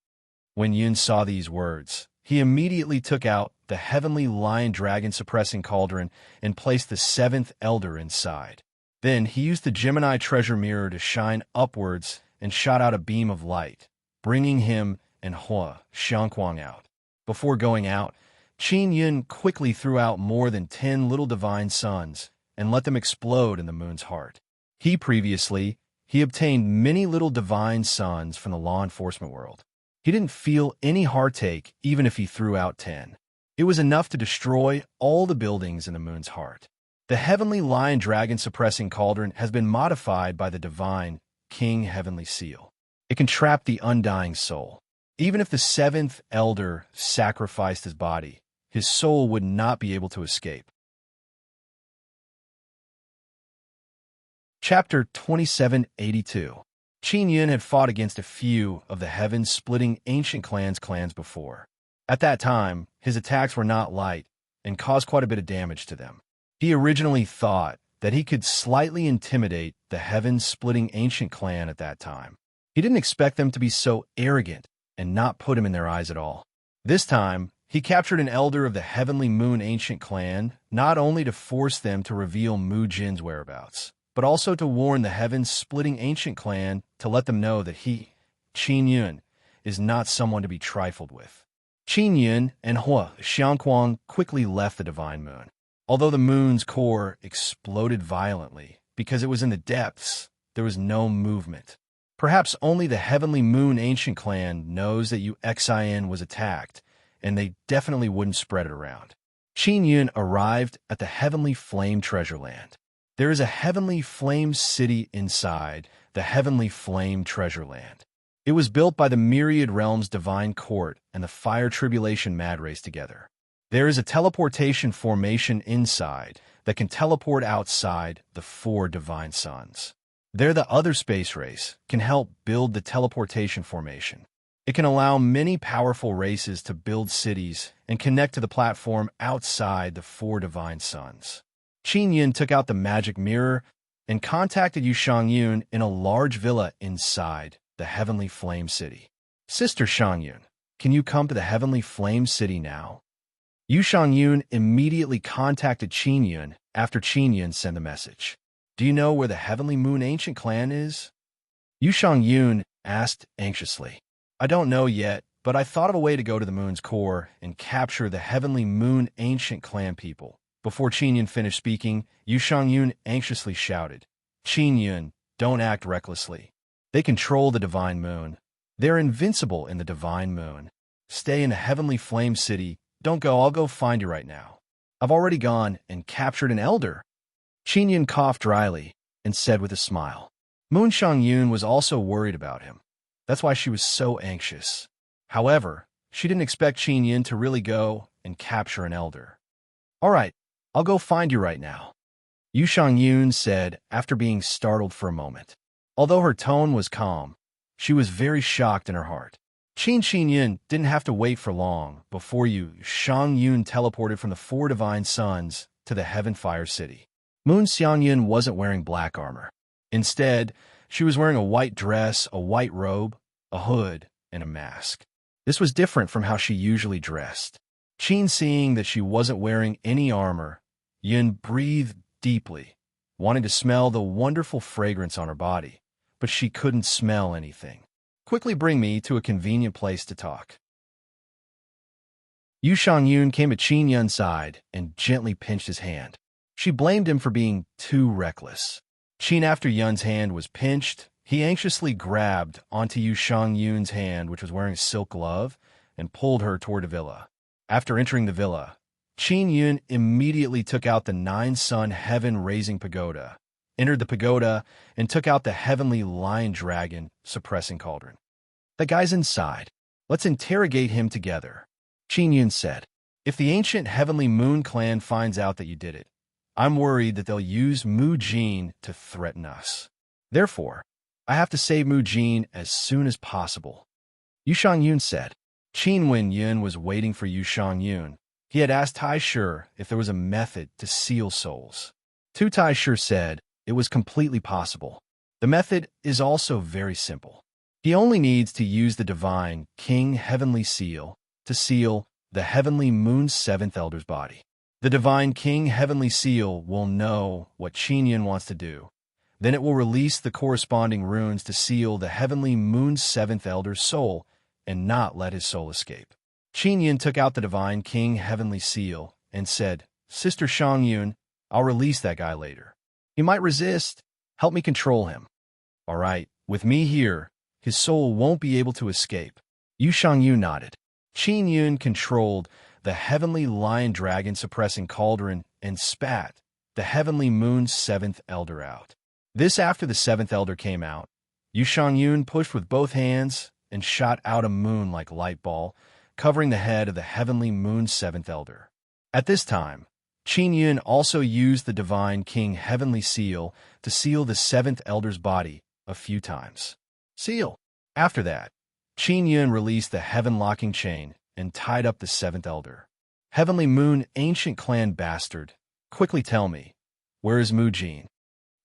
When Yun saw these words, he immediately took out the heavenly lion dragon suppressing cauldron and placed the seventh elder inside. Then he used the Gemini treasure mirror to shine upwards and shot out a beam of light, bringing him and Hua Xiangquang out. Before going out, Qin Yun quickly threw out more than 10 little divine suns and let them explode in the moon's heart. He obtained many little divine suns from the law enforcement world. He didn't feel any heartache even if he threw out 10. It was enough to destroy all the buildings in the moon's heart. The heavenly lion dragon suppressing cauldron has been modified by the divine King Heavenly Seal. It can trap the undying soul. Even if the seventh elder sacrificed his body, his soul would not be able to escape. Chapter 2782. Qin Yun had fought against a few of the heaven-splitting ancient clans before. At that time, his attacks were not light and caused quite a bit of damage to them. He originally thought that he could slightly intimidate the heaven-splitting ancient clan at that time. He didn't expect them to be so arrogant and not put him in their eyes at all. This time, he captured an elder of the Heavenly Moon ancient clan, not only to force them to reveal Mu Jin's whereabouts, but also to warn the heaven-splitting ancient clan to let them know that he, Qin Yun, is not someone to be trifled with. Qin Yun and Hua Xiangquang quickly left the Divine Moon. Although the moon's core exploded violently because it was in the depths, there was no movement. Perhaps only the Heavenly Moon ancient clan knows that UXIN was attacked, and they definitely wouldn't spread it around. Qin Yun arrived at the Heavenly Flame Treasure Land. There is a Heavenly Flame City inside the Heavenly Flame Treasure Land. It was built by the Myriad Realms Divine Court and the Fire Tribulation Mad Race together. There is a teleportation formation inside that can teleport outside the 4 divine suns. There, the other space race can help build the teleportation formation. It can allow many powerful races to build cities and connect to the platform outside the 4 divine suns. Qin Yun took out the magic mirror and contacted Yu Shangyun in a large villa inside the Heavenly Flame City. Sister Shangyun, can you come to the Heavenly Flame City now? Yu Shangyun immediately contacted Qin Yun after Qin Yun sent the message. Do you know where the Heavenly Moon Ancient Clan is? Yu Shangyun asked anxiously. I don't know yet, but I thought of a way to go to the moon's core and capture the Heavenly Moon Ancient Clan people. Before Qin Yun finished speaking, Yu Shangyun anxiously shouted, Qin Yun, don't act recklessly. They control the Divine Moon. They're invincible in the Divine Moon. Stay in the Heavenly Flame City. Don't go, I'll go find you right now. I've already gone and captured an elder. Qin Yun coughed dryly and said with a smile. Moon Xiangyun was also worried about him. That's why she was so anxious. However, she didn't expect Qin Yun to really go and capture an elder. All right, I'll go find you right now, Yu Xiangyun said after being startled for a moment. Although her tone was calm, she was very shocked in her heart. Qin Yun didn't have to wait for long before Yu Xiangyun teleported from the four divine suns to the Heaven Fire City. Moon Xiangyun wasn't wearing black armor. Instead, she was wearing a white dress, a white robe, a hood, and a mask. This was different from how she usually dressed. Qin, seeing that she wasn't wearing any armor, Yun breathed deeply, wanting to smell the wonderful fragrance on her body, but she couldn't smell anything. Quickly bring me to a convenient place to talk. Yu Xiangyun came at Qin Yun's side and gently pinched his hand. She blamed him for being too reckless. Qin, after Yun's hand was pinched, he anxiously grabbed onto Yu Xiangyun's hand, which was wearing a silk glove, and pulled her toward the villa. After entering the villa, Qin Yun immediately took out the 9-sun heaven-raising pagoda, entered the pagoda, and took out the heavenly lion dragon suppressing cauldron. The guy's inside. Let's interrogate him together, Qin Yun said. If the ancient heavenly moon clan finds out that you did it, I'm worried that they'll use Mu Jin to threaten us. Therefore, I have to save Mu Jin as soon as possible, Yu Xiangyun said. Qin Wen Yun was waiting for Yu Xiangyun. He had asked Tai Shi if there was a method to seal souls. Tai Shi said it was completely possible. The method is also very simple. He only needs to use the divine King Heavenly Seal to seal the heavenly moon's 7th elder's body. The divine King Heavenly Seal will know what Qin Yun wants to do. Then it will release the corresponding runes to seal the heavenly moon's 7th elder's soul and not let his soul escape. Qin Yun took out the divine King Heavenly Seal and said, Sister Xiangyun, I'll release that guy later. He might resist. Help me control him. All right, with me here, his soul won't be able to escape. Yu Xiangyun nodded. Qin Yun controlled the heavenly lion dragon suppressing cauldron and spat the heavenly moon's 7th elder out. This after the 7th elder came out, Yu Xiangyun pushed with both hands and shot out a moon-like light ball, covering the head of the heavenly moon's 7th elder. At this time, Qin Yun also used the divine King Heavenly Seal to seal the 7th elder's body a few times. Seal. After that, Qin Yun released the heaven-locking chain and tied up the 7th elder. Heavenly Moon, ancient clan bastard, quickly tell me, where is Mu Jin?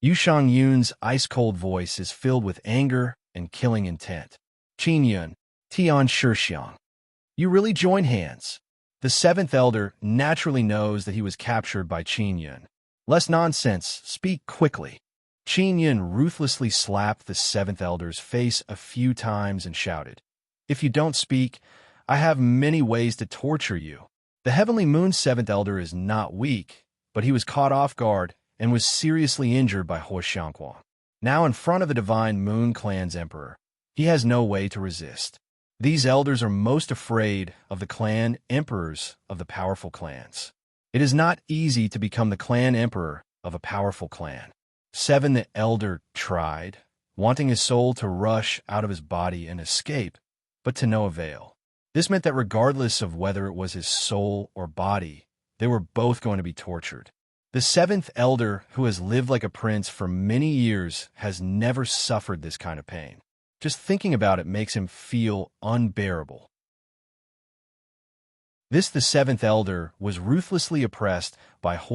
Yu Xiangyun's ice-cold voice is filled with anger and killing intent. Qin Yun, Tian Shixiang. You really join hands. The 7th elder naturally knows that he was captured by Qin Yun. Less nonsense, speak quickly. Qin Yun ruthlessly slapped the 7th elder's face a few times and shouted, If you don't speak, I have many ways to torture you. The heavenly moon's 7th elder is not weak, but he was caught off guard and was seriously injured by He Xiangquan. Now in front of the divine moon clan's emperor, he has no way to resist. These elders are most afraid of the clan emperors of the powerful clans. It is not easy to become the clan emperor of a powerful clan. 7 the elder tried, wanting his soul to rush out of his body and escape, but to no avail. This meant that regardless of whether it was his soul or body, they were both going to be tortured. The 7th elder, who has lived like a prince for many years, has never suffered this kind of pain. Just thinking about it makes him feel unbearable. The 7th elder was ruthlessly oppressed by He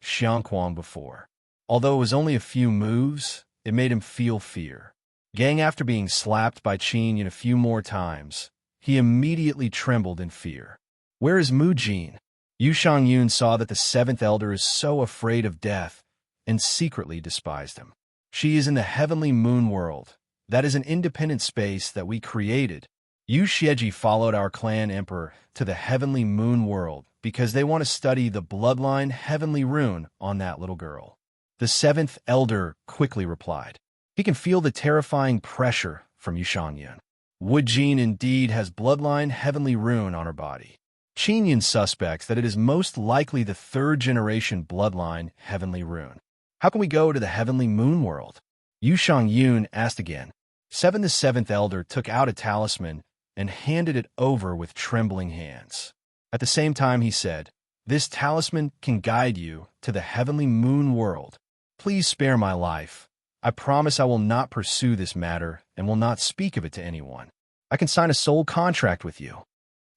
Xiangquan before. Although it was only a few moves, it made him feel fear. Gang, after being slapped by Qin Yun a few more times, he immediately trembled in fear. Where is Mu Jin? Yu Xiangyun saw that the 7th elder is so afraid of death and secretly despised him. She is in the heavenly moon world. That is an independent space that we created. Yu Xieji followed our clan emperor to the heavenly moon world because they want to study the bloodline heavenly rune on that little girl. The 7th elder quickly replied. He can feel the terrifying pressure from Yu Xiangyun. Wu Jin indeed has bloodline heavenly rune on her body. Qin Yun suspects that it is most likely the third-generation bloodline heavenly rune. How can we go to the heavenly moon world? Yu Yun asked again. The seventh elder took out a talisman and handed it over with trembling hands. At the same time, he said, "This talisman can guide you to the heavenly moon world. Please spare my life. I promise I will not pursue this matter and will not speak of it to anyone. I can sign a soul contract with you."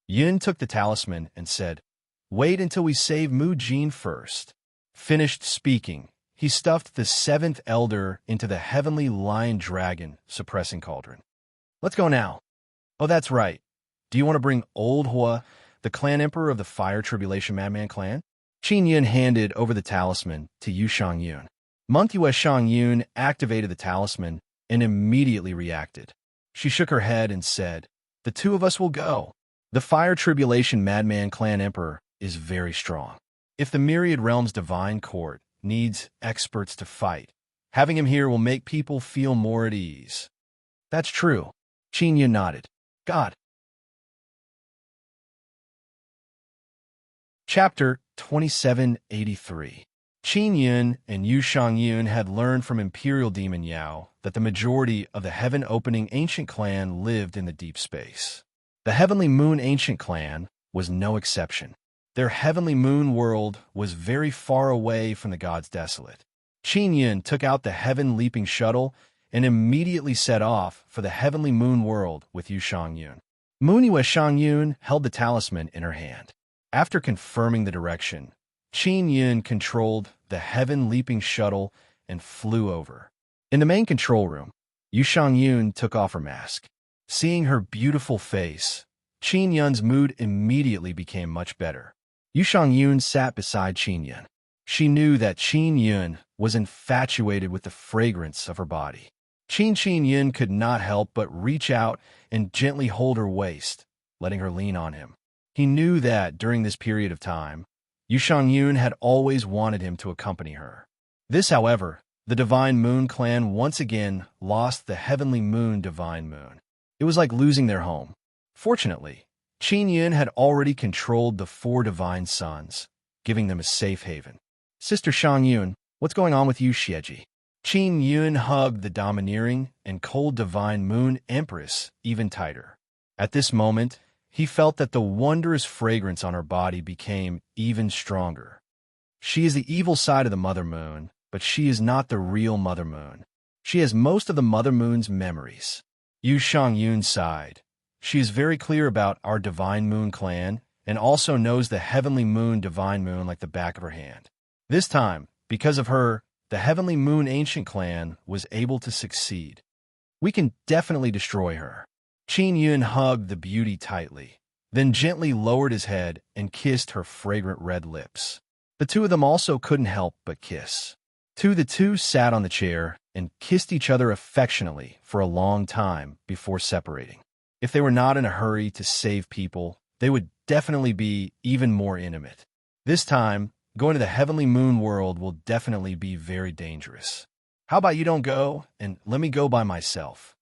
Yun took the talisman and said, "Wait until we save Mu Jin first." Finished speaking, he stuffed the seventh elder into the heavenly lion-dragon suppressing cauldron. "Let's go now." "Oh, that's right. Do you want to bring Old Hua, the clan emperor of the Fire Tribulation Madman clan?" Qin Yun handed over the talisman to Yu Yun. Monthua Yun activated the talisman and immediately reacted. She shook her head and said, "The two of us will go. The Fire Tribulation Madman clan emperor is very strong. If the Myriad Realms Divine Court needs experts to fight, having him here will make people feel more at ease." "That's true." Qin Yun nodded. "God." Chapter 2783. Qin Yun and Yu Yun had learned from Imperial Demon Yao that the majority of the Heaven-Opening Ancient Clan lived in the deep space. The Heavenly Moon Ancient Clan was no exception. Their Heavenly Moon world was very far away from the Gods Desolate. Qin Yun took out the Heaven-Leaping Shuttle and immediately set off for the Heavenly Moon world with Yu Yun. Monarch Yun held the talisman in her hand. After confirming the direction, Qin Yun controlled the Heaven-Leaping Shuttle and flew over. In the main control room, Yu Yun took off her mask. Seeing her beautiful face, Qin Yun's mood immediately became much better. Yu Yun sat beside Qin Yun. She knew that Qin Yun was infatuated with the fragrance of her body. Qin Yun could not help but reach out and gently hold her waist, letting her lean on him. He knew that during this period of time, Yu Yun had always wanted him to accompany her. This, however, the Divine Moon clan once again lost the Heavenly Moon Divine Moon. It was like losing their home. Fortunately, Qin Yun had already controlled the 4 divine sons, giving them a safe haven. "Sister Yun, what's going on with you, Xieji?" Qin Yun hugged the domineering and cold Divine Moon Empress even tighter. At this moment, he felt that the wondrous fragrance on her body became even stronger. She is the evil side of the Mother Moon, but she is not the real Mother Moon. She has most of the Mother Moon's memories. Yu Yun sighed. She is very clear about our Divine Moon clan and also knows the Heavenly Moon Divine Moon like the back of her hand. This time, because of her, the Heavenly Moon Ancient Clan was able to succeed. We can definitely destroy her. Qin Yun hugged the beauty tightly, then gently lowered his head and kissed her fragrant red lips. The two of them also couldn't help but kiss. The two sat on the chair and kissed each other affectionately for a long time before separating. If they were not in a hurry to save people, they would definitely be even more intimate. This time, going to the Heavenly Moon world will definitely be very dangerous. "How about you don't go, and let me go by myself?"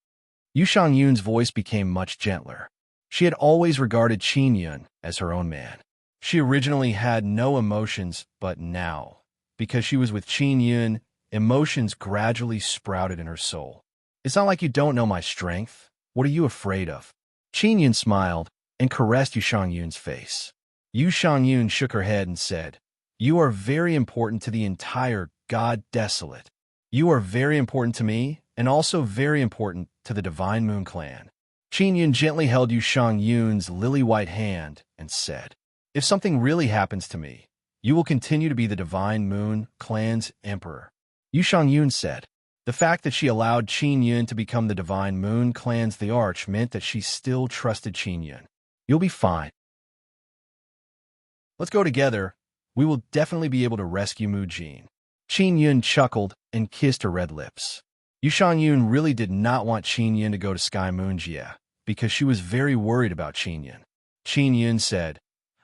Yu Yun's voice became much gentler. She had always regarded Qin Yun as her own man. She originally had no emotions, but now, because she was with Qin Yun, emotions gradually sprouted in her soul. "It's not like you don't know my strength. What are you afraid of?" Qin Yun smiled and caressed Yu Yun's face. Yu Yun shook her head and said, "You are very important to the entire God Desolate. You are very important to me, and also very important to the Divine Moon Clan." Qin Yun gently held Yu Yun's lily-white hand and said, "If something really happens to me, you will continue to be the Divine Moon Clan's emperor." Yu Yun said. The fact that she allowed Qin Yun to become the Divine Moon Clan's the Arch meant that she still trusted Qin Yun. "You'll be fine. Let's go together. We will definitely be able to rescue Mu Jin." Qin Yun chuckled and kissed her red lips. Yu Yun really did not want Qin Yun to go to Sky Moon Jia because she was very worried about Qin Yun. Qin Yun said,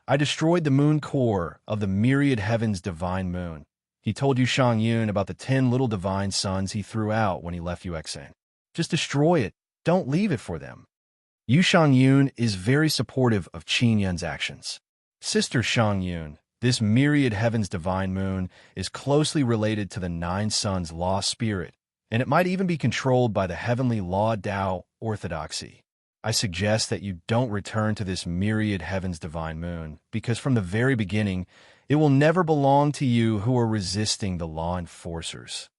"I destroyed the moon core of the myriad heavens divine moon." He told Yu Yun about the 10 little divine sons he threw out when he left UXN. "Just destroy it. Don't leave it for them." Yu Yun is very supportive of Qin Yun's actions. Sister Shang-yun, this myriad heaven's divine moon is closely related to the nine suns law spirit, and it might even be controlled by the heavenly law Tao orthodoxy. I suggest that you don't return to this myriad heaven's divine moon, because from the very beginning, it will never belong to you who are resisting the law enforcers.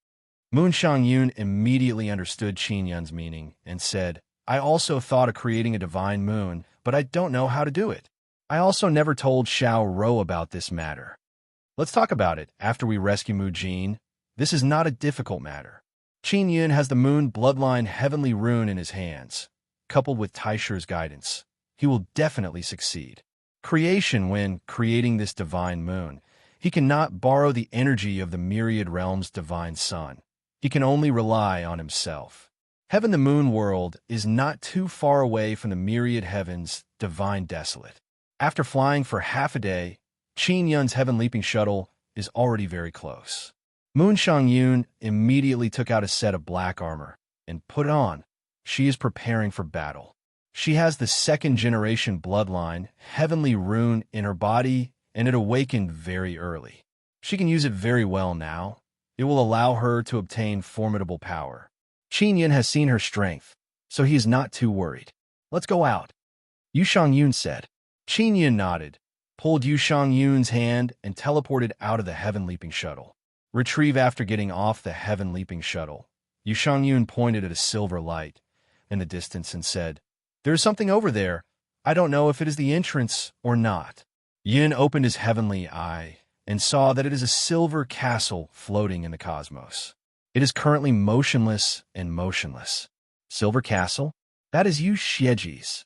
Moon Shang-yun immediately understood Qin Yun's meaning and said, I also thought of creating a divine moon, but I don't know how to do it. I also never told Xiao Ro about this matter. Let's talk about it after we rescue Mu Jin. This is not a difficult matter. Qin Yun has the moon bloodline heavenly rune in his hands. Coupled with Taishi's guidance, he will definitely succeed. When creating this divine moon, he cannot borrow the energy of the myriad realm's divine sun. He can only rely on himself. Heaven the moon world is not too far away from the myriad heavens divine desolate. After flying for half a day, Qin Yun's heaven leaping shuttle is already very close. Moon Shang-yun immediately took out a set of black armor and put it on. She is preparing for battle. She has the second-generation bloodline, heavenly rune in her body, and it awakened very early. She can use it very well now. It will allow her to obtain formidable power. Qin Yun has seen her strength, so he is not too worried. Let's go out, Yu Shang-yun said. Qin Yun nodded, pulled Yu Shang-yun's hand, and teleported out of the heaven leaping shuttle. Retrieve after getting off the heaven leaping shuttle. Yu Shang-yun pointed at a silver light in the distance and said, There is something over there. I don't know if it is the entrance or not. Yin opened his heavenly eye and saw that it is a silver castle floating in the cosmos. It is currently motionless and motionless. Silver castle? That is Yu Xieji's.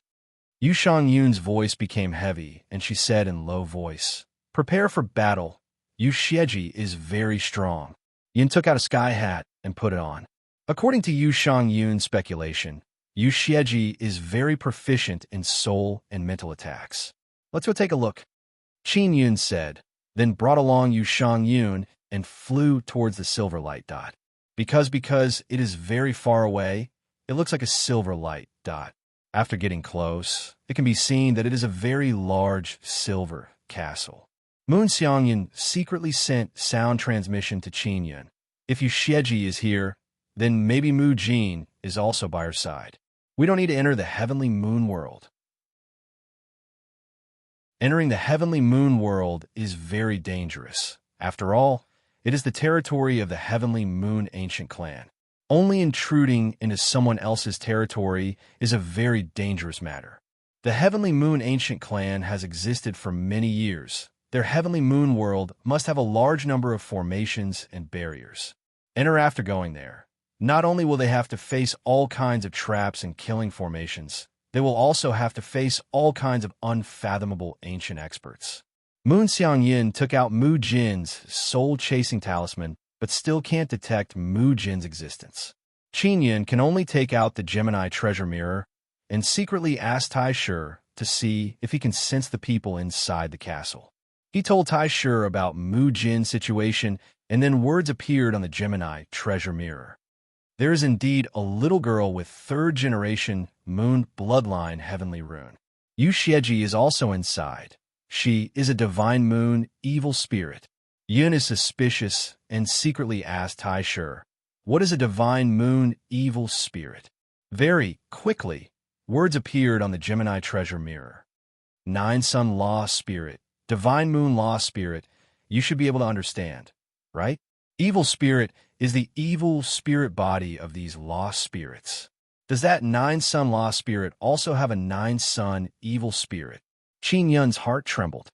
Yu Shang-yun's voice became heavy, and she said in low voice, Prepare for battle. Yu Xieji is very strong. Yin took out a sky hat and put it on. According to Yu Shang-yun's speculation, Yu Xieji is very proficient in soul and mental attacks. Let's go take a look, Qin Yun said, then brought along Yu Shang-yun and flew towards the silver light dot. Because it is very far away, it looks like a silver light dot. After getting close, it can be seen that it is a very large silver castle. Moon Xiangyun secretly sent sound transmission to Qin Yun. If Yu Xieji is here, then maybe Mu Jin is also by her side. We don't need to enter the heavenly moon world. Entering the heavenly moon world is very dangerous. After all, it is the territory of the heavenly moon ancient clan. Only intruding into someone else's territory is a very dangerous matter. The heavenly moon ancient clan has existed for many years. Their heavenly moon world must have a large number of formations and barriers. Enter after going there. Not only will they have to face all kinds of traps and killing formations, they will also have to face all kinds of unfathomable ancient experts. Moon Xiangyin took out Mu Jin's soul-chasing talisman, but still can't detect Mu Jin's existence. Qin Yun can only take out the Gemini treasure mirror and secretly ask Tai Shi to see if he can sense the people inside the castle. He told Tai Shi about Mu Jin's situation, and then words appeared on the Gemini treasure mirror. There is indeed a little girl with third-generation moon bloodline heavenly rune. Yu Xieji is also inside. She is a divine moon evil spirit. Yun is suspicious and secretly asked Tai Shi, what is a divine moon evil spirit? Very quickly, words appeared on the Gemini treasure mirror. Nine Sun Law Spirit, Divine Moon Law Spirit, you should be able to understand, right? Evil spirit is the evil spirit body of these lost spirits. Does that Nine Sun Law Spirit also have a Nine Sun evil spirit? Qin Yun's heart trembled.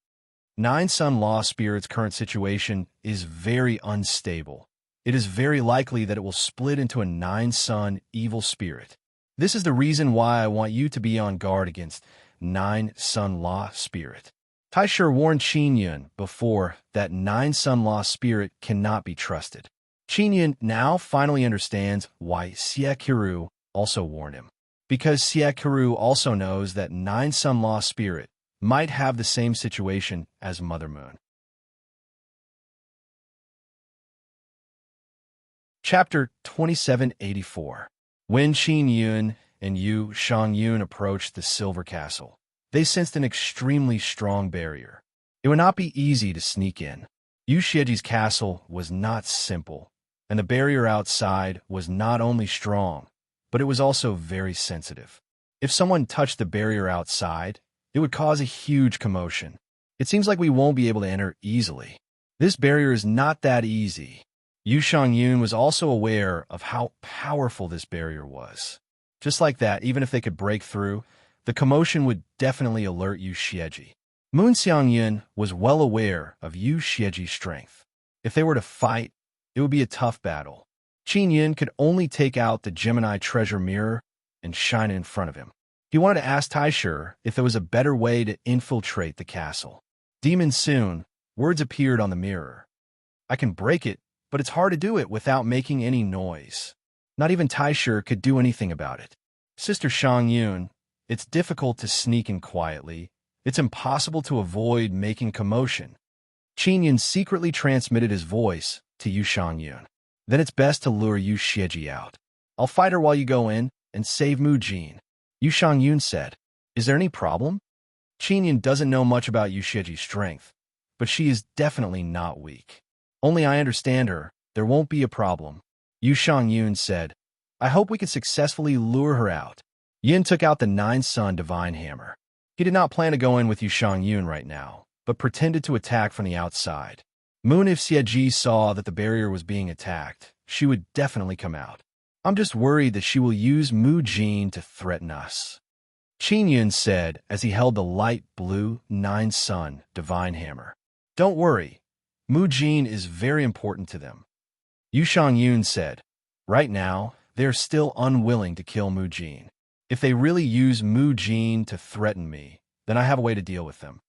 Nine Sun Law Spirit's current situation is very unstable. It is very likely that it will split into a Nine Sun evil spirit. This is the reason why I want you to be on guard against Nine Sun Law Spirit. Tai Shi warned Qin Yun before that Nine Sun Law Spirit cannot be trusted. Qin Yun now finally understands why Xie Qiru also warned him. Because Xie Qiru also knows that Nine Sun Law Spirit might have the same situation as Mother Moon. Chapter 2784. When Qin Yun and Yu Shang-yun approached the Silver Castle, they sensed an extremely strong barrier. It would not be easy to sneak in. Yu Xieji's castle was not simple, and the barrier outside was not only strong, but it was also very sensitive. If someone touched the barrier outside, it would cause a huge commotion. It seems like we won't be able to enter easily. This barrier is not that easy. Yu Shangyun was also aware of how powerful this barrier was. Just like that, even if they could break through, the commotion would definitely alert Yu Xieji. Moon Xiangyun was well aware of Yu Xieji's strength. If they were to fight, it would be a tough battle. Qin Yin could only take out the Gemini treasure mirror and shine it in front of him. He wanted to ask Taishu if there was a better way to infiltrate the castle. Demon soon, words appeared on the mirror. I can break it, but it's hard to do it without making any noise. Not even Taishu could do anything about it. Sister Shangyun, it's difficult to sneak in quietly. It's impossible to avoid making commotion. Qin Yin secretly transmitted his voice to Yu Shangyun. Then it's best to lure Yu Xieji out. I'll fight her while you go in and save Mu Jin. Yu Shangyun said, Is there any problem? Qin Yin doesn't know much about Yu Xieji's strength, but she is definitely not weak. Only I understand her. There won't be a problem. Yu Shangyun said, I hope we can successfully lure her out. Yin took out the Nine-Sun Divine Hammer. He did not plan to go in with Yu Shangyun right now, but pretended to attack from the outside. Moon, if Xieji saw that the barrier was being attacked, she would definitely come out. I'm just worried that she will use Mu Jin to threaten us. Qin Yun said as he held the light blue Nine-Sun Divine Hammer. Don't worry, Mu Jin is very important to them. Yu Shangyun said, Right now, they are still unwilling to kill Mu Jin. If they really use Mu Jin to threaten me, then I have a way to deal with them.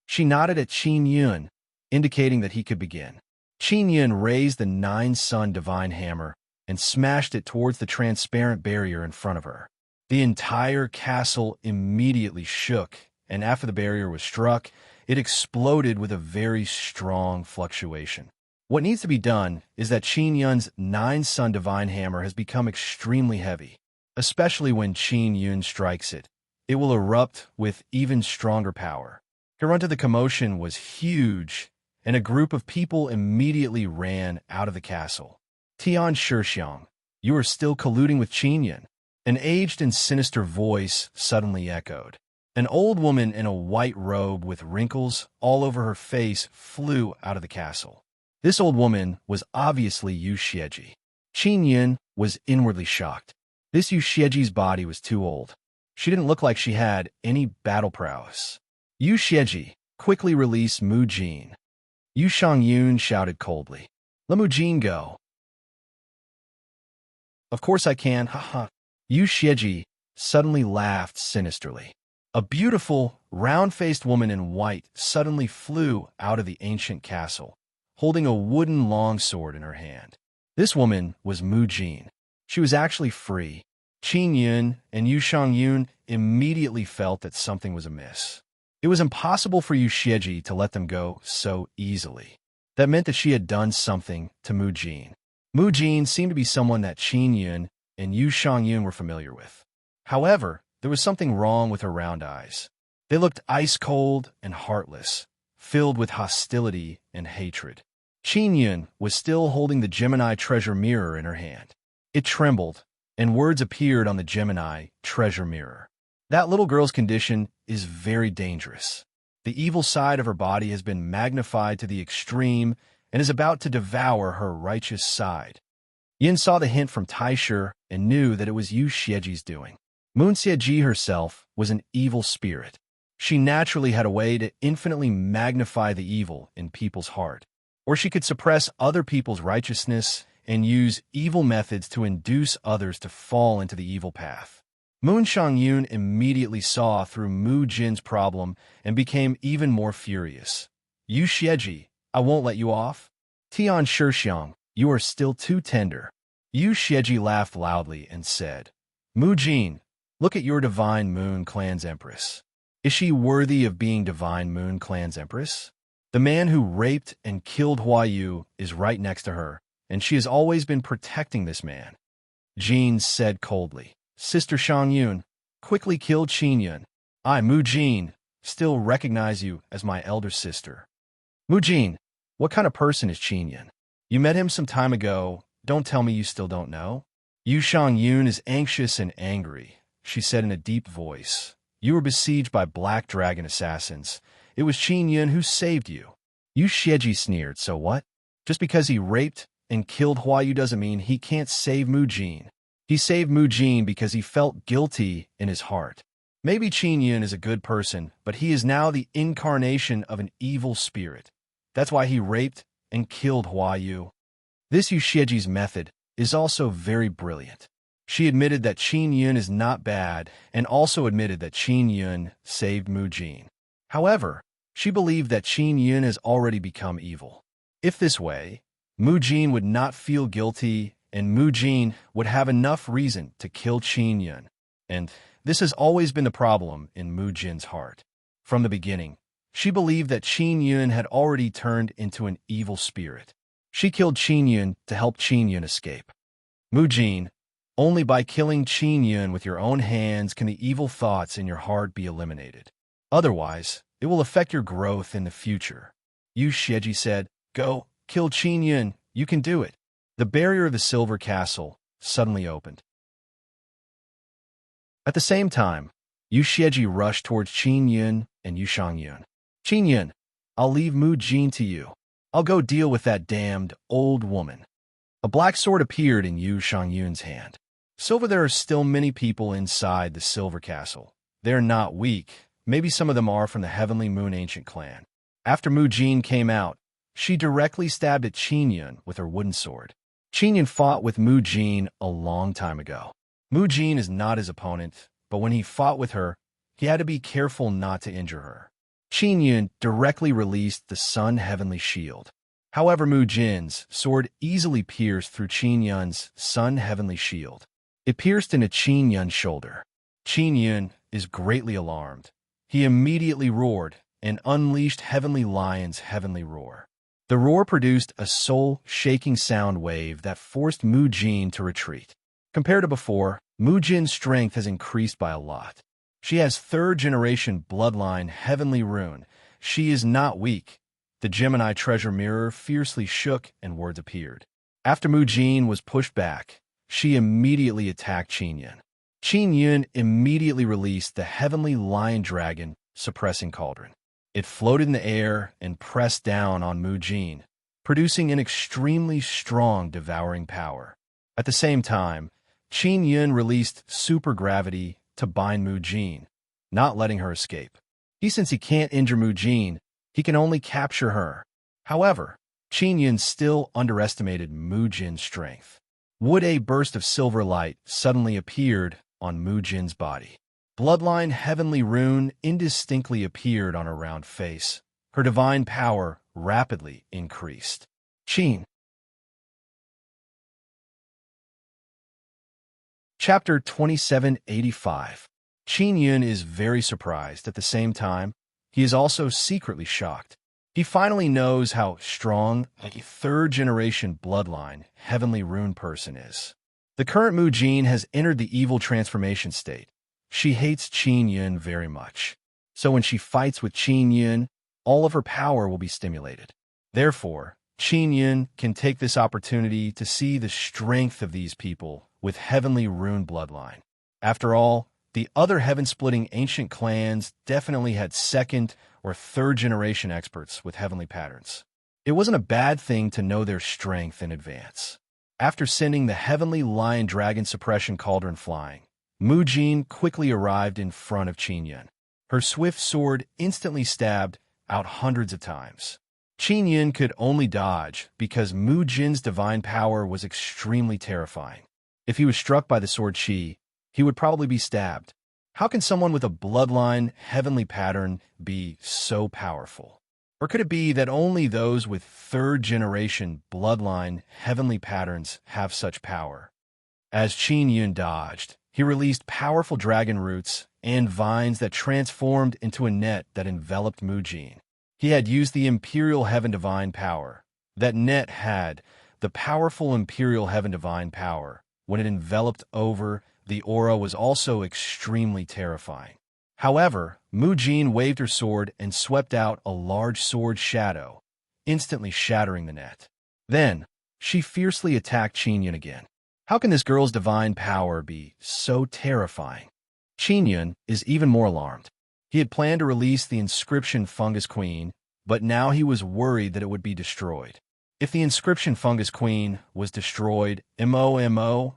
She nodded at Qin Yun, indicating that he could begin. Qin Yun raised the Nine-Sun Divine Hammer and smashed it towards the transparent barrier in front of her. The entire castle immediately shook, and after the barrier was struck, it exploded with a very strong fluctuation. What needs to be done is that Qin Yun's Nine-Sun Divine Hammer has become extremely heavy. Especially when Qin Yun strikes it, it will erupt with even stronger power. The commotion was huge, and a group of people immediately ran out of the castle. Tian Shixiang, you are still colluding with Qin Yun. An aged and sinister voice suddenly echoed. An old woman in a white robe with wrinkles all over her face flew out of the castle. This old woman was obviously Yu Xieji. Qin Yun was inwardly shocked. This Yu Xieji's body was too old. She didn't look like she had any battle prowess. Yu Xieji, quickly release Mu Jin. Yu Shangyun shouted coldly. Let Mu Jin go. Of course I can, haha. Yu Xieji suddenly laughed sinisterly. A beautiful, round-faced woman in white suddenly flew out of the ancient castle, holding a wooden longsword in her hand. This woman was Mu Jin. She was actually free. Qin Yun and Yu Shangyun immediately felt that something was amiss. It was impossible for Yu Xieji to let them go so easily. That meant that she had done something to Mu Jin. Mu Jin seemed to be someone that Qin Yun and Yu Shangyun were familiar with. However, there was something wrong with her round eyes. They looked ice-cold and heartless, filled with hostility and hatred. Qin Yun was still holding the Gemini treasure mirror in her hand. It trembled, and words appeared on the Gemini treasure mirror. That little girl's condition is very dangerous. The evil side of her body has been magnified to the extreme and is about to devour her righteous side. Yin saw the hint from Taishu and knew that it was Yu Xieji's doing. Moon Xieji herself was an evil spirit. She naturally had a way to infinitely magnify the evil in people's heart, or she could suppress other people's righteousness and use evil methods to induce others to fall into the evil path. Moon Shangyun immediately saw through Mu Jin's problem and became even more furious. Yu Xieji, I won't let you off. Tian Shixiang, you are still too tender. Yu Xieji laughed loudly and said, Mu Jin, look at your Divine Moon Clan's Empress. Is she worthy of being Divine Moon Clan's Empress? The man who raped and killed Hua Yu is right next to her, and she has always been protecting this man. Jin said coldly. Sister Shangyun, quickly kill Qin Yun. I, Mu Jin, still recognize you as my elder sister. Mujin, what kind of person is Qin Yun? You met him some time ago. Don't tell me you still don't know. Yu Shangyun is anxious and angry, she said in a deep voice. You were besieged by black dragon assassins. It was Qin Yun who saved you. Yu Xieji sneered, so what? Just because he raped and killed Huayu doesn't mean he can't save Mujin. He saved Mujin because he felt guilty in his heart. Maybe Qin Yun is a good person, but he is now the incarnation of an evil spirit. That's why he raped and killed Huayu. This Yu Xieji's method is also very brilliant. She admitted that Qin Yun is not bad and also admitted that Qin Yun saved Mujin. However, she believed that Qin Yun has already become evil. If this way, Mujin would not feel guilty and Mujin would have enough reason to kill Qin Yun. And this has always been the problem in Mujin's heart. From the beginning, she believed that Qin Yun had already turned into an evil spirit. She killed Qin Yun to help Qin Yun escape. Mujin, only by killing Qin Yun with your own hands can the evil thoughts in your heart be eliminated. Otherwise, it will affect your growth in the future. Yu Xieji said, Go, kill Qin Yun, you can do it. The barrier of the Silver Castle suddenly opened. At the same time, Yu Xieji rushed towards Qin Yun and Yu Shangyun. Qin Yun, I'll leave Mujin to you. I'll go deal with that damned old woman. A black sword appeared in Yu Shangyun's hand. Silver, there are still many people inside the Silver Castle. They're not weak. Maybe some of them are from the Heavenly Moon Ancient Clan. After Mujin came out, she directly stabbed at Qin Yun with her wooden sword. Qin Yun fought with Mujin a long time ago. Mujin is not his opponent, but when he fought with her, he had to be careful not to injure her. Qin Yun directly released the Sun Heavenly Shield. However, Mujin's sword easily pierced through Qin Yun's Sun Heavenly Shield. It pierced into Qin Yun's shoulder. Qin Yun is greatly alarmed. He immediately roared and unleashed Heavenly Lion's heavenly roar. The roar produced a soul-shaking sound wave that forced Mujin to retreat. Compared to before, Mujin's strength has increased by a lot. She has third-generation bloodline heavenly rune. She is not weak. The Gemini treasure mirror fiercely shook and words appeared. After Mujin was pushed back, she immediately attacked Qin Yun. Qin Yun immediately released the heavenly lion dragon suppressing cauldron. It floated in the air and pressed down on Mujin, producing an extremely strong devouring power. At the same time, Qin Yun released supergravity to bind Mujin, not letting her escape. Since he can't injure Mujin, he can only capture her. However, Qin Yun still underestimated Mujin's strength. A burst of silver light suddenly appeared on Mujin's body. Bloodline heavenly rune indistinctly appeared on her round face. Her divine power rapidly increased. Qin. Chapter 2785. Qin Yun is very surprised. At the same time, he is also secretly shocked. He finally knows how strong a third-generation bloodline heavenly rune person is. The current Mujin has entered the evil transformation state. She hates Qin Yun very much. So when she fights with Qin Yun, all of her power will be stimulated. Therefore, Qin Yun can take this opportunity to see the strength of these people with heavenly rune bloodline. After all, the other heaven-splitting ancient clans definitely had second- or third-generation experts with heavenly patterns. It wasn't a bad thing to know their strength in advance. After sending the heavenly lion dragon suppression cauldron flying, Mujin quickly arrived in front of Qin Yun. Her swift sword instantly stabbed out hundreds of times. Qin Yun could only dodge because Mujin's divine power was extremely terrifying. If he was struck by the sword chi, he would probably be stabbed. How can someone with a bloodline heavenly pattern be so powerful? Or could it be that only those with third-generation bloodline heavenly patterns have such power? As Qin Yun dodged, he released powerful dragon roots and vines that transformed into a net that enveloped Mujin. He had used the Imperial Heaven Divine Power. That net had the powerful Imperial Heaven Divine Power. When it enveloped over, the aura was also extremely terrifying. However, Mu Jin waved her sword and swept out a large sword shadow, instantly shattering the net. Then, she fiercely attacked Qin Yun again. How can this girl's divine power be so terrifying? Qin Yun is even more alarmed. He had planned to release the inscription Fungus Queen, but now he was worried that it would be destroyed. If the inscription Fungus Queen was destroyed, MO,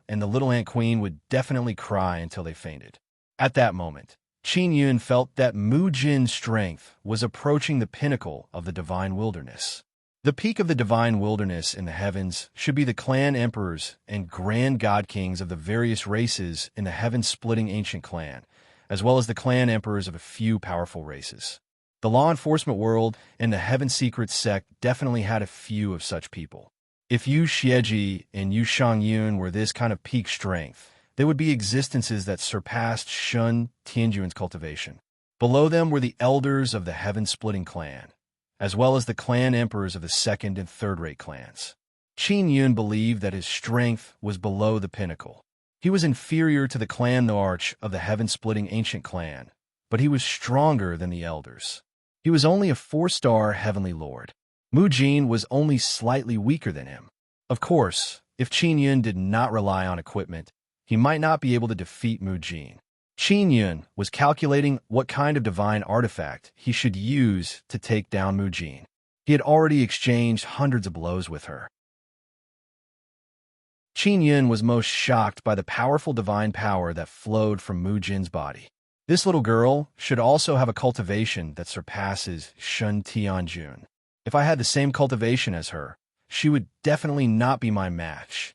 and the Little Ant Queen would definitely cry until they fainted. At that moment, Qin Yun felt that Mu Jin's strength was approaching the pinnacle of the divine wilderness. The peak of the divine wilderness in the heavens should be the clan emperors and grand god kings of the various races in the heaven-splitting ancient clan, as well as the clan emperors of a few powerful races. The law enforcement world and the Heaven Secret sect definitely had a few of such people. If Yu Xieji and Yu Shangyun were this kind of peak strength, they would be existences that surpassed Shun Tianjuan's cultivation. Below them were the elders of the heaven-splitting clan, as well as the clan emperors of the second and third-rate clans. Qin Yun believed that his strength was below the pinnacle. He was inferior to the clan Monarch of the heaven-splitting ancient clan, but he was stronger than the elders. He was only a 4-star heavenly lord. Mu Jin was only slightly weaker than him. Of course, if Qin Yun did not rely on equipment, he might not be able to defeat Mu Jin. Qin Yun was calculating what kind of divine artifact he should use to take down Mu Jin. He had already exchanged hundreds of blows with her. Qin Yun was most shocked by the powerful divine power that flowed from Mu Jin's body. This little girl should also have a cultivation that surpasses Shun Tianjun. If I had the same cultivation as her, she would definitely not be my match.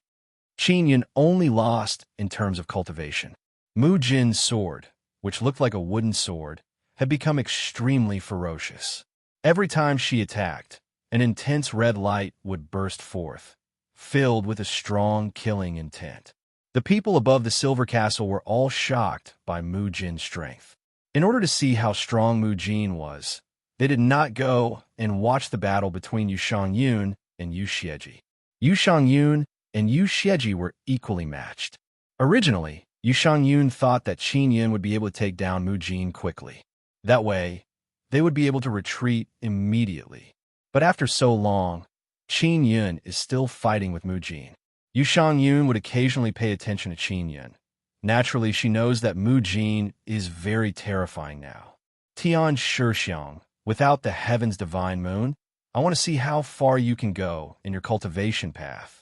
Qin Yun only lost in terms of cultivation. Mu Jin's sword, which looked like a wooden sword, had become extremely ferocious. Every time she attacked, an intense red light would burst forth, filled with a strong killing intent. The people above the Silver Castle were all shocked by Mu Jin's strength. In order to see how strong Mu Jin was, they did not go and watch the battle between Yu Shangyun and Yu Xieji. Yu Shangyun and Yu Xieji were equally matched. Originally, Yu Shangyun thought that Qin Yun would be able to take down Mu Jin quickly. That way, they would be able to retreat immediately. But after so long, Qin Yun is still fighting with Mu Jin. Yu Shangyun would occasionally pay attention to Qin Yun. Naturally, she knows that Mu Jin is very terrifying now. Tian Shixiang, without the heaven's divine moon, I want to see how far you can go in your cultivation path.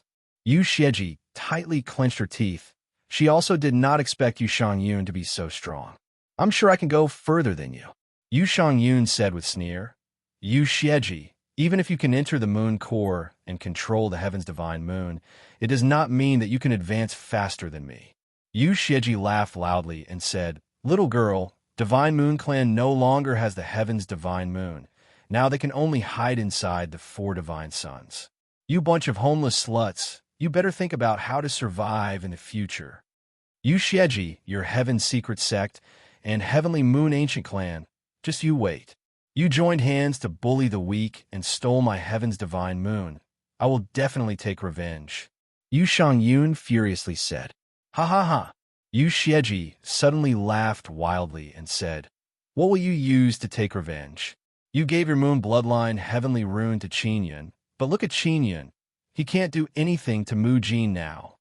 Yu Xieji tightly clenched her teeth. She also did not expect Yu Shangyun to be so strong. I'm sure I can go further than you, Yu Shangyun said with sneer. Yu Xieji, even if you can enter the moon core and control the heaven's divine moon, it does not mean that you can advance faster than me. Yu Xieji laughed loudly and said, Little girl, Divine Moon Clan no longer has the heaven's divine moon. Now they can only hide inside the 4 divine suns. You bunch of homeless sluts, you better think about how to survive in the future. Yu Xieji, your heaven secret sect, and Heavenly Moon Ancient Clan, just you wait. You joined hands to bully the weak and stole my heaven's divine moon. I will definitely take revenge. Yu Shangyun furiously said. Ha ha ha. Yu Xieji suddenly laughed wildly and said, What will you use to take revenge? You gave your moon bloodline heavenly rune to Qin Yun, but look at Qin Yun. He can't do anything to Mu Jin now.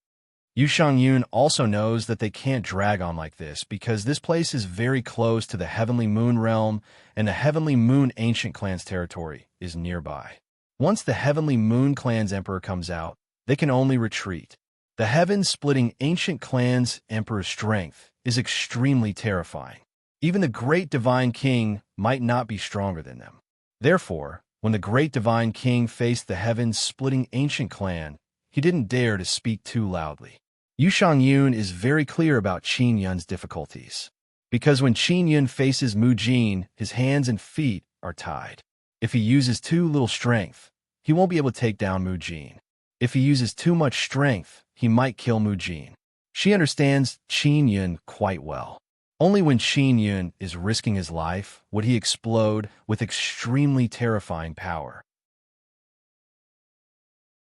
Yu Shangyun also knows that they can't drag on like this because this place is very close to the Heavenly Moon Realm and the Heavenly Moon Ancient Clan's territory is nearby. Once the Heavenly Moon Clan's emperor comes out, they can only retreat. The heaven-splitting Ancient Clan's emperor's strength is extremely terrifying. Even the Great Divine King might not be stronger than them. Therefore, when the Great Divine King faced the heaven-splitting Ancient Clan, he didn't dare to speak too loudly. Yu Shangyun is very clear about Qin Yun's difficulties. Because when Qin Yun faces Mu Jin, his hands and feet are tied. If he uses too little strength, he won't be able to take down Mu Jin. If he uses too much strength, he might kill Mu Jin. She understands Qin Yun quite well. Only when Qin Yun is risking his life would he explode with extremely terrifying power.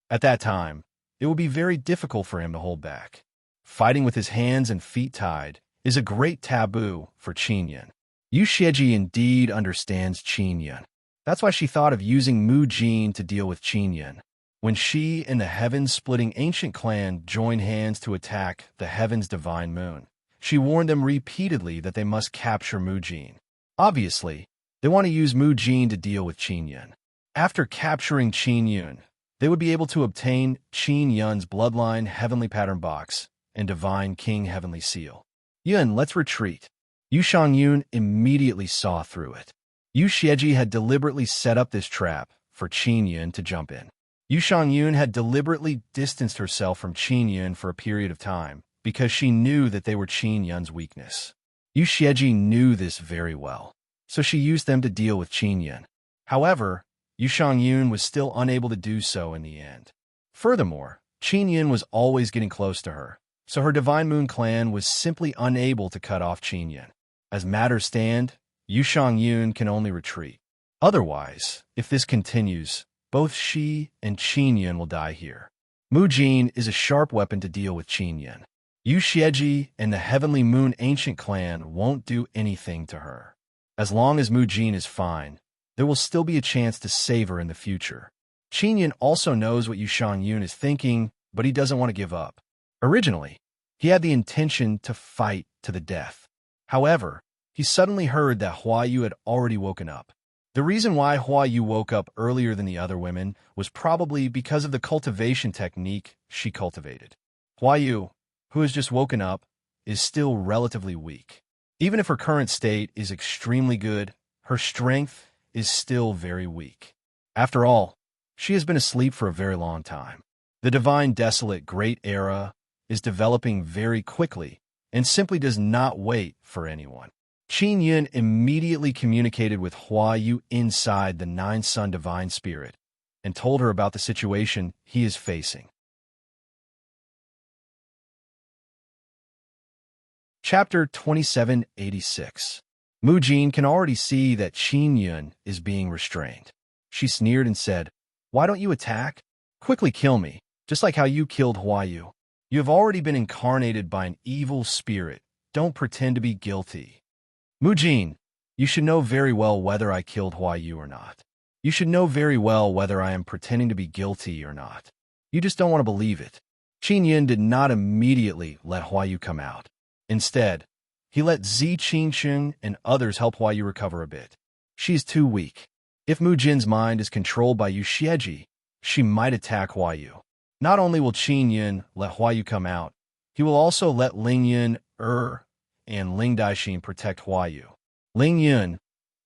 At that time, it will be very difficult for him to hold back. Fighting with his hands and feet tied is a great taboo for Qin Yun. Yu Xieji indeed understands Qin Yun. That's why she thought of using Mu Jin to deal with Qin Yun. When she and the heaven-splitting ancient clan joined hands to attack the heaven's divine moon, she warned them repeatedly that they must capture Mu Jin. Obviously, they want to use Mu Jin to deal with Qin Yun. After capturing Qin Yun, they would be able to obtain Qin Yun's bloodline heavenly pattern box and divine king heavenly seal. Yun, let's retreat. Yu Shangyun immediately saw through it. Yu Xieji had deliberately set up this trap for Qin Yun to jump in. Yu Shangyun had deliberately distanced herself from Qin Yun for a period of time because she knew that they were Qin Yun's weakness. Yu Xieji knew this very well, so she used them to deal with Qin Yun. However, Yu Shangyun was still unable to do so in the end. Furthermore, Qin Yun was always getting close to her, so her Divine Moon clan was simply unable to cut off Qin Yun. As matters stand, Yu Shangyun can only retreat. Otherwise, if this continues, both she and Qin Yun will die here. Mu Jin is a sharp weapon to deal with Qin Yun. Yu Xieji and the Heavenly Moon Ancient Clan won't do anything to her. As long as Mu Jin is fine, there will still be a chance to save her in the future. Qin Yun also knows what Yu Shangyun is thinking, but he doesn't want to give up. Originally, he had the intention to fight to the death. However, he suddenly heard that Hua Yu had already woken up. The reason why Hua Yu woke up earlier than the other women was probably because of the cultivation technique she cultivated. Hua Yu, who has just woken up, is still relatively weak. Even if her current state is extremely good, her strength is still very weak. After all, she has been asleep for a very long time. The Divine Desolate Great Era is developing very quickly and simply does not wait for anyone. Qin Yun immediately communicated with Hua Yu inside the Nine Sun Divine Spirit and told her about the situation he is facing. Chapter 2786. Mu Jin can already see that Qin Yun is being restrained. She sneered and said, "Why don't you attack? Quickly kill me, just like how you killed Hua Yu. You have already been incarnated by an evil spirit. Don't pretend to be guilty." Mu Jin, you should know very well whether I killed Hua Yu or not. You should know very well whether I am pretending to be guilty or not. You just don't want to believe it. Qin Yun did not immediately let Hua Yu come out. Instead, he let Zi Qingsheng and others help Hua Yu recover a bit. She is too weak. If Mu Jin's mind is controlled by Yu Xieji, she might attack Hua Yu. Not only will Qin Yun let Hua Yu come out, he will also let Ling Yun, and Ling Daixin protect Hua Yu. Ling Yun,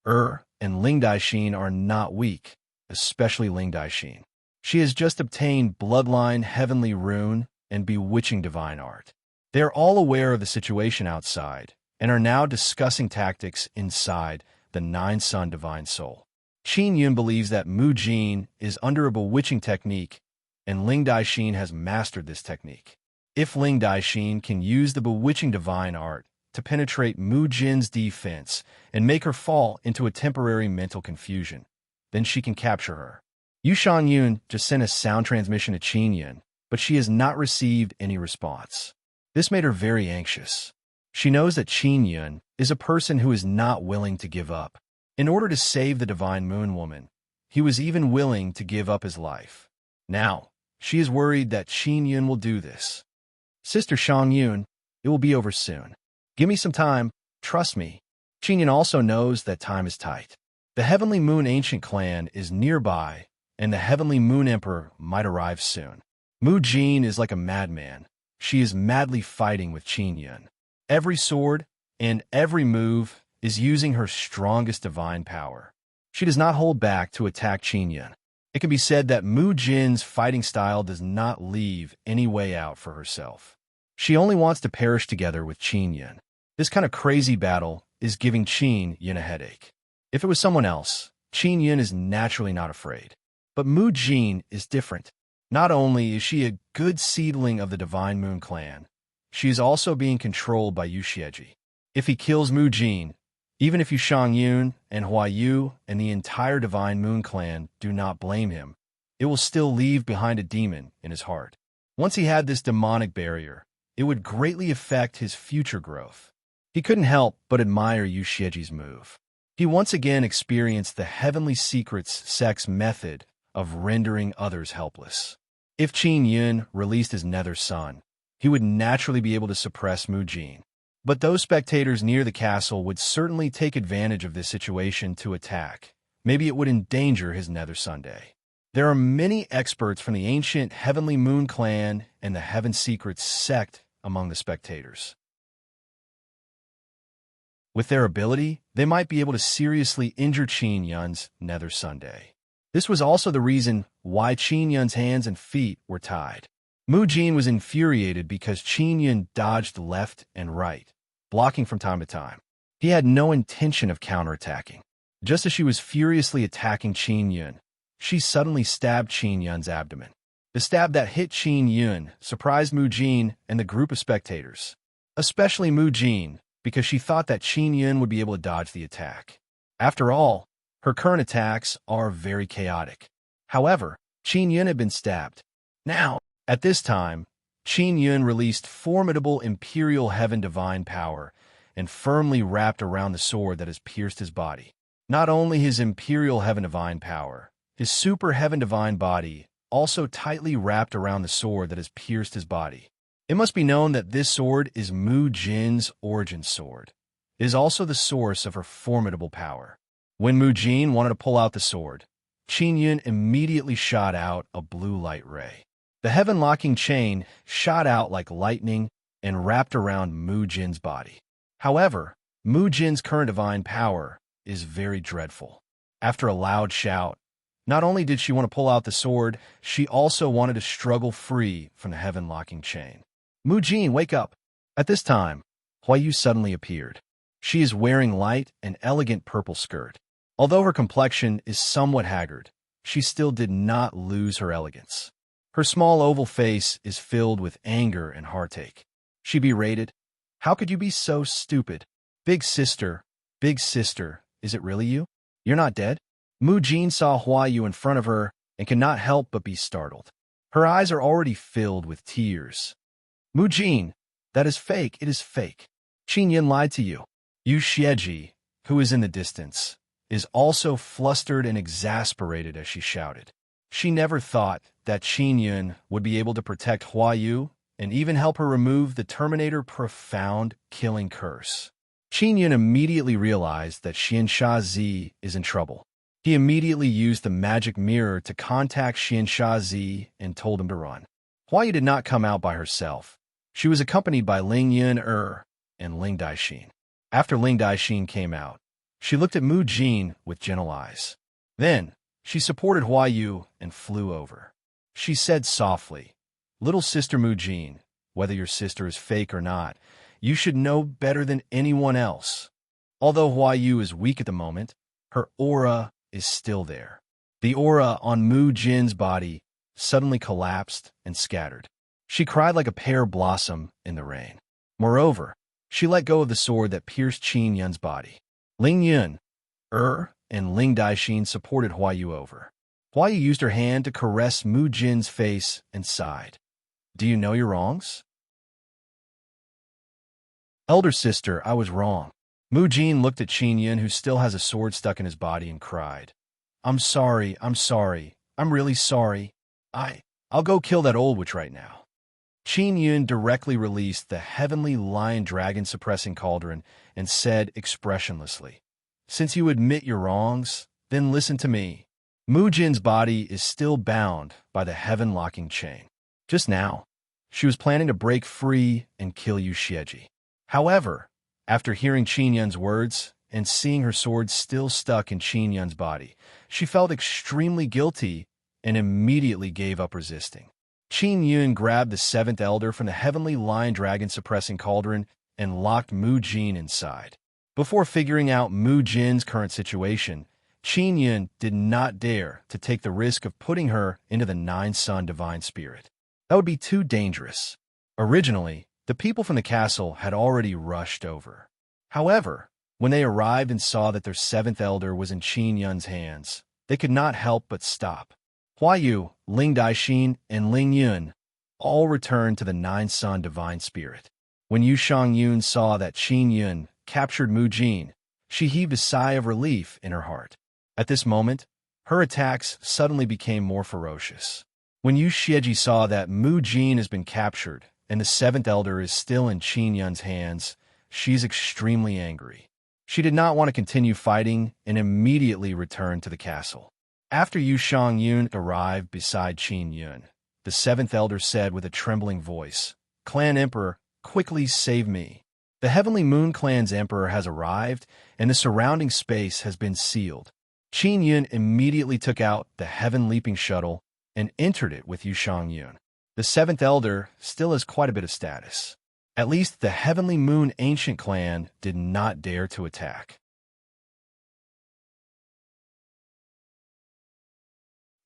and Ling Daixin are not weak, especially Ling Daixin. She has just obtained Bloodline Heavenly Rune and Bewitching Divine Art. They are all aware of the situation outside and are now discussing tactics inside the Nine Sun Divine Soul. Qin Yun believes that Mu Jin is under a bewitching technique, and Ling Daixin has mastered this technique. If Ling Daixin can use the bewitching divine art to penetrate Mu Jin's defense and make her fall into a temporary mental confusion, then she can capture her. Yu Shangyun just sent a sound transmission to Qin Yun, but she has not received any response. This made her very anxious. She knows that Qin Yun is a person who is not willing to give up. In order to save the Divine Moon Woman, he was even willing to give up his life. Now, she is worried that Qin Yun will do this. Sister Shangyun, it will be over soon. Give me some time, trust me. Qin Yun also knows that time is tight. The Heavenly Moon Ancient Clan is nearby, and the Heavenly Moon Emperor might arrive soon. Mu Jin is like a madman. She is madly fighting with Qin Yun. Every sword and every move is using her strongest divine power. She does not hold back to attack Qin Yun. It can be said that Mu Jin's fighting style does not leave any way out for herself. She only wants to perish together with Qin Yun. This kind of crazy battle is giving Qin Yun a headache. If it was someone else, Qin Yun is naturally not afraid. But Mu Jin is different. Not only is she a good seedling of the Divine Moon Clan, she is also being controlled by Yu Xieji. If he kills Mu Jin, even if Yu Shangyun and Hua Yu and the entire Divine Moon Clan do not blame him, it will still leave behind a demon in his heart. Once he had this demonic barrier, it would greatly affect his future growth. He couldn't help but admire Yu Xieji's move. He once again experienced the heavenly secret's sex method of rendering others helpless. If Qin Yun released his nether sun, he would naturally be able to suppress Mu Jin. But those spectators near the castle would certainly take advantage of this situation to attack. Maybe it would endanger his nether Sunday. There are many experts from the ancient Heavenly Moon clan and the Heaven Secrets sect among the spectators. With their ability, they might be able to seriously injure Qin Yun's nether Sunday. This was also the reason why Qin Yun's hands and feet were tied. Mu Jin was infuriated because Qin Yun dodged left and right, blocking from time to time. He had no intention of counterattacking. Just as she was furiously attacking Qin Yun, she suddenly stabbed Qin Yun's abdomen. The stab that hit Qin Yun surprised Mu Jin and the group of spectators, especially Mu Jin, because she thought that Qin Yun would be able to dodge the attack. After all, her current attacks are very chaotic. However, Qin Yun had been stabbed. Now, at this time, Qin Yun released formidable Imperial Heaven Divine power and firmly wrapped around the sword that has pierced his body. Not only his Imperial Heaven Divine power, his Super Heaven Divine body also tightly wrapped around the sword that has pierced his body. It must be known that this sword is Mu Jin's origin sword. It is also the source of her formidable power. When Mu Jin wanted to pull out the sword, Qin Yun immediately shot out a blue light ray. The heaven-locking chain shot out like lightning and wrapped around Mu Jin's body. However, Mu Jin's current divine power is very dreadful. After a loud shout, not only did she want to pull out the sword, she also wanted to struggle free from the heaven-locking chain. Mu Jin, wake up! At this time, Huayu suddenly appeared. She is wearing light and elegant purple skirt. Although her complexion is somewhat haggard, she still did not lose her elegance. Her small oval face is filled with anger and heartache. She berated, "How could you be so stupid? Big sister, is it really you? You're not dead?" Mu Jin saw Huayu in front of her and could not help but be startled. Her eyes are already filled with tears. "Mu Jin, that is fake, it is fake. Qin Yun lied to you." Yu Xieji, who is in the distance, is also flustered and exasperated as she shouted. She never thought that Qin Yun would be able to protect Huayu and even help her remove the Terminator profound killing curse. Qin Yun immediately realized that Xiansha Zi is in trouble. He immediately used the magic mirror to contact Xiansha Zi and told him to run. Huayu did not come out by herself. She was accompanied by Ling Yun and Ling Daixin. After Ling Daixin came out, she looked at Mu Jin with gentle eyes. Then, she supported Huayu and flew over. She said softly, "Little sister Mu Jin, whether your sister is fake or not, you should know better than anyone else." Although Huayu is weak at the moment, her aura is still there. The aura on Mu Jin's body suddenly collapsed and scattered. She cried like a pear blossom in the rain. Moreover, she let go of the sword that pierced Qin Yun's body. Ling Yun, and Ling Daixin supported Huayu over. Huayu used her hand to caress Mu Jin's face and sighed. "Do you know your wrongs?" "Elder sister, I was wrong." Mu Jin looked at Qin Yun, who still has a sword stuck in his body, and cried, I'm sorry, I'm really sorry. I'll go kill that old witch right now." Qin Yun directly released the heavenly lion dragon suppressing cauldron and said expressionlessly, "Since you admit your wrongs, then listen to me. Mu Jin's body is still bound by the heaven-locking chain. Just now, she was planning to break free and kill Yu Xieji. However, after hearing Qin Yun's words and seeing her sword still stuck in Qin Yun's body, she felt extremely guilty and immediately gave up resisting. Qin Yun grabbed the seventh elder from the heavenly lion dragon suppressing cauldron and locked Mu Jin inside. Before figuring out Mu Jin's current situation, Qin Yun did not dare to take the risk of putting her into the nine-sun divine spirit. That would be too dangerous. Originally, the people from the castle had already rushed over. However, when they arrived and saw that their seventh elder was in Qin Yun's hands, they could not help but stop. Huayu, Ling Daixin, and Ling Yun all returned to the nine-sun divine spirit. When Yu Shangyun saw that Qin Yun captured Mu Jin, she heaved a sigh of relief in her heart. At this moment, her attacks suddenly became more ferocious. When Yu Xieji saw that Mu Jin has been captured and the seventh elder is still in Qin Yun's hands, she's extremely angry. She did not want to continue fighting and immediately returned to the castle. After Yu Shangyun arrived beside Qin Yun, the seventh elder said with a trembling voice, "Clan Emperor, quickly save me. The Heavenly Moon Clan's emperor has arrived, and the surrounding space has been sealed." Qin Yun immediately took out the Heaven Leaping Shuttle and entered it with Yu Shangyun. The seventh elder still has quite a bit of status. At least the Heavenly Moon Ancient Clan did not dare to attack.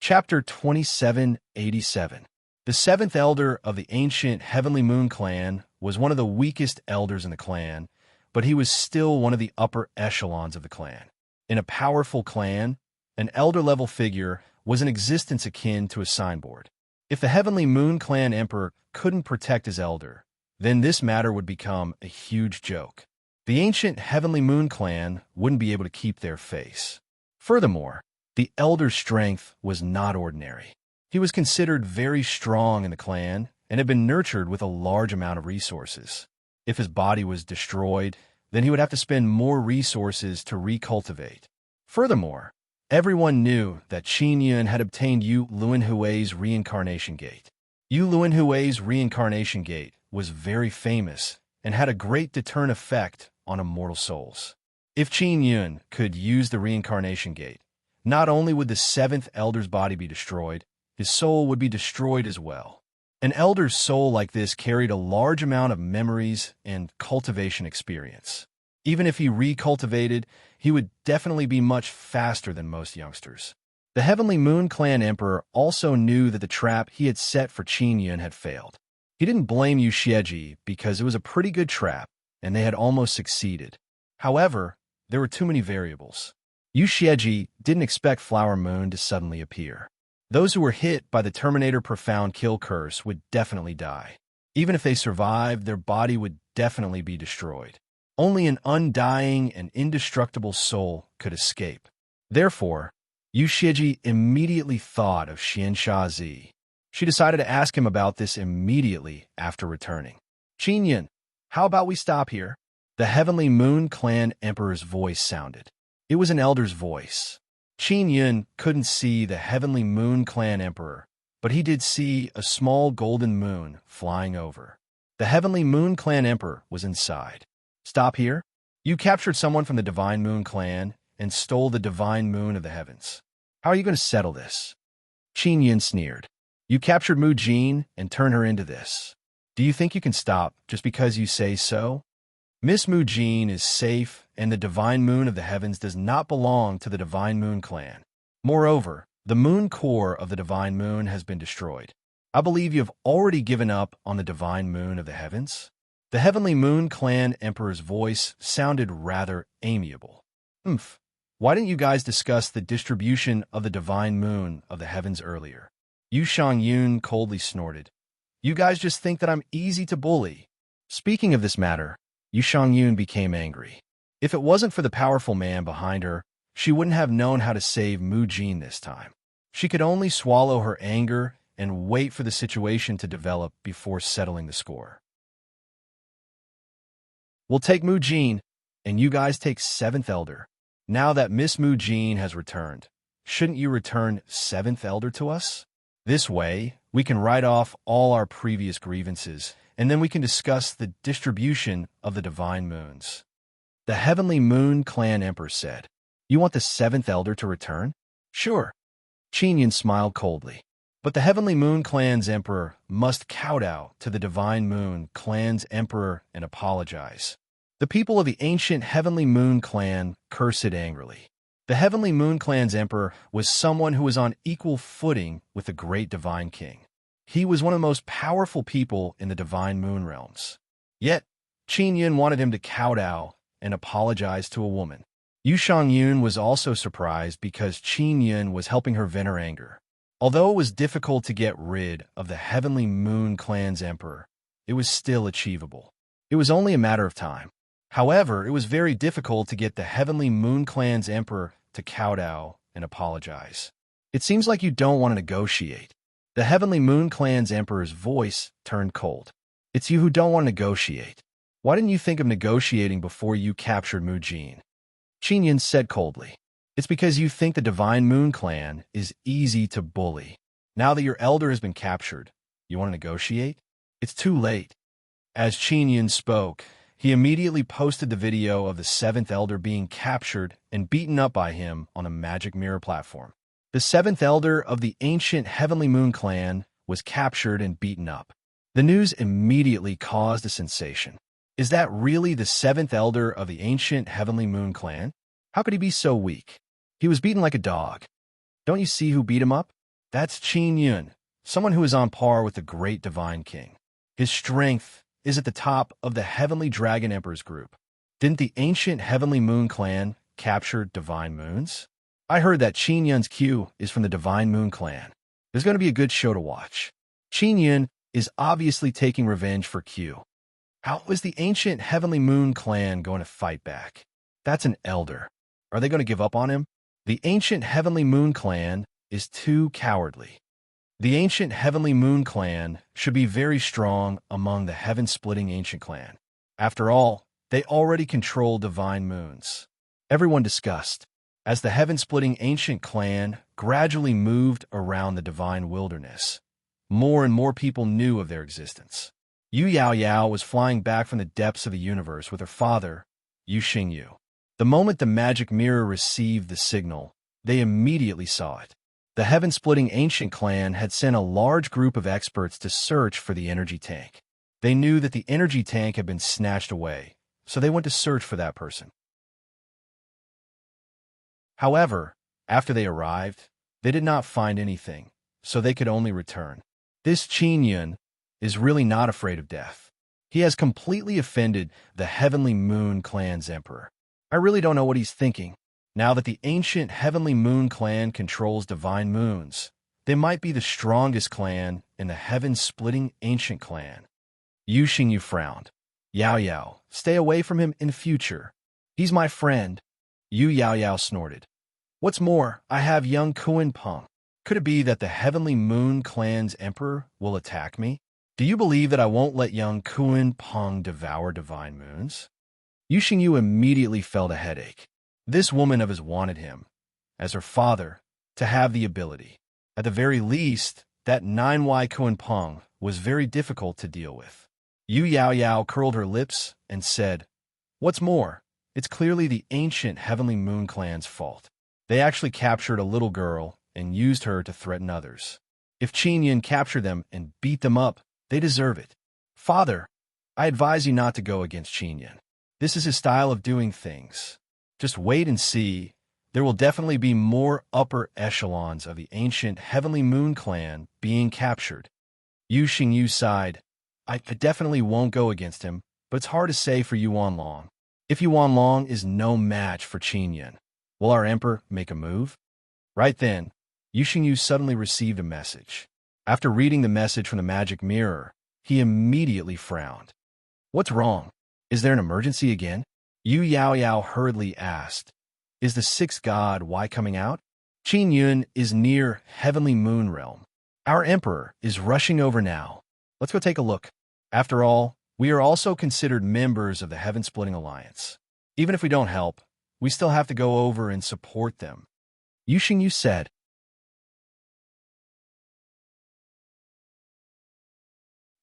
Chapter 2787. The seventh elder of the ancient Heavenly Moon Clan was one of the weakest elders in the clan, but he was still one of the upper echelons of the clan. In a powerful clan, an elder-level figure was in existence akin to a signboard. If the Heavenly Moon Clan Emperor couldn't protect his elder, then this matter would become a huge joke. The ancient Heavenly Moon Clan wouldn't be able to keep their face. Furthermore, the elder's strength was not ordinary. He was considered very strong in the clan and had been nurtured with a large amount of resources. If his body was destroyed, then he would have to spend more resources to recultivate. Furthermore, everyone knew that Qin Yun had obtained Yu Luanhui's reincarnation gate. Yu Luanhui's reincarnation gate was very famous and had a great deterrent effect on immortal souls. If Qin Yun could use the reincarnation gate, not only would the seventh elder's body be destroyed, his soul would be destroyed as well. An elder's soul like this carried a large amount of memories and cultivation experience. Even if he recultivated, he would definitely be much faster than most youngsters. The Heavenly Moon Clan Emperor also knew that the trap he had set for Qin Yun had failed. He didn't blame Yu Xieji because it was a pretty good trap, and they had almost succeeded. However, there were too many variables. Yu Xieji didn't expect Flower Moon to suddenly appear. Those who were hit by the Terminator Profound Kill Curse would definitely die. Even if they survived, their body would definitely be destroyed. Only an undying and indestructible soul could escape. Therefore, Yu Xieji immediately thought of Xian Shazi. She decided to ask him about this immediately after returning. "Qin Yun, how about we stop here?" The Heavenly Moon Clan Emperor's voice sounded. It was an elder's voice. Qin Yun couldn't see the Heavenly Moon Clan Emperor, but he did see a small golden moon flying over. The Heavenly Moon Clan Emperor was inside. "Stop here? You captured someone from the Divine Moon Clan and stole the Divine Moon of the Heavens. How are you going to settle this?" Qin Yun sneered. "You captured Mu Jin and turned her into this. Do you think you can stop just because you say so? Miss Mu Jin is safe, and the Divine Moon of the Heavens does not belong to the Divine Moon Clan. Moreover, the moon core of the Divine Moon has been destroyed. I believe you have already given up on the Divine Moon of the Heavens." The Heavenly Moon Clan Emperor's voice sounded rather amiable. Why didn't you guys discuss the distribution of the Divine Moon of the Heavens earlier?" Yu Shangyun coldly snorted. "You guys just think that I'm easy to bully." Speaking of this matter, Yu Shangyun became angry. If it wasn't for the powerful man behind her, she wouldn't have known how to save Mu Jin this time. She could only swallow her anger and wait for the situation to develop before settling the score. "We'll take Mu Jin, and you guys take Seventh Elder. Now that Miss Mu Jin has returned, shouldn't you return Seventh Elder to us? This way, we can write off all our previous grievances, and then we can discuss the distribution of the Divine Moons." The Heavenly Moon Clan Emperor said, "You want the Seventh Elder to return?" "Sure." Qin Yun smiled coldly. But the Heavenly Moon Clan's Emperor must kowtow to the Divine Moon Clan's Emperor and apologize. The people of the ancient Heavenly Moon Clan cursed angrily. The Heavenly Moon Clan's Emperor was someone who was on equal footing with the great Divine King. He was one of the most powerful people in the Divine Moon realms. Yet, Qin Yun wanted him to kowtow and apologize to a woman. Yu Shangyun was also surprised because Qin Yun was helping her vent her anger. Although it was difficult to get rid of the Heavenly Moon Clan's Emperor, it was still achievable. It was only a matter of time. However, it was very difficult to get the Heavenly Moon Clan's emperor to kowtow and apologize. It seems like you don't want to negotiate. The Heavenly Moon Clan's emperor's voice turned cold. It's you who don't want to negotiate. Why didn't you think of negotiating before you captured Mujin? Qingyun said coldly. It's because you think the Divine Moon Clan is easy to bully. Now that your elder has been captured, you want to negotiate? It's too late. As Qingyun spoke, he immediately posted the video of the seventh elder being captured and beaten up by him on a magic mirror platform. The seventh elder of the ancient Heavenly Moon Clan was captured and beaten up. The news immediately caused a sensation. Is that really the seventh elder of the ancient Heavenly Moon Clan? How could he be so weak? He was beaten like a dog. Don't you see who beat him up? That's Qingyun, someone who is on par with the great Divine King. His strength is at the top of the Heavenly Dragon Emperor's group. Didn't the ancient Heavenly Moon Clan capture Divine Moons? I heard that Qingyun's Q is from the Divine Moon Clan. There's going to be a good show to watch. Qingyun is obviously taking revenge for Q. How is the ancient Heavenly Moon Clan going to fight back? That's an elder. Are they going to give up on him? The ancient Heavenly Moon Clan is too cowardly. The ancient Heavenly Moon Clan should be very strong among the heaven-splitting ancient clan. After all, they already control divine moons. Everyone discussed. As the heaven-splitting ancient clan gradually moved around the divine wilderness, more and more people knew of their existence. Yu Yaoyao was flying back from the depths of the universe with her father, Yu Xingyu. The moment the magic mirror received the signal, they immediately saw it. The heaven-splitting ancient clan had sent a large group of experts to search for the energy tank. They knew that the energy tank had been snatched away, so they went to search for that person. However, after they arrived, they did not find anything, so they could only return. This Qingyun is really not afraid of death. He has completely offended the Heavenly Moon Clan's emperor. I really don't know what he's thinking. Now that the ancient Heavenly Moon Clan controls divine moons, they might be the strongest clan in the heaven-splitting ancient clan. Yu Xingyu frowned. Yao Yao, stay away from him in future. He's my friend. Yu Yaoyao snorted. What's more, I have young Kuan Peng. Could it be that the Heavenly Moon Clan's emperor will attack me? Do you believe that I won't let young Kuan Peng devour divine moons? Yu Xingyu immediately felt a headache. This woman of his wanted him, as her father, to have the ability. At the very least, that 9Y Kuan Peng was very difficult to deal with. Yu Yaoyao curled her lips and said, What's more, it's clearly the ancient Heavenly Moon Clan's fault. They actually captured a little girl and used her to threaten others. If Qingyun captured them and beat them up, they deserve it. Father, I advise you not to go against Qingyun. This is his style of doing things. Just wait and see. There will definitely be more upper echelons of the ancient Heavenly Moon Clan being captured. Yu Xingyu sighed. I definitely won't go against him, but it's hard to say for Yuan Long. If Yuan Long is no match for Qingyun, will our emperor make a move? Right then, Yu Xingyu suddenly received a message. After reading the message from the magic mirror, he immediately frowned. What's wrong? Is there an emergency again? Yu Yaoyao hurriedly asked, Is the sixth god Y coming out? Qingyun is near Heavenly Moon Realm. Our emperor is rushing over now. Let's go take a look. After all, we are also considered members of the Heaven-Splitting Alliance. Even if we don't help, we still have to go over and support them. Yu Xingyu said.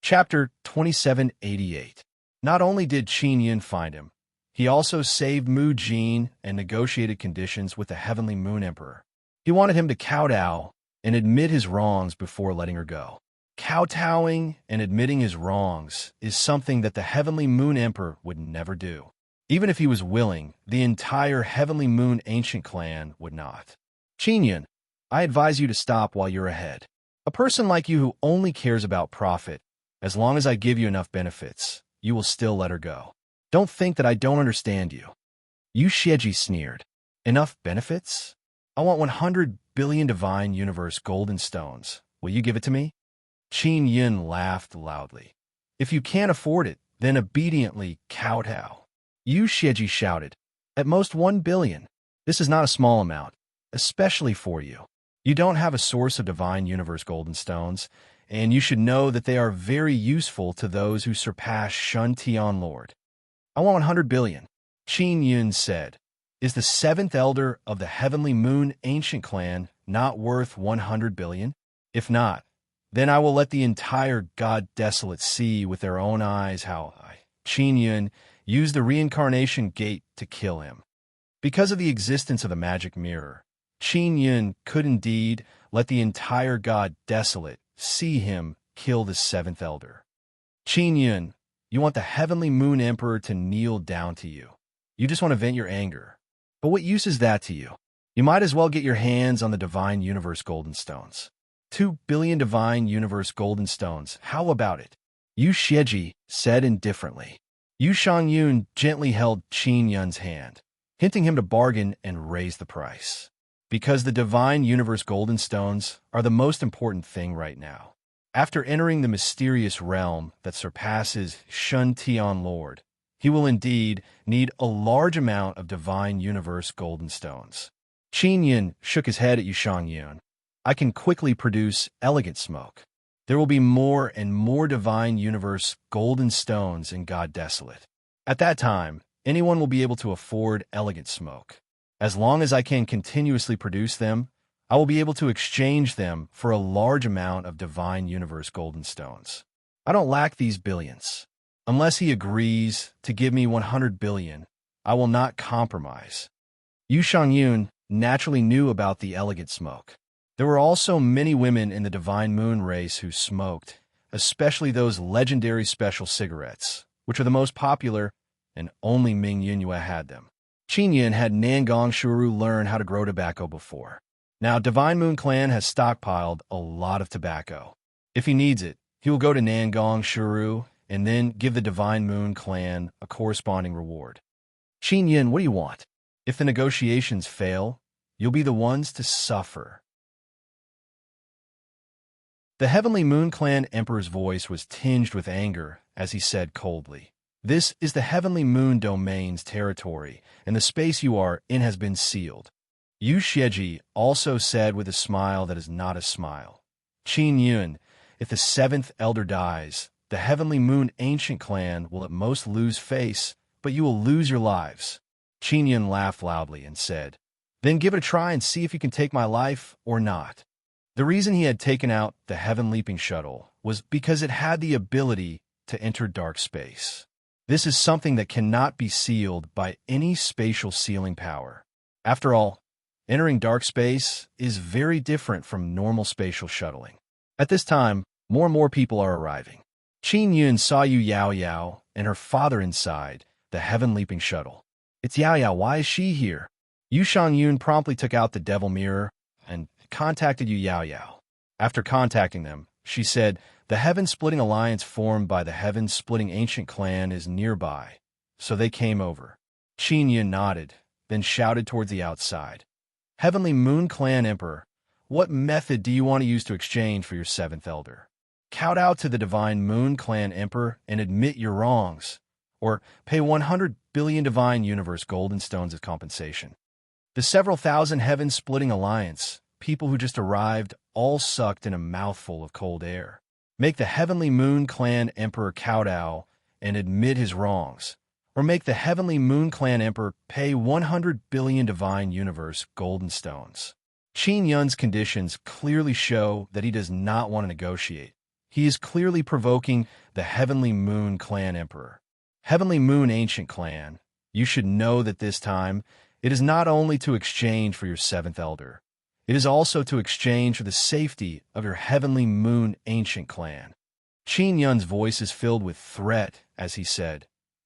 Chapter 2788. Not only did Qingyun find him, he also saved Mujin and negotiated conditions with the Heavenly Moon Emperor. He wanted him to kowtow and admit his wrongs before letting her go. Kowtowing and admitting his wrongs is something that the Heavenly Moon Emperor would never do. Even if he was willing, the entire Heavenly Moon Ancient Clan would not. Qingyun, I advise you to stop while you're ahead. A person like you who only cares about profit, as long as I give you enough benefits, you will still let her go. Don't think that I don't understand you. Yu Xieji sneered. Enough benefits? I want 100 billion divine universe golden stones. Will you give it to me? Qingyun laughed loudly. If you can't afford it, then obediently kowtow. Yu Xieji shouted, "At most 1 billion. This is not a small amount, especially for you. You don't have a source of divine universe golden stones, and you should know that they are very useful to those who surpass Shun Tian Lord." "I want 100 billion, Qin Yun said. "Is the seventh elder of the Heavenly Moon ancient clan not worth 100 billion? If not, then I will let the entire God Desolate see with their own eyes how I, Qin Yun, used the reincarnation gate to kill him." Because of the existence of the magic mirror, Qin Yun could indeed let the entire God Desolate see him kill the seventh elder. "Qin Yun, you want the Heavenly Moon Emperor to kneel down to you. You just want to vent your anger. But what use is that to you? You might as well get your hands on the Divine Universe Golden Stones. 2 billion Divine Universe Golden Stones, how about it?" Yu Xieji said indifferently. Yu Shangyun gently held Qin Yun's hand, hinting him to bargain and raise the price. Because the Divine Universe Golden Stones are the most important thing right now. After entering the mysterious realm that surpasses Shun Tian Lord, he will indeed need a large amount of Divine Universe Golden Stones. Qin Yun shook his head at Yu Shangyun. "I can quickly produce elegant smoke. There will be more and more Divine Universe Golden Stones in God Desolate. At that time, anyone will be able to afford elegant smoke. As long as I can continuously produce them, I will be able to exchange them for a large amount of Divine Universe Golden Stones. I don't lack these billions. Unless he agrees to give me 100 billion, I will not compromise." Yu Shangyun naturally knew about the elegant smoke. There were also many women in the Divine Moon race who smoked, especially those legendary special cigarettes, which are the most popular, and only Ming Yunyue had them. Qin Yun had Nangong Shuru learn how to grow tobacco before. Now, Divine Moon Clan has stockpiled a lot of tobacco. If he needs it, he will go to Nangong Shuru and then give the Divine Moon Clan a corresponding reward. "Qin Yun, what do you want? If the negotiations fail, you'll be the ones to suffer." The Heavenly Moon Clan Emperor's voice was tinged with anger as he said coldly, "This is the Heavenly Moon Domain's territory, and the space you are in has been sealed." Yu Xieji also said with a smile that is not a smile, "Qin Yun, if the seventh elder dies, the Heavenly Moon Ancient Clan will at most lose face, but you will lose your lives." Qin Yun laughed loudly and said, "Then give it a try and see if you can take my life or not." The reason he had taken out the Heaven Leaping Shuttle was because it had the ability to enter dark space. This is something that cannot be sealed by any spatial sealing power. After all, entering dark space is very different from normal spatial shuttling. At this time, more and more people are arriving. Qin Yun saw Yu Yao Yao and her father inside the Heaven Leaping Shuttle. "It's Yao Yao, why is she here?" Yu Shangyun promptly took out the Devil Mirror and contacted Yu Yao Yao. After contacting them, she said, "The Heaven-Splitting Alliance formed by the Heaven-Splitting Ancient Clan is nearby, so they came over." Qin Yun nodded, then shouted towards the outside, "Heavenly Moon Clan Emperor, what method do you want to use to exchange for your seventh elder? Kowtow to the Divine Moon Clan Emperor and admit your wrongs, or pay 100 billion Divine Universe Golden Stones as compensation." The several thousand Heaven-Splitting Alliance, people who just arrived, all sucked in a mouthful of cold air. Make the Heavenly Moon Clan Emperor kowtow and admit his wrongs, or make the Heavenly Moon Clan Emperor pay 100 billion Divine Universe Golden Stones. Qin Yun's conditions clearly show that he does not want to negotiate. He is clearly provoking the Heavenly Moon Clan Emperor. Heavenly Moon Ancient Clan, you should know that this time, it is not only to exchange for your seventh elder, it is also to exchange for the safety of your Heavenly Moon Ancient Clan. Qin Yun's voice is filled with threat as he said,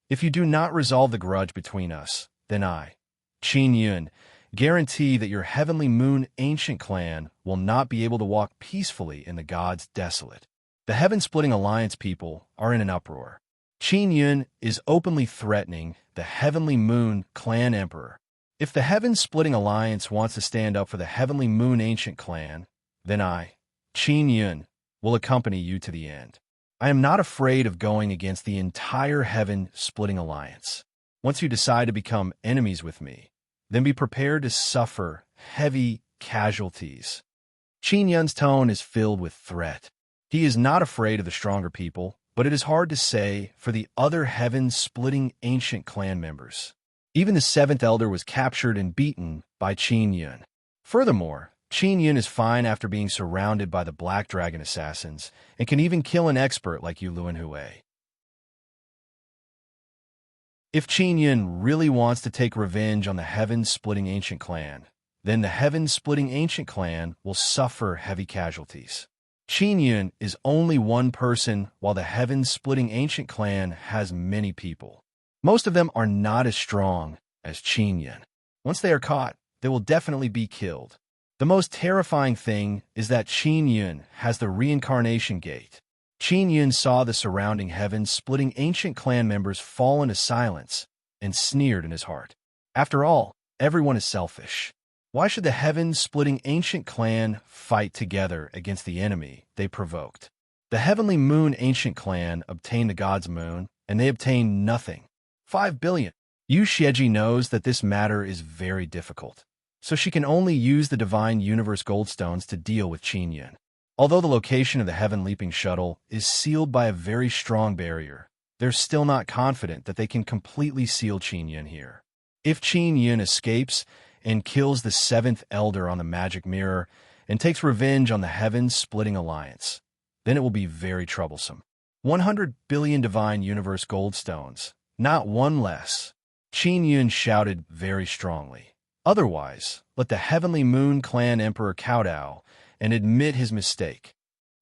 "If you do not resolve the grudge between us, then I, Qin Yun, guarantee that your Heavenly Moon Ancient Clan will not be able to walk peacefully in the Gods Desolate." The Heaven-Splitting Alliance people are in an uproar. Qin Yun is openly threatening the Heavenly Moon Clan Emperor. If the Heaven-Splitting Alliance wants to stand up for the Heavenly Moon Ancient Clan, then I, Qin Yun, will accompany you to the end. I am not afraid of going against the entire heaven-splitting alliance. Once you decide to become enemies with me, then be prepared to suffer heavy casualties. Qin Yun's tone is filled with threat. He is not afraid of the stronger people, but it is hard to say for the other heaven-splitting ancient clan members. Even the seventh elder was captured and beaten by Qin Yun. Furthermore, Qin Yun is fine after being surrounded by the Black Dragon assassins and can even kill an expert like Yu Luan Hui. If Qin Yun really wants to take revenge on the heaven-splitting ancient clan, then the heaven-splitting ancient clan will suffer heavy casualties. Qin Yun is only one person, while the heaven-splitting ancient clan has many people. Most of them are not as strong as Qin Yun. Once they are caught, they will definitely be killed. The most terrifying thing is that Qin Yun has the reincarnation gate. Qin Yun saw the surrounding heaven-splitting ancient clan members fall into silence and sneered in his heart. After all, everyone is selfish. Why should the heaven-splitting ancient clan fight together against the enemy they provoked? The Heavenly Moon ancient clan obtained the God's Moon, and they obtained nothing. 5 billion. Yu Xieji knows that this matter is very difficult, so she can only use the Divine Universe Goldstones to deal with Qin Yun. Although the location of the Heaven-Leaping Shuttle is sealed by a very strong barrier, they're still not confident that they can completely seal Qin Yun here. If Qin Yun escapes and kills the seventh elder on the magic mirror and takes revenge on the heaven-splitting alliance, then it will be very troublesome. 100 billion Divine Universe Goldstones, not one less. Qin Yun shouted very strongly. Otherwise, let the Heavenly Moon Clan Emperor kowtow and admit his mistake.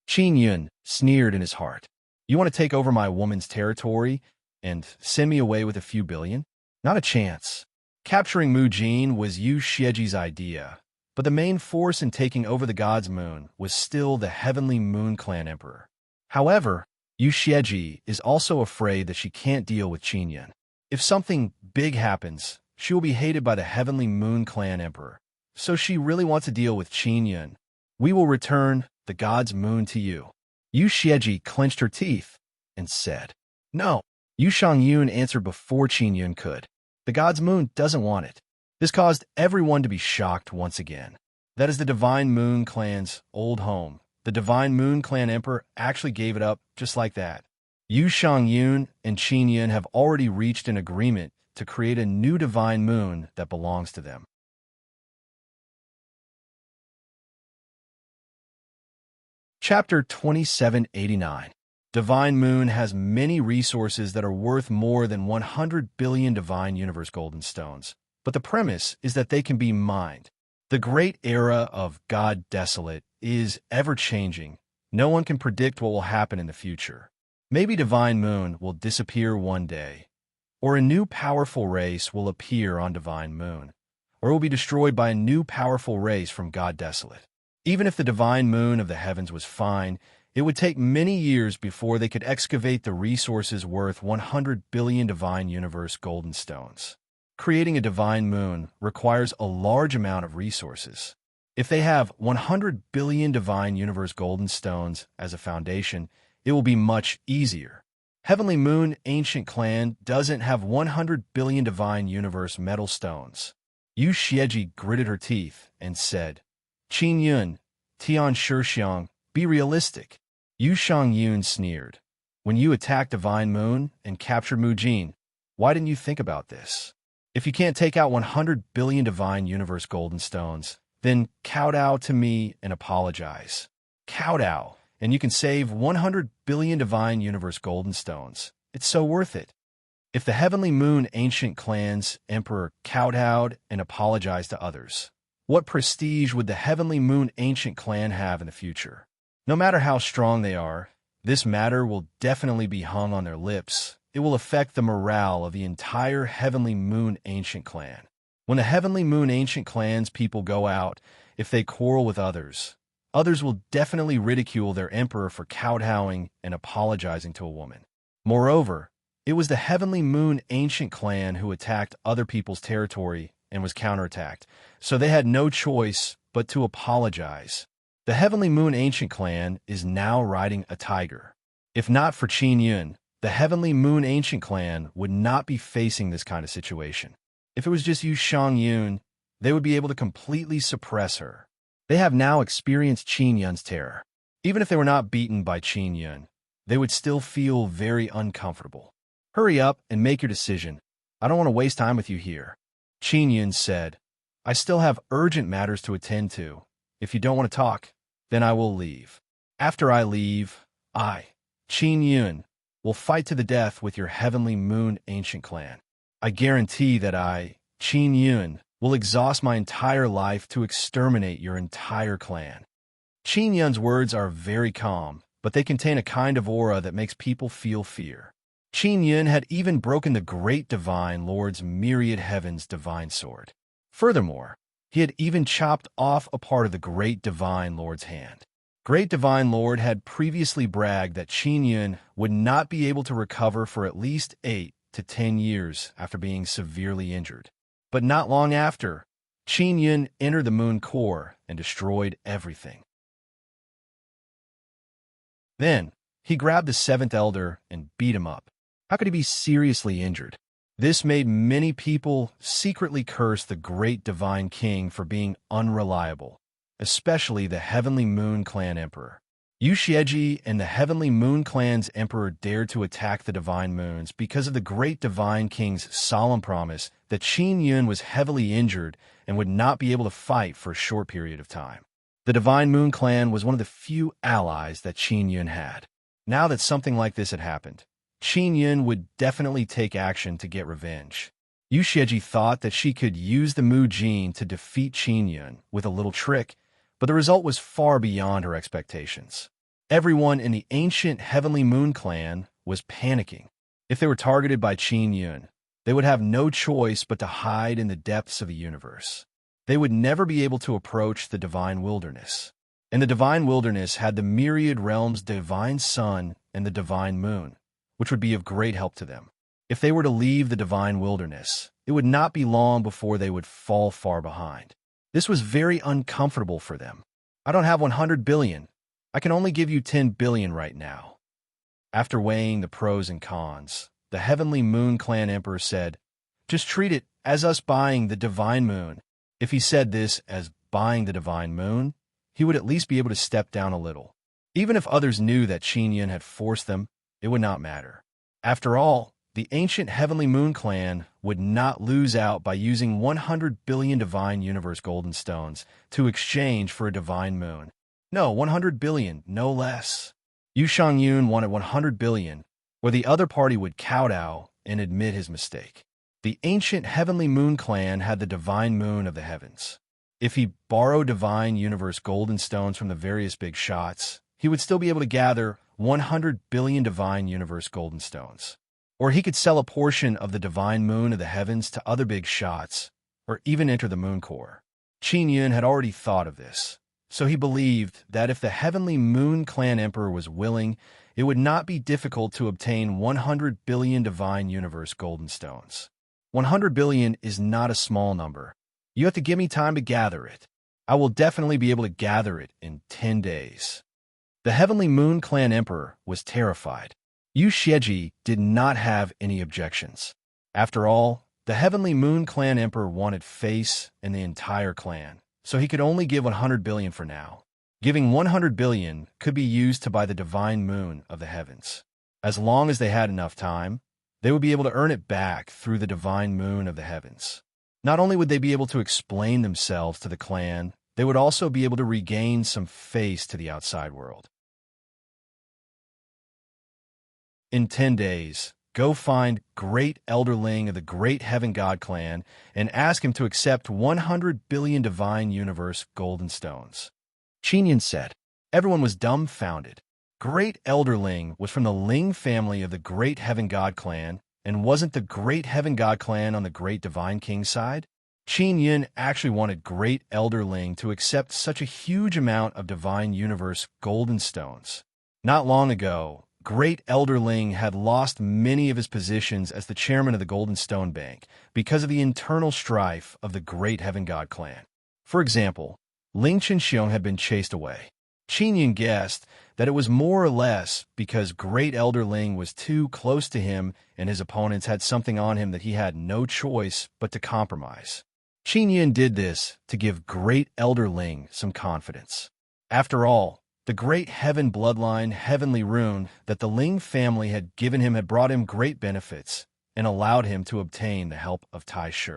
Qin Yun sneered in his heart. You want to take over my woman's territory and send me away with a few billion? Not a chance. Capturing Mu Jin was Yu Xieji's idea, but the main force in taking over the God's Moon was still the Heavenly Moon Clan Emperor. However, Yu Xieji is also afraid that she can't deal with Qin Yun. If something big happens, she will be hated by the Heavenly Moon Clan Emperor. So she really wants to deal with Qin Yun. We will return the God's Moon to you. Yu Xieji clenched her teeth and said, No. Yu Shangyun answered before Qin Yun could. The God's Moon doesn't want it. This caused everyone to be shocked once again. That is the Divine Moon Clan's old home. The Divine Moon Clan Emperor actually gave it up just like that. Yu Shangyun and Qin Yun have already reached an agreement to create a new Divine Moon that belongs to them. Chapter 2789. Divine Moon has many resources that are worth more than 100 billion Divine Universe Golden Stones, but the premise is that they can be mined. The great era of God Desolate is ever-changing. No one can predict what will happen in the future. Maybe Divine Moon will disappear one day, or a new powerful race will appear on Divine Moon, or it will be destroyed by a new powerful race from God Desolate. Even if the Divine Moon of the heavens was fine, it would take many years before they could excavate the resources worth 100 billion Divine Universe Golden Stones. Creating a Divine Moon requires a large amount of resources. If they have 100 billion Divine Universe Golden Stones as a foundation, it will be much easier. Heavenly Moon Ancient Clan doesn't have 100 billion Divine Universe Metal Stones. Yu Xieji gritted her teeth and said, Qin Yun, Tian Shixiang, be realistic. Yu Shangyun sneered. When you attacked Divine Moon and captured Mu Jin, why didn't you think about this? If you can't take out 100 billion Divine Universe Golden Stones, then kowtow to me and apologize. Kowtow, and you can save 100 billion Divine Universe Golden Stones. It's so worth it. If the Heavenly Moon Ancient Clan's Emperor kowtowed and apologized to others, what prestige would the Heavenly Moon Ancient Clan have in the future? No matter how strong they are, this matter will definitely be hung on their lips. It will affect the morale of the entire Heavenly Moon Ancient Clan. When the Heavenly Moon Ancient Clan's people go out, if they quarrel with others, others will definitely ridicule their emperor for kowtowing and apologizing to a woman. Moreover, it was the Heavenly Moon Ancient Clan who attacked other people's territory and was counterattacked, so they had no choice but to apologize. The Heavenly Moon Ancient Clan is now riding a tiger. If not for Qin Yun, the Heavenly Moon Ancient Clan would not be facing this kind of situation. If it was just Yu Shang Yun, they would be able to completely suppress her. They have now experienced Qin Yun's terror. Even if they were not beaten by Qin Yun, they would still feel very uncomfortable. Hurry up and make your decision. I don't want to waste time with you here. Qin Yun said, I still have urgent matters to attend to. If you don't want to talk, then I will leave. After I leave, Qin Yun, will fight to the death with your Heavenly Moon Ancient Clan. I guarantee that Qin Yun, will exhaust my entire life to exterminate your entire clan. Qin Yun's words are very calm, but they contain a kind of aura that makes people feel fear. Qin Yun had even broken the Great Divine Lord's myriad heavens divine sword. Furthermore, he had even chopped off a part of the Great Divine Lord's hand. Great Divine Lord had previously bragged that Qin Yun would not be able to recover for at least 8 to 10 years after being severely injured. But not long after, Qin Yun entered the Moon Core and destroyed everything. Then, he grabbed the 7th Elder and beat him up. How could he be seriously injured? This made many people secretly curse the Great Divine King for being unreliable, especially the Heavenly Moon Clan Emperor. Yu Xieji and the Heavenly Moon Clan's Emperor dared to attack the Divine Moons because of the Great Divine King's solemn promise that Qin Yun was heavily injured and would not be able to fight for a short period of time. The Divine Moon Clan was one of the few allies that Qin Yun had. Now that something like this had happened, Qin Yun would definitely take action to get revenge. Yu Xieji thought that she could use the Mu Jin to defeat Qin Yun with a little trick, but the result was far beyond her expectations. Everyone in the ancient Heavenly Moon Clan was panicking. If they were targeted by Qin Yun, they would have no choice but to hide in the depths of the universe. They would never be able to approach the Divine Wilderness. And the Divine Wilderness had the myriad realms, Divine Sun and the Divine Moon, which would be of great help to them. If they were to leave the Divine Wilderness, it would not be long before they would fall far behind. This was very uncomfortable for them. I don't have 100 billion. I can only give you 10 billion right now. After weighing the pros and cons, the Heavenly Moon Clan Emperor said, just treat it as us buying the Divine Moon. If he said this as buying the Divine Moon, he would at least be able to step down a little. Even if others knew that Qin Yun had forced them, it would not matter. After all, the ancient Heavenly Moon Clan would not lose out by using 100 billion Divine Universe Golden Stones to exchange for a Divine Moon. No, 100 billion, no less. Yu Shang Yun wanted 100 billion, or the other party would kowtow and admit his mistake. The ancient Heavenly Moon Clan had the Divine Moon of the heavens. If he borrowed Divine Universe Golden Stones from the various big shots, he would still be able to gather 100 billion Divine Universe Golden Stones. Or he could sell a portion of the Divine Moon of the heavens to other big shots, or even enter the Moon Core. Qin Yun had already thought of this, so he believed that if the Heavenly Moon Clan Emperor was willing, it would not be difficult to obtain 100 billion Divine Universe Golden Stones. 100 billion is not a small number. You have to give me time to gather it. I will definitely be able to gather it in 10 days. The Heavenly Moon Clan Emperor was terrified. Yu Xieji did not have any objections. After all, the Heavenly Moon Clan Emperor wanted face and the entire clan, so he could only give 100 billion for now. Giving 100 billion could be used to buy the Divine Moon of the heavens. As long as they had enough time, they would be able to earn it back through the Divine Moon of the heavens. Not only would they be able to explain themselves to the clan, they would also be able to regain some face to the outside world. In 10 days, go find Great Elderling of the Great Heaven God Clan and ask him to accept 100 billion Divine Universe Golden Stones. Qin Yun said. Everyone was dumbfounded. Great Elderling was from the Ling family of the Great Heaven God Clan, and wasn't the Great Heaven God Clan on the Great Divine King's side? Qin Yun actually wanted Great Elderling to accept such a huge amount of Divine Universe Golden Stones. Not long ago, Great Elderling had lost many of his positions as the chairman of the Golden Stone Bank because of the internal strife of the Great Heaven God Clan. For example, Ling Chenxiong had been chased away. Qin Yun guessed that it was more or less because Great Elder Ling was too close to him and his opponents had something on him that he had no choice but to compromise. Qin Yun did this to give Great Elder Ling some confidence. After all, the great heaven bloodline heavenly rune that the Ling family had given him had brought him great benefits and allowed him to obtain the help of Tai Shi.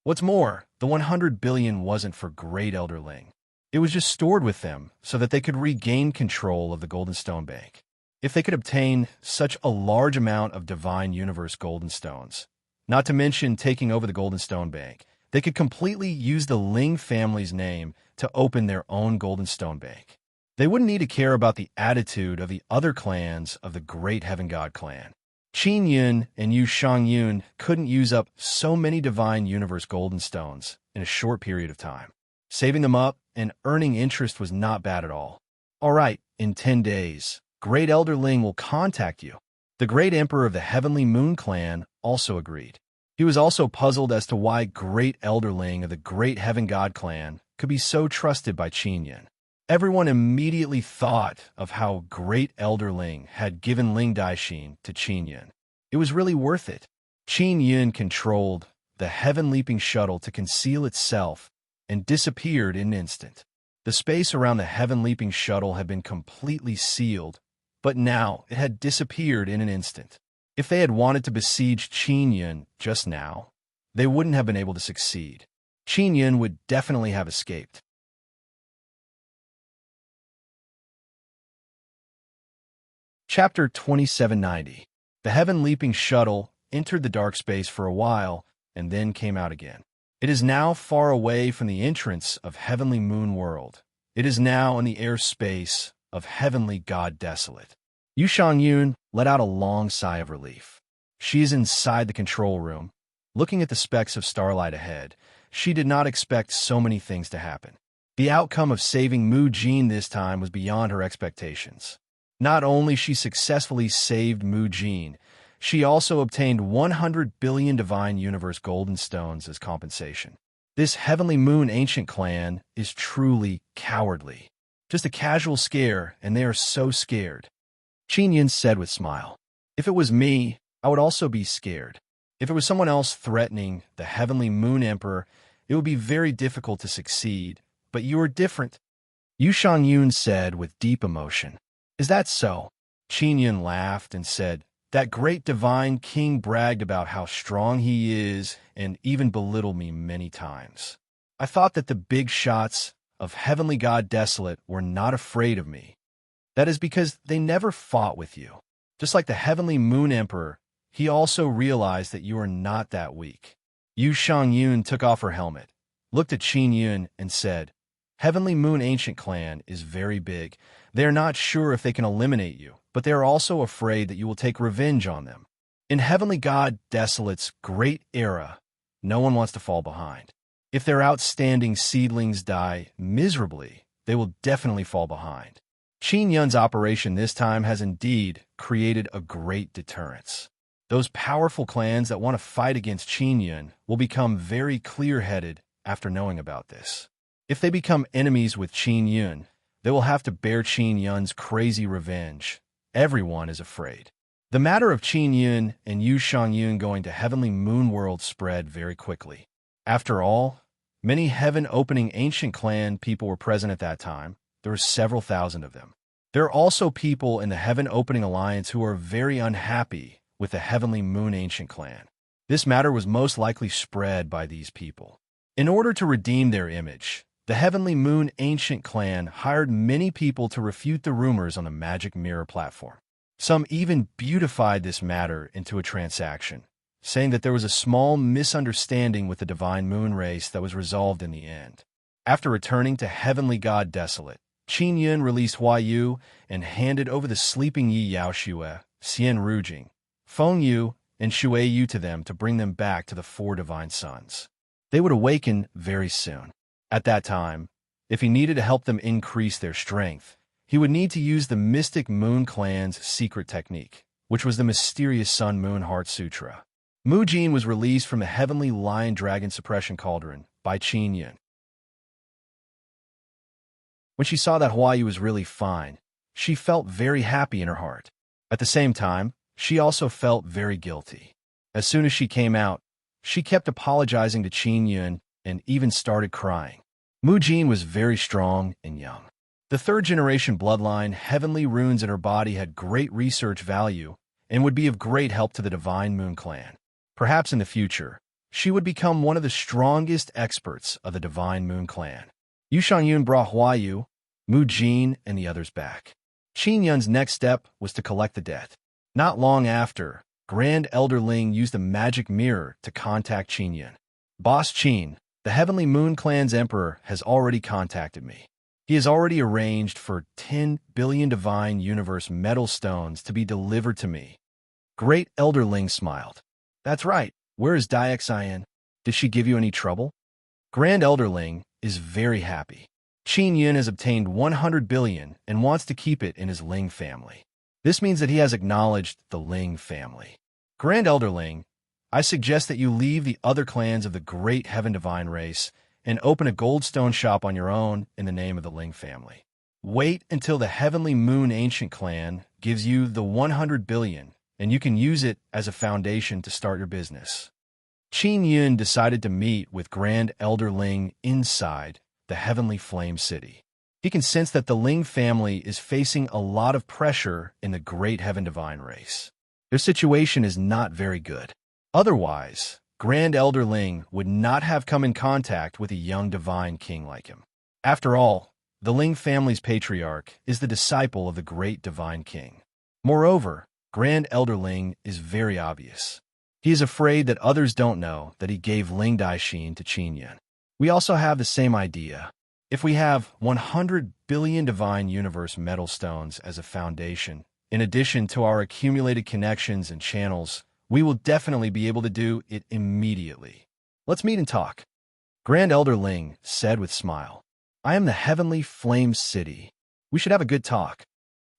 What's more, the 100 billion wasn't for Great Elder Ling. It was just stored with them so that they could regain control of the Golden Stone Bank. If they could obtain such a large amount of Divine Universe Golden Stones, not to mention taking over the Golden Stone Bank, they could completely use the Ling family's name to open their own Golden Stone Bank. They wouldn't need to care about the attitude of the other clans of the Great Heaven God clan. Qin Yun and Yu Shangyun couldn't use up so many Divine Universe Golden Stones in a short period of time. Saving them up and earning interest was not bad at all. All right, in 10 days, Great Elder Ling will contact you. The Great Emperor of the Heavenly Moon Clan also agreed. He was also puzzled as to why Great Elder Ling of the Great Heaven God Clan could be so trusted by Qin Yun. Everyone immediately thought of how Great Elder Ling had given Ling Daixin to Qin Yun. It was really worth it. Qin Yun controlled the Heaven Leaping Shuttle to conceal itself and disappeared in an instant. The space around the Heaven Leaping Shuttle had been completely sealed, but now it had disappeared in an instant. If they had wanted to besiege Qin Yun just now, they wouldn't have been able to succeed. Qin Yun would definitely have escaped. Chapter 2790. The Heaven Leaping Shuttle entered the dark space for a while and then came out again. It is now far away from the entrance of Heavenly Moon World. It is now in the airspace of Heavenly God Desolate. Yu Shangyun let out a long sigh of relief. She is inside the control room, looking at the specks of starlight ahead. She did not expect so many things to happen. The outcome of saving Mu Jin this time was beyond her expectations. Not only she successfully saved Mu Jin, she also obtained 100 billion Divine Universe Golden Stones as compensation. This Heavenly Moon Ancient clan is truly cowardly. Just a casual scare, and they are so scared. Qin Yun said with a smile. If it was me, I would also be scared. If it was someone else threatening the Heavenly Moon Emperor, it would be very difficult to succeed. But you are different. Yu Shangyun said with deep emotion. Is that so? Qin Yun laughed and said, that great divine king bragged about how strong he is and even belittled me many times. I thought that the big shots of Heavenly God Desolate were not afraid of me. That is because they never fought with you. Just like the Heavenly Moon Emperor, he also realized that you are not that weak. Yu Shangyun took off her helmet, looked at Qin Yun, and said, Heavenly Moon Ancient Clan is very big. They are not sure if they can eliminate you, but they are also afraid that you will take revenge on them. In Heavenly God Desolate's great era, no one wants to fall behind. If their outstanding seedlings die miserably, they will definitely fall behind. Qin Yun's operation this time has indeed created a great deterrence. Those powerful clans that want to fight against Qin Yun will become very clear-headed after knowing about this. If they become enemies with Qin Yun, they will have to bear Qin Yun's crazy revenge. Everyone is afraid. The matter of Qin Yun and Yu Shangyun going to Heavenly Moon World spread very quickly. After all, many heaven-opening ancient clan people were present at that time. There were several thousand of them. There are also people in the Heaven-Opening Alliance who are very unhappy with the Heavenly Moon Ancient clan. This matter was most likely spread by these people. In order to redeem their image, the Heavenly Moon Ancient clan hired many people to refute the rumors on the Magic Mirror platform. Some even beautified this matter into a transaction, saying that there was a small misunderstanding with the Divine Moon race that was resolved in the end. After returning to Heavenly God Desolate, Qin Yun released Hua Yu and handed over the sleeping Yi Yaoxue, Xian Rujing, Feng Yu, and Shui Yu to them to bring them back to the four divine sons. They would awaken very soon. At that time, if he needed to help them increase their strength, he would need to use the Mystic Moon Clan's secret technique, which was the mysterious Sun Moon Heart Sutra. Mu Jin was released from the Heavenly Lion Dragon Suppression Cauldron by Qin Yun. When she saw that Huayu was really fine, she felt very happy in her heart. At the same time, she also felt very guilty. As soon as she came out, she kept apologizing to Qin Yun and even started crying. Mu Jin was very strong and young. The third-generation bloodline heavenly runes in her body had great research value and would be of great help to the Divine Moon Clan. Perhaps in the future, she would become one of the strongest experts of the Divine Moon Clan. Yu Shangyun brought Huayu, Mu Jin, and the others back. Qin Yun's next step was to collect the debt. Not long after, Grand Elder Ling used a magic mirror to contact Qin Yun. Boss Qin, the Heavenly Moon Clan's emperor, has already contacted me. He has already arranged for 10 billion Divine Universe metal stones to be delivered to me. Great Elder Ling smiled. That's right. Where is Diaxian? Did she give you any trouble? Grand Elder Ling is very happy. Qin Yun has obtained 100 billion and wants to keep it in his Ling family. This means that he has acknowledged the Ling family. Grand Elder Ling, I suggest that you leave the other clans of the Great Heaven Divine race and open a goldstone shop on your own in the name of the Ling family. Wait until the Heavenly Moon Ancient clan gives you the 100 billion, and you can use it as a foundation to start your business. Qin Yun decided to meet with Grand Elder Ling inside the Heavenly Flame City. He can sense that the Ling family is facing a lot of pressure in the Great Heaven Divine race. Their situation is not very good. Otherwise, Grand Elder Ling would not have come in contact with a young divine king like him. After all, the Ling family's patriarch is the disciple of the great divine king. Moreover, Grand Elder Ling is very obvious. He is afraid that others don't know that he gave Ling Daixin to Qin Yun. We also have the same idea. If we have 100 billion Divine Universe metal stones as a foundation, in addition to our accumulated connections and channels, we will definitely be able to do it immediately. Let's meet and talk. Grand Elder Ling said with smile. I am the Heavenly Flame City. We should have a good talk.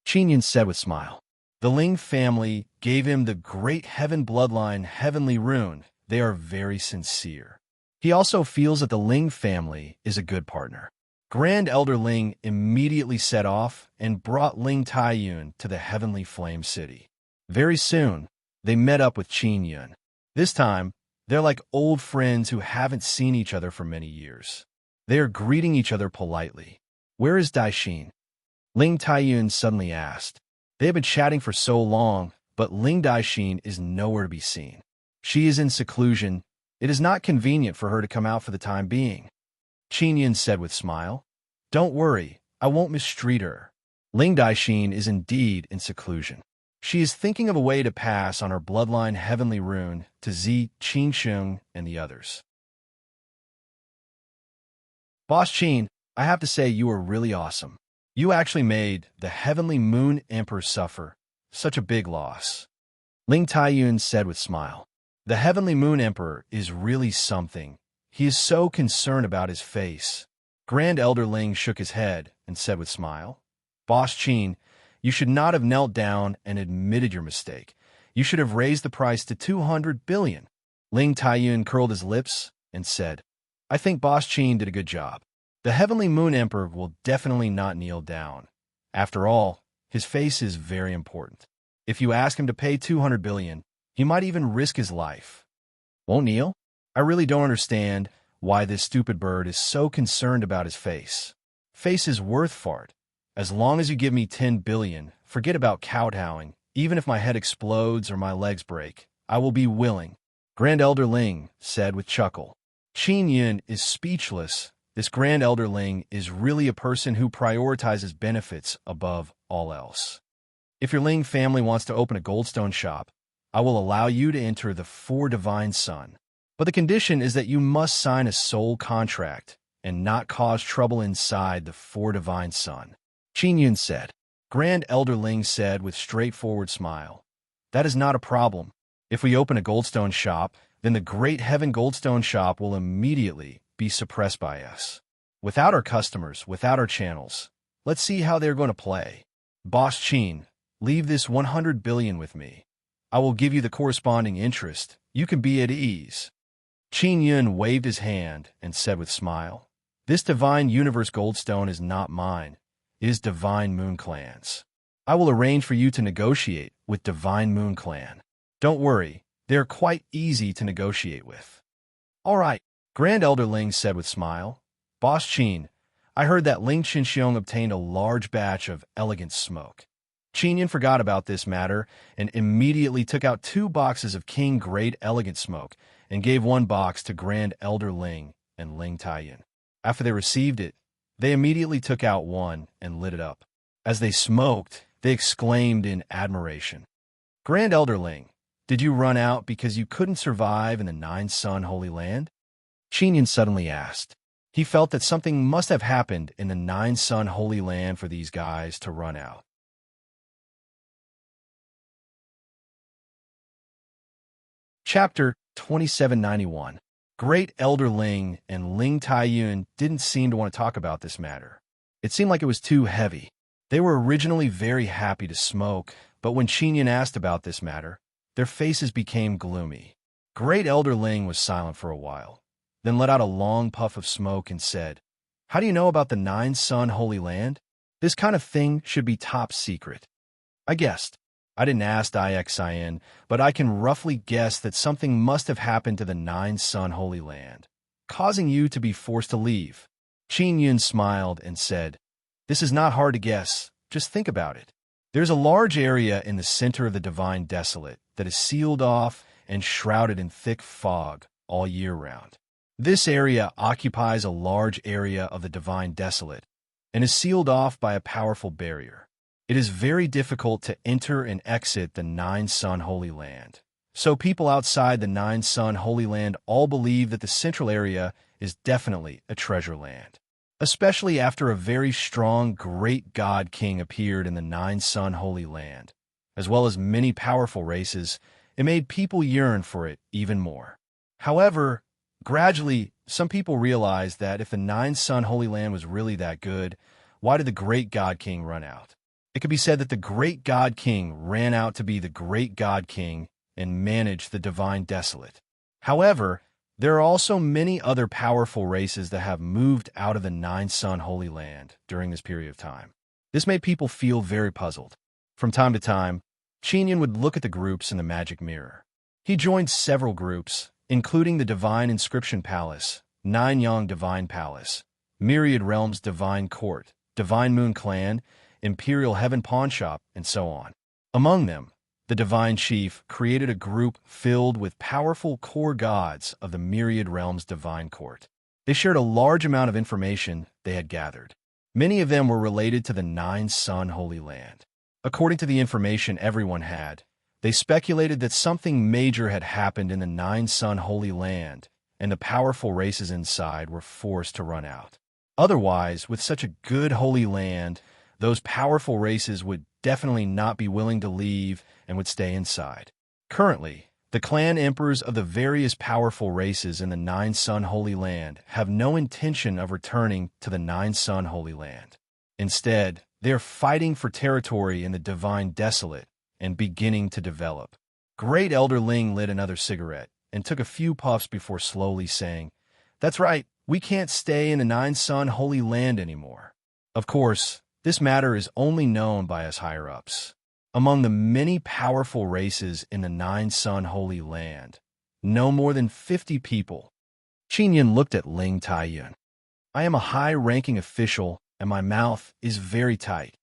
Qin Yun said with smile. The Ling family gave him the Great Heaven Bloodline Heavenly Rune. They are very sincere. He also feels that the Ling family is a good partner. Grand Elder Ling immediately set off and brought Ling Taiyun to the Heavenly Flame City. Very soon, they met up with Qin Yun. This time, they're like old friends who haven't seen each other for many years. They are greeting each other politely. Where is Daixin? Ling Taiyun suddenly asked. They have been chatting for so long, but Ling Daixin is nowhere to be seen. She is in seclusion. It is not convenient for her to come out for the time being. Qin Yun said with smile. Don't worry, I won't mistreat her. Ling Daixin is indeed in seclusion. She is thinking of a way to pass on her bloodline heavenly rune to Zi, Qingsheng, and the others. Boss Qin, I have to say you are really awesome. You actually made the Heavenly Moon Emperor suffer such a big loss. Ling Taiyun said with smile. The Heavenly Moon Emperor is really something. He is so concerned about his face. Grand Elder Ling shook his head and said with smile. Boss Qin, you should not have knelt down and admitted your mistake. You should have raised the price to 200 billion. Ling Taiyun curled his lips and said, I think Boss Qin did a good job. The Heavenly Moon Emperor will definitely not kneel down. After all, his face is very important. If you ask him to pay 200 billion, he might even risk his life. Won't kneel? I really don't understand why this stupid bird is so concerned about his face. Face is worth fart. As long as you give me 10 billion, forget about kowtowing. Even if my head explodes or my legs break, I will be willing. Grand Elder Ling said with chuckle. Qin Yun is speechless. This Grand Elder Ling is really a person who prioritizes benefits above all else. If your Ling family wants to open a goldstone shop, I will allow you to enter the Four Divine Sun. But the condition is that you must sign a soul contract and not cause trouble inside the Four Divine Sun. Qin Yun said. Grand Elder Ling said with straightforward smile. That is not a problem. If we open a goldstone shop, then the Great Heaven Goldstone Shop will immediately be suppressed by us. Without our customers, without our channels, let's see how they're going to play. Boss Qin, leave this 100 billion with me. I will give you the corresponding interest. You can be at ease. Qin Yun waved his hand and said with smile, This divine universe goldstone is not mine. It is Divine Moon Clan's. I will arrange for you to negotiate with Divine Moon Clan. Don't worry, they are quite easy to negotiate with. All right, Grand Elder Ling said with smile. Boss Qin, I heard that Ling Qinxiong obtained a large batch of elegant smoke. Qinyan forgot about this matter and immediately took out 2 boxes of King Grade Elegant Smoke and gave 1 box to Grand Elder Ling and Ling Taiyan. After they received it, they immediately took out one and lit it up. As they smoked, they exclaimed in admiration, Grand Elder Ling, did you run out because you couldn't survive in the 9-Sun Holy Land? Qinyan suddenly asked. He felt that something must have happened in the 9-Sun Holy Land for these guys to run out. Chapter 2791. Great Elder Ling and Ling Taiyun didn't seem to want to talk about this matter. It seemed like it was too heavy. They were originally very happy to smoke, but when Qinyan asked about this matter, their faces became gloomy. Great Elder Ling was silent for a while, then let out a long puff of smoke and said, How do you know about the 9-Sun Holy Land? This kind of thing should be top secret. I guessed. I didn't ask IXIN, but I can roughly guess that something must have happened to the 9-Sun Holy Land, causing you to be forced to leave. Qin Yun smiled and said, This is not hard to guess. Just think about it. There's a large area in the center of the Divine Desolate that is sealed off and shrouded in thick fog all year round. This area occupies a large area of the Divine Desolate and is sealed off by a powerful barrier. It is very difficult to enter and exit the 9-Sun Holy Land. So people outside the 9-Sun Holy Land all believe that the central area is definitely a treasure land. Especially after a very strong great god king appeared in the 9-Sun Holy Land, as well as many powerful races, it made people yearn for it even more. However, gradually, some people realized that if the 9-Sun Holy Land was really that good, why did the great god king run out? It could be said that the great god king ran out to be the great god king and manage the Divine Desolate. However, there are also many other powerful races that have moved out of the 9-Sun Holy Land during this period of time. This made people feel very puzzled. From time to time, Qinyan would look at the groups in the magic mirror. He joined several groups, including the Divine Inscription Palace, Nine-Yang Divine Palace, Myriad Realms Divine Court, Divine Moon Clan, Imperial Heaven Pawn Shop, and so on. Among them, the Divine Chief created a group filled with powerful core gods of the Myriad Realms Divine Court. They shared a large amount of information they had gathered. Many of them were related to the 9-Sun Holy Land. According to the information everyone had, they speculated that something major had happened in the 9-Sun Holy Land, and the powerful races inside were forced to run out. Otherwise, with such a good holy land, those powerful races would definitely not be willing to leave and would stay inside. Currently, the clan emperors of the various powerful races in the 9-Sun Holy Land have no intention of returning to the 9-Sun Holy Land. Instead, they are fighting for territory in the Divine Desolate and beginning to develop. Great Elder Ling lit another cigarette and took a few puffs before slowly saying, That's right, we can't stay in the 9-Sun Holy Land anymore. Of course, this matter is only known by us higher-ups. Among the many powerful races in the 9-Sun Holy Land, no more than 50 people. Qinyan looked at Ling Taiyun. I am a high-ranking official, and my mouth is very tight.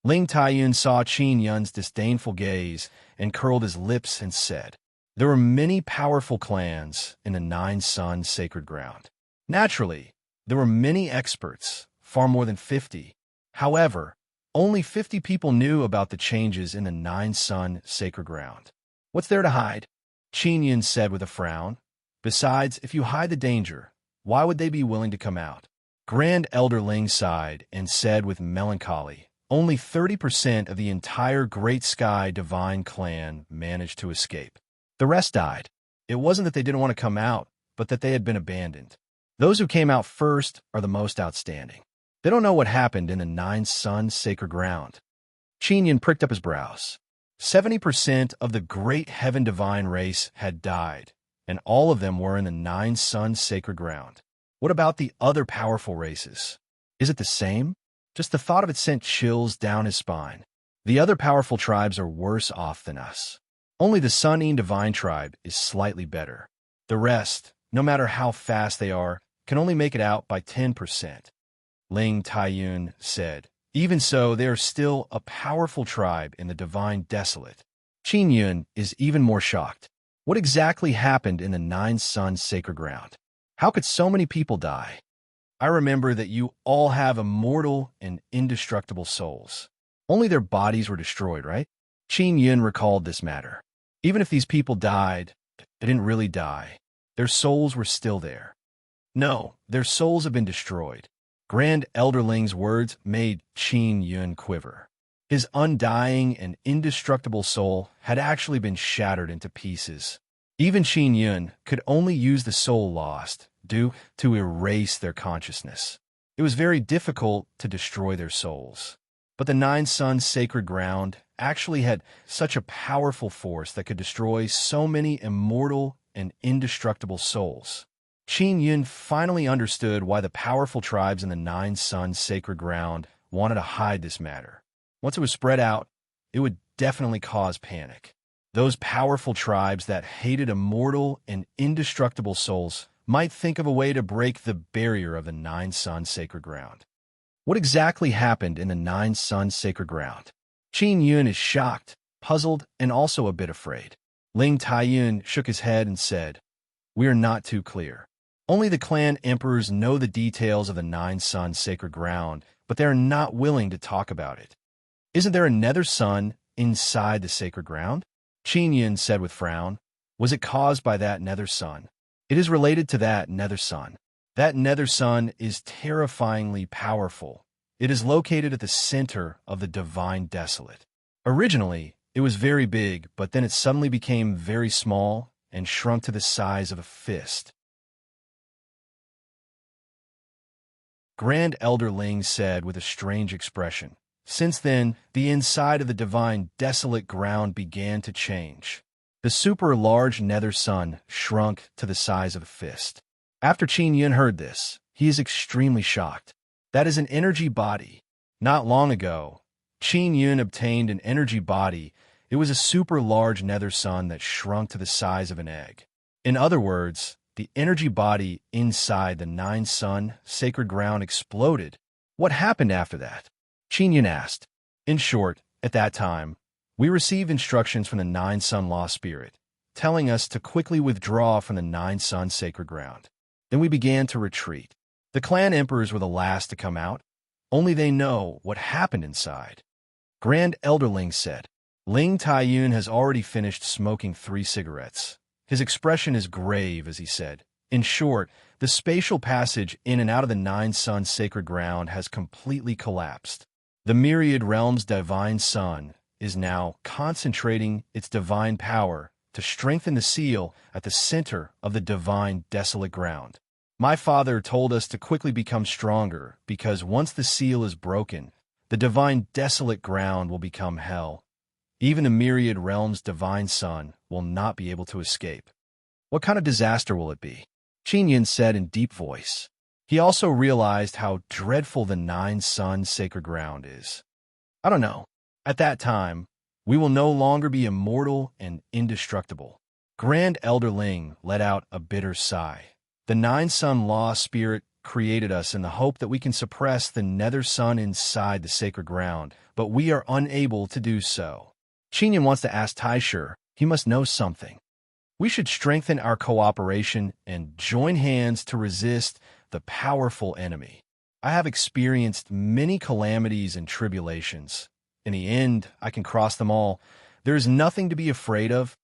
Ling Taiyun saw Qinyan's disdainful gaze and curled his lips and said, There were many powerful clans in the 9-Sun Sacred Ground. Naturally, there were many experts, far more than 50. However, only 50 people knew about the changes in the 9-Sun Sacred Ground. What's there to hide? Qinyan said with a frown. Besides, if you hide the danger, why would they be willing to come out? Grand Elder Ling sighed and said with melancholy, Only 30% of the entire Great Sky Divine Clan managed to escape. The rest died. It wasn't that they didn't want to come out, but that they had been abandoned. Those who came out first are the most outstanding. They don't know what happened in the 9-Sun Sacred Ground. Qinyan pricked up his brows. 70% of the great heaven divine race had died, and all of them were in the nine sun sacred ground. What about the other powerful races? Is it the same? Just the thought of it sent chills down his spine. The other powerful tribes are worse off than us. Only the Sun-Ean divine tribe is slightly better. The rest, no matter how fast they are, can only make it out by 10%. Ling Taiyun said, even so, they are still a powerful tribe in the divine desolate. Qin Yun is even more shocked. What exactly happened in the nine sun sacred ground? How could so many people die? I remember that you all have immortal and indestructible souls. Only their bodies were destroyed, right? Qin Yun recalled this matter. Even if these people died, they didn't really die. Their souls were still there. No, their souls have been destroyed. Grand Elder Ling's words made Qin Yun quiver. His undying and indestructible soul had actually been shattered into pieces. Even Qin Yun could only use the soul lost due to erase their consciousness. It was very difficult to destroy their souls. But the nine sun sacred ground actually had such a powerful force that could destroy so many immortal and indestructible souls. Qin Yun finally understood why the powerful tribes in the nine sun sacred ground wanted to hide this matter. Once it was spread out, it would definitely cause panic. Those powerful tribes that hated immortal and indestructible souls might think of a way to break the barrier of the nine sun sacred ground. What exactly happened in the nine sun sacred ground? Qin Yun is shocked, puzzled, and also a bit afraid. Ling Taiyun shook his head and said, "We are not too clear. Only the clan emperors know the details of the nine sun sacred ground, but they are not willing to talk about it. Isn't there a nether sun inside the sacred ground?" Qin Yun said with frown. Was it caused by that nether sun? It is related to that nether sun. That nether sun is terrifyingly powerful. It is located at the center of the divine desolate. Originally, it was very big, but then it suddenly became very small and shrunk to the size of a fist. Grand Elder Ling said with a strange expression. Since then, the inside of the divine desolate ground began to change. The super-large nether sun shrunk to the size of a fist. After Qin Yun heard this, he is extremely shocked. That is an energy body. Not long ago, Qin Yun obtained an energy body. It was a super-large nether sun that shrunk to the size of an egg. In other words, the energy body inside the nine sun sacred ground exploded. What happened after that? Qin Yun asked. In short, at that time, we received instructions from the nine sun law spirit, telling us to quickly withdraw from the nine sun sacred ground. Then we began to retreat. The clan emperors were the last to come out. Only they know what happened inside. Grand Elder Ling said. Ling Taiyun has already finished smoking 3 cigarettes. His expression is grave as he said. In short, the spatial passage in and out of the nine sun sacred ground has completely collapsed. The myriad realms' divine sun is now concentrating its divine power to strengthen the seal at the center of the divine desolate ground. My father told us to quickly become stronger because once the seal is broken, the divine desolate ground will become hell. Even the myriad realms' divine sun will not be able to escape. What kind of disaster will it be? Qin Yun said in deep voice. He also realized how dreadful the nine sun sacred ground is. I don't know. At that time, we will no longer be immortal and indestructible. Grand Elder Ling let out a bitter sigh. The nine sun law spirit created us in the hope that we can suppress the nether sun inside the sacred ground, but we are unable to do so. Qin Yun wants to ask Taisher. He must know something. We should strengthen our cooperation and join hands to resist the powerful enemy. I have experienced many calamities and tribulations. In the end, I can cross them all. There is nothing to be afraid of.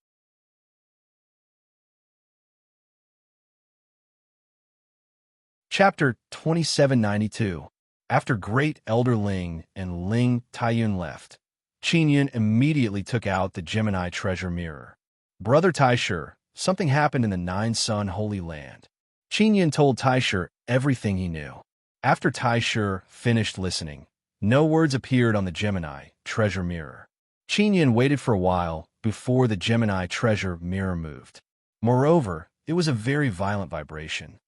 Chapter 2792. After Great Elder Ling and Ling Taiyun left, Qin Yun immediately took out the Gemini treasure mirror. Brother Taisher, something happened in the Nine Sun Holy Land. Qin Yun told Taisher everything he knew. After Taisher finished listening, no words appeared on the Gemini treasure mirror. Qin Yun waited for a while before the Gemini treasure mirror moved. Moreover, It was a very violent vibration.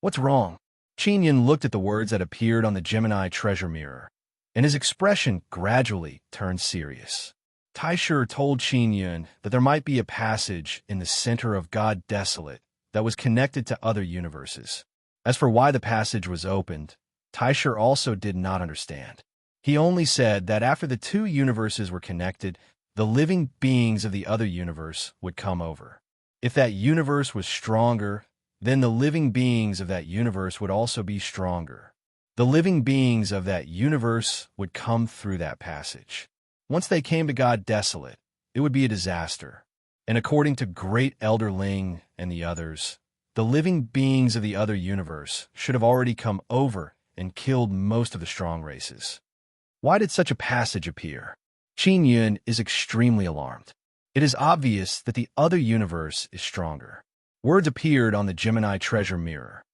What's wrong? Qin Yun looked at the words that appeared on the Gemini treasure mirror, and his expression gradually turned serious. Taisher told Qin Yun that there might be a passage in the center of God Desolate that was connected to other universes. As for why the passage was opened, Taisher also did not understand. He only said that after the two universes were connected, the living beings of the other universe would come over. If that universe was stronger, then the living beings of that universe would also be stronger. The living beings of that universe would come through that passage. Once they came to God Desolate, it would be a disaster. And according to Great Elder Ling and the others, the living beings of the other universe should have already come over and killed most of the strong races. Why did such a passage appear? Qin Yun is extremely alarmed. It is obvious that the other universe is stronger. Words appeared on the Gemini treasure mirror.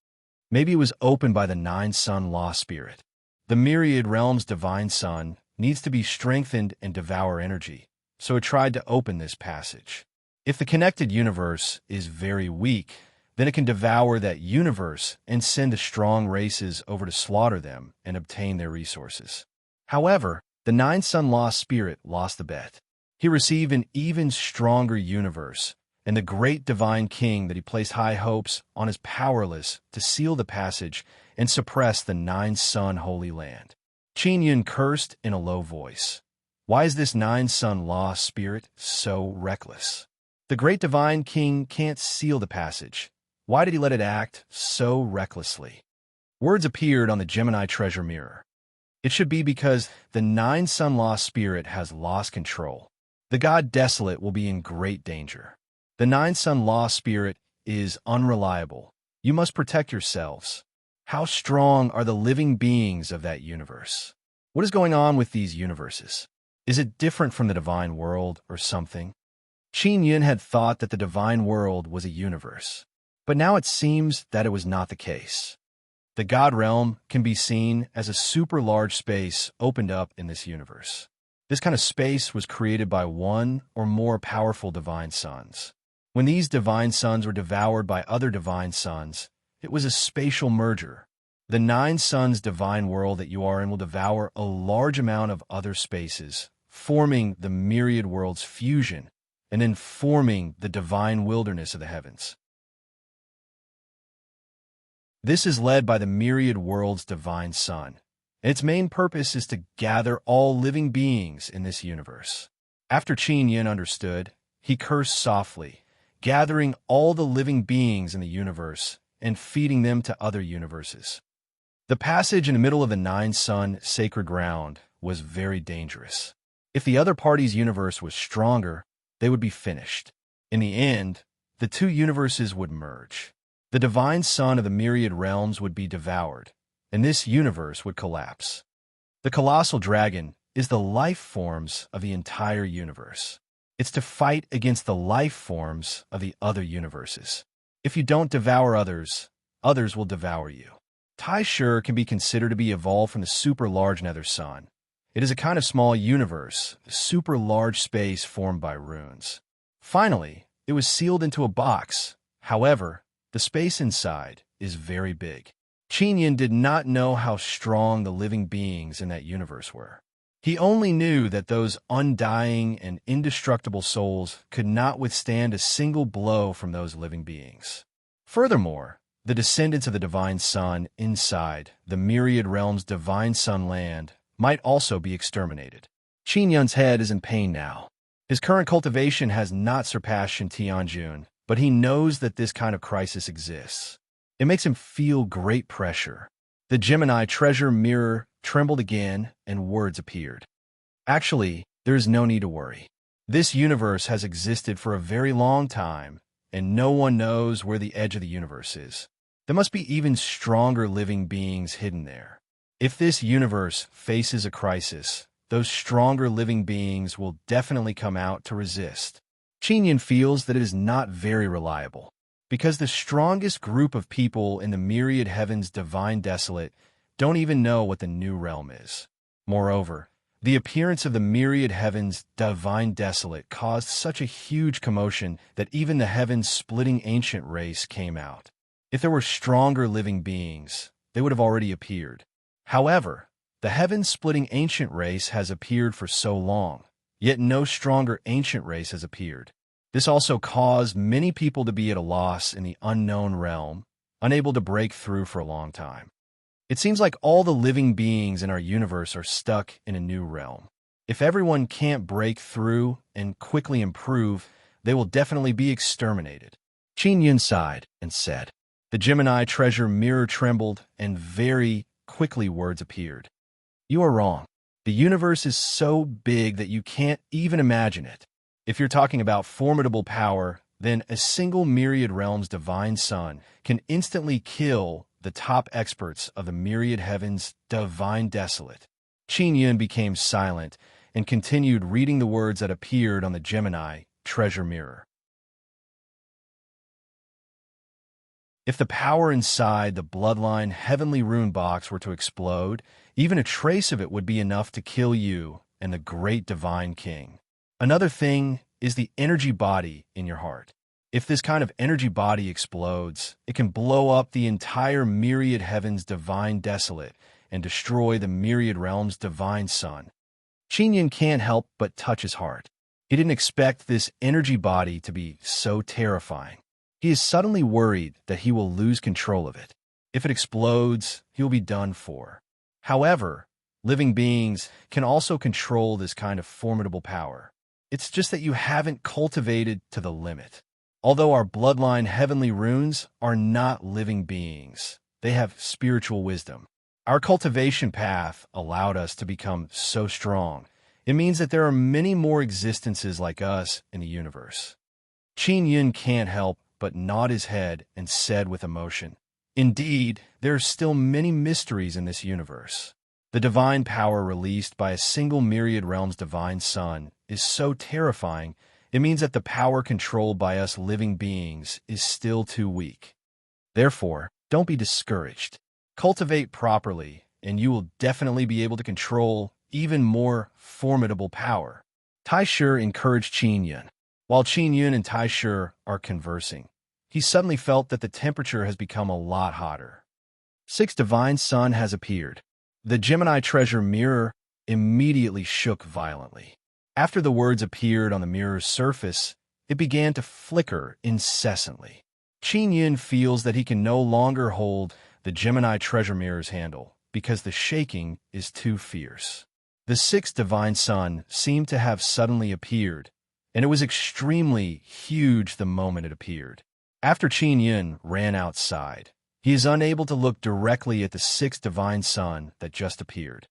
Maybe it was opened by the Nine-Sun Law Spirit. The myriad realm's divine sun needs to be strengthened and devour energy, so it tried to open this passage. If the connected universe is very weak, then it can devour that universe and send the strong races over to slaughter them and obtain their resources. However, the Nine-Sun Law Spirit lost the bet. He received an even stronger universe, and the great divine king that he placed high hopes on is powerless to seal the passage and suppress the Nine-Sun Holy Land. Qin Yun cursed in a low voice. Why is this Nine-Sun Law Spirit so reckless? The great divine king can't seal the passage. Why did he let it act so recklessly? Words appeared on the Gemini treasure mirror. It should be because the Nine-Sun Law Spirit has lost control. The God Desolate will be in great danger. The Nine-Sun Law Spirit is unreliable. You must protect yourselves. How strong are the living beings of that universe? What is going on with these universes? Is it different from the divine world or something? Qin Yun had thought that the divine world was a universe, but now it seems that it was not the case. The God realm can be seen as a super large space opened up in this universe. This kind of space was created by one or more powerful divine suns. When these divine suns were devoured by other divine suns, it was a spatial merger. The Nine Suns divine world that you are in will devour a large amount of other spaces, forming the myriad world's fusion, and then forming the divine wilderness of the heavens. This is led by the myriad world's divine sun, and its main purpose is to gather all living beings in this universe. After Qin Yun understood, he cursed softly, gathering all the living beings in the universe and feeding them to other universes. The passage in the middle of the Nine-Sun sacred ground was very dangerous. If the other party's universe was stronger, they would be finished. In the end, the two universes would merge. The divine sun of the myriad realms would be devoured, and this universe would collapse. The colossal dragon is the life forms of the entire universe. It's to fight against the life forms of the other universes. If you don't devour others, others will devour you. Taisher can be considered to be evolved from the super-large nether sun. It is a kind of small universe, a super-large space formed by runes. Finally, it was sealed into a box. However, the space inside is very big. Qin Yun did not know how strong the living beings in that universe were. He only knew that those undying and indestructible souls could not withstand a single blow from those living beings. Furthermore, the descendants of the divine sun inside the myriad realm's divine sun land might also be exterminated. Qin Yun's head is in pain now. His current cultivation has not surpassed Shintianjun, but he knows that this kind of crisis exists. It makes him feel great pressure. The Gemini treasure mirror trembled again, and words appeared. Actually, there is no need to worry. This universe has existed for a very long time, and no one knows where the edge of the universe is. There must be even stronger living beings hidden there. If this universe faces a crisis, those stronger living beings will definitely come out to resist. Qin Yun feels that it is not very reliable, because the strongest group of people in the myriad heaven's divine desolate don't even know what the new realm is. Moreover, The appearance of the myriad heavens divine desolate caused such a huge commotion that even the heaven-splitting ancient race came out. If there were stronger living beings, they would have already appeared. However, the heaven-splitting ancient race has appeared for so long, yet no stronger ancient race has appeared. This also caused many people to be at a loss in the unknown realm, unable to break through for a long time. It seems like all the living beings in our universe are stuck in a new realm. If everyone can't break through and quickly improve, they will definitely be exterminated. Qin Yun sighed and said. The Gemini treasure mirror trembled, and very quickly words appeared. You are wrong. The universe is so big that you can't even imagine it. If you're talking about formidable power, then a single myriad realm's divine sun can instantly kill the top experts of the myriad heavens divine desolate. Qin Yun became silent and continued reading the words that appeared on the Gemini treasure mirror. If the power inside the bloodline heavenly rune box were to explode, even a trace of it would be enough to kill you and the great divine king. Another thing is the energy body in your heart. If this kind of energy body explodes, it can blow up the entire myriad heavens divine desolate and destroy the myriad realms divine sun. Qin Yun can't help but touch his heart. He didn't expect this energy body to be so terrifying. He is suddenly worried that he will lose control of it. If it explodes, he will be done for. However, living beings can also control this kind of formidable power. It's just that you haven't cultivated to the limit. Although our bloodline heavenly runes are not living beings, they have spiritual wisdom. Our cultivation path allowed us to become so strong. It means that there are many more existences like us in the universe. Qin Yun can't help but nod his head and said with emotion, Indeed, there are still many mysteries in this universe. The divine power released by a single myriad realm's divine sun is so terrifying, it means that the power controlled by us living beings is still too weak. Therefore, don't be discouraged. Cultivate properly, and you will definitely be able to control even more formidable power. Tai Shi encouraged Qin Yun. While Qin Yun and Tai Shi are conversing, he suddenly felt that the temperature has become a lot hotter. Sixth divine sun has appeared. The Gemini treasure mirror immediately shook violently. After the words appeared on the mirror's surface, it began to flicker incessantly. Qin Yun feels that he can no longer hold the Gemini treasure mirror's handle because the shaking is too fierce. The sixth divine sun seemed to have suddenly appeared, and it was extremely huge the moment it appeared. After Qin Yun ran outside, he is unable to look directly at the sixth divine sun that just appeared.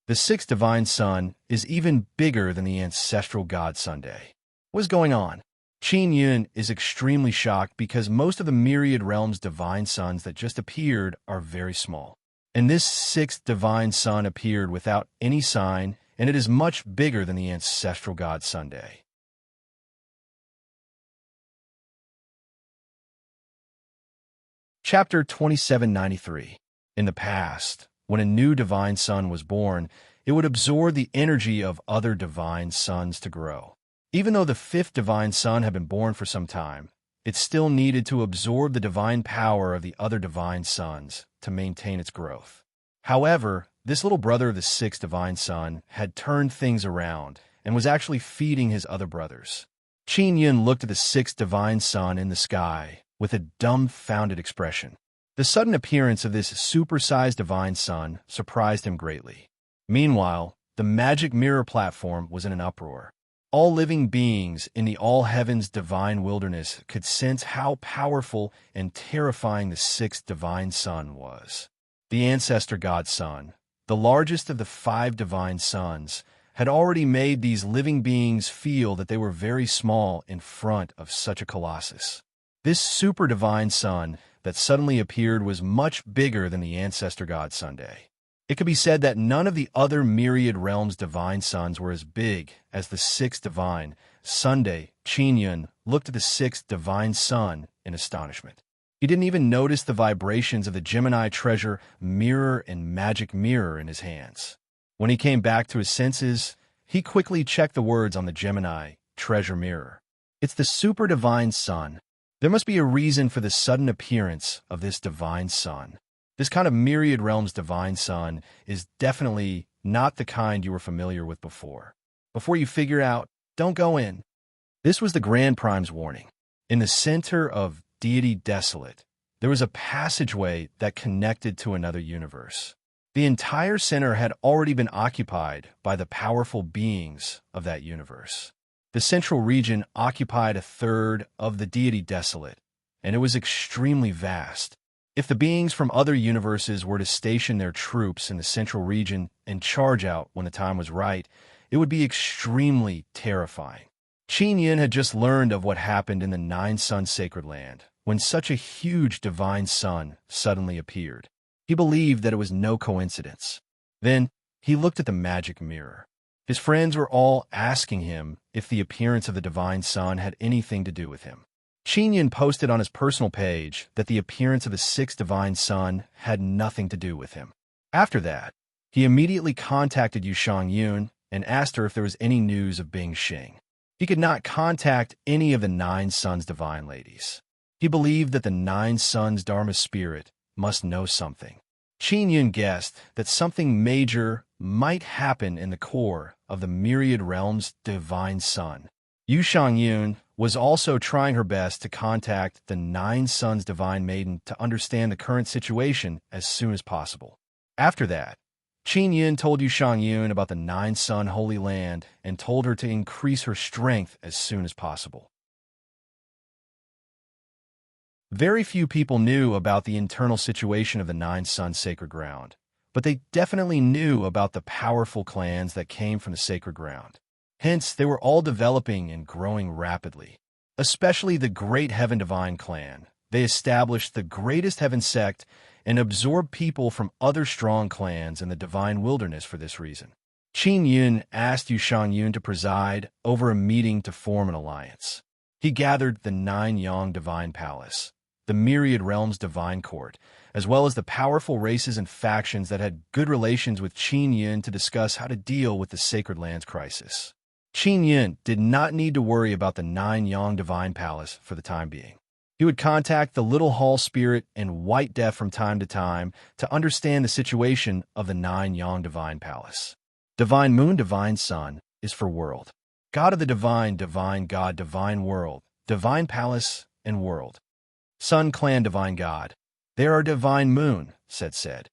The sixth divine sun is even bigger than the ancestral god Sunday. What's going on? Qin Yun is extremely shocked because most of the myriad realms divine suns that just appeared are very small. And this sixth divine sun appeared without any sign, and it is much bigger than the ancestral god Sunday. Chapter 2793. In the past, when a new divine sun was born, it would absorb the energy of other divine suns to grow. Even though the fifth divine sun had been born for some time, it still needed to absorb the divine power of the other divine suns to maintain its growth. However, this little brother of the sixth divine sun had turned things around and was actually feeding his other brothers. Qin Yun looked at the sixth divine sun in the sky with a dumbfounded expression. The sudden appearance of this supersized divine sun surprised him greatly. Meanwhile, the magic mirror platform was in an uproar. All living beings in the all-heavens divine wilderness could sense how powerful and terrifying the sixth divine sun was. The ancestor god sun, the largest of the 5 divine suns, had already made these living beings feel that they were very small in front of such a colossus. This super divine sun that suddenly appeared was much bigger than the ancestor god Sunday. It could be said that none of the other myriad realms divine suns were as big as the sixth divine Sunday. Qin Yun looked at the sixth divine sun in astonishment. He didn't even notice the vibrations of the Gemini treasure mirror and magic mirror in his hands. When he came back to his senses, he quickly checked the words on the Gemini treasure mirror. It's the super divine sun. There must be a reason for the sudden appearance of this divine sun. This kind of myriad realms divine sun is definitely not the kind you were familiar with before. Before you figure out, don't go in. This was the Grand Prime's warning. In the center of Deity Desolate, there was a passageway that connected to another universe. The entire center had already been occupied by the powerful beings of that universe. The central region occupied a third of the Deity Desolate, and it was extremely vast. If the beings from other universes were to station their troops in the central region and charge out when the time was right, it would be extremely terrifying. Qin Yin had just learned of what happened in the Nine Sun Sacred Land, when such a huge divine sun suddenly appeared. He believed that it was no coincidence. Then he looked at the magic mirror. His friends were all asking him if the appearance of the divine sun had anything to do with him. Qin Yin posted on his personal page that the appearance of the sixth divine sun had nothing to do with him. After that, he immediately contacted Yu Shangyun and asked her if there was any news of Bing Xing. He could not contact any of the Nine Suns divine ladies. He believed that the Nine Suns Dharma spirit must know something. Qin Yin guessed that something major might happen in the core of the myriad realms divine sun. Yu Shangyun was also trying her best to contact the Nine Suns divine maiden to understand the current situation as soon as possible. After that, Qin Yin told Yu Shangyun about the Nine Sun Holy Land and told her to increase her strength as soon as possible. Very few people knew about the internal situation of the Nine Sun Sacred Ground, but they definitely knew about the powerful clans that came from the sacred ground. Hence, they were all developing and growing rapidly. Especially the Great Heaven Divine clan. They established the greatest heaven sect and absorbed people from other strong clans in the divine wilderness for this reason. Qin Yin asked Yu Shangyun to preside over a meeting to form an alliance. He gathered the Nine Yang Divine Palace, the Myriad Realms Divine Court, as well as the powerful races and factions that had good relations with Qin Yin to discuss how to deal with the Sacred Lands crisis. Qin Yin did not need to worry about the Nine Yang Divine Palace for the time being. He would contact the Little Hall Spirit and White Death from time to understand the situation of the Nine Yang Divine Palace. Divine Moon, Divine Sun is for world. God of the Divine, Divine God, Divine World, Divine Palace, and World. Sun Clan, Divine God. There are Divine Moon, said.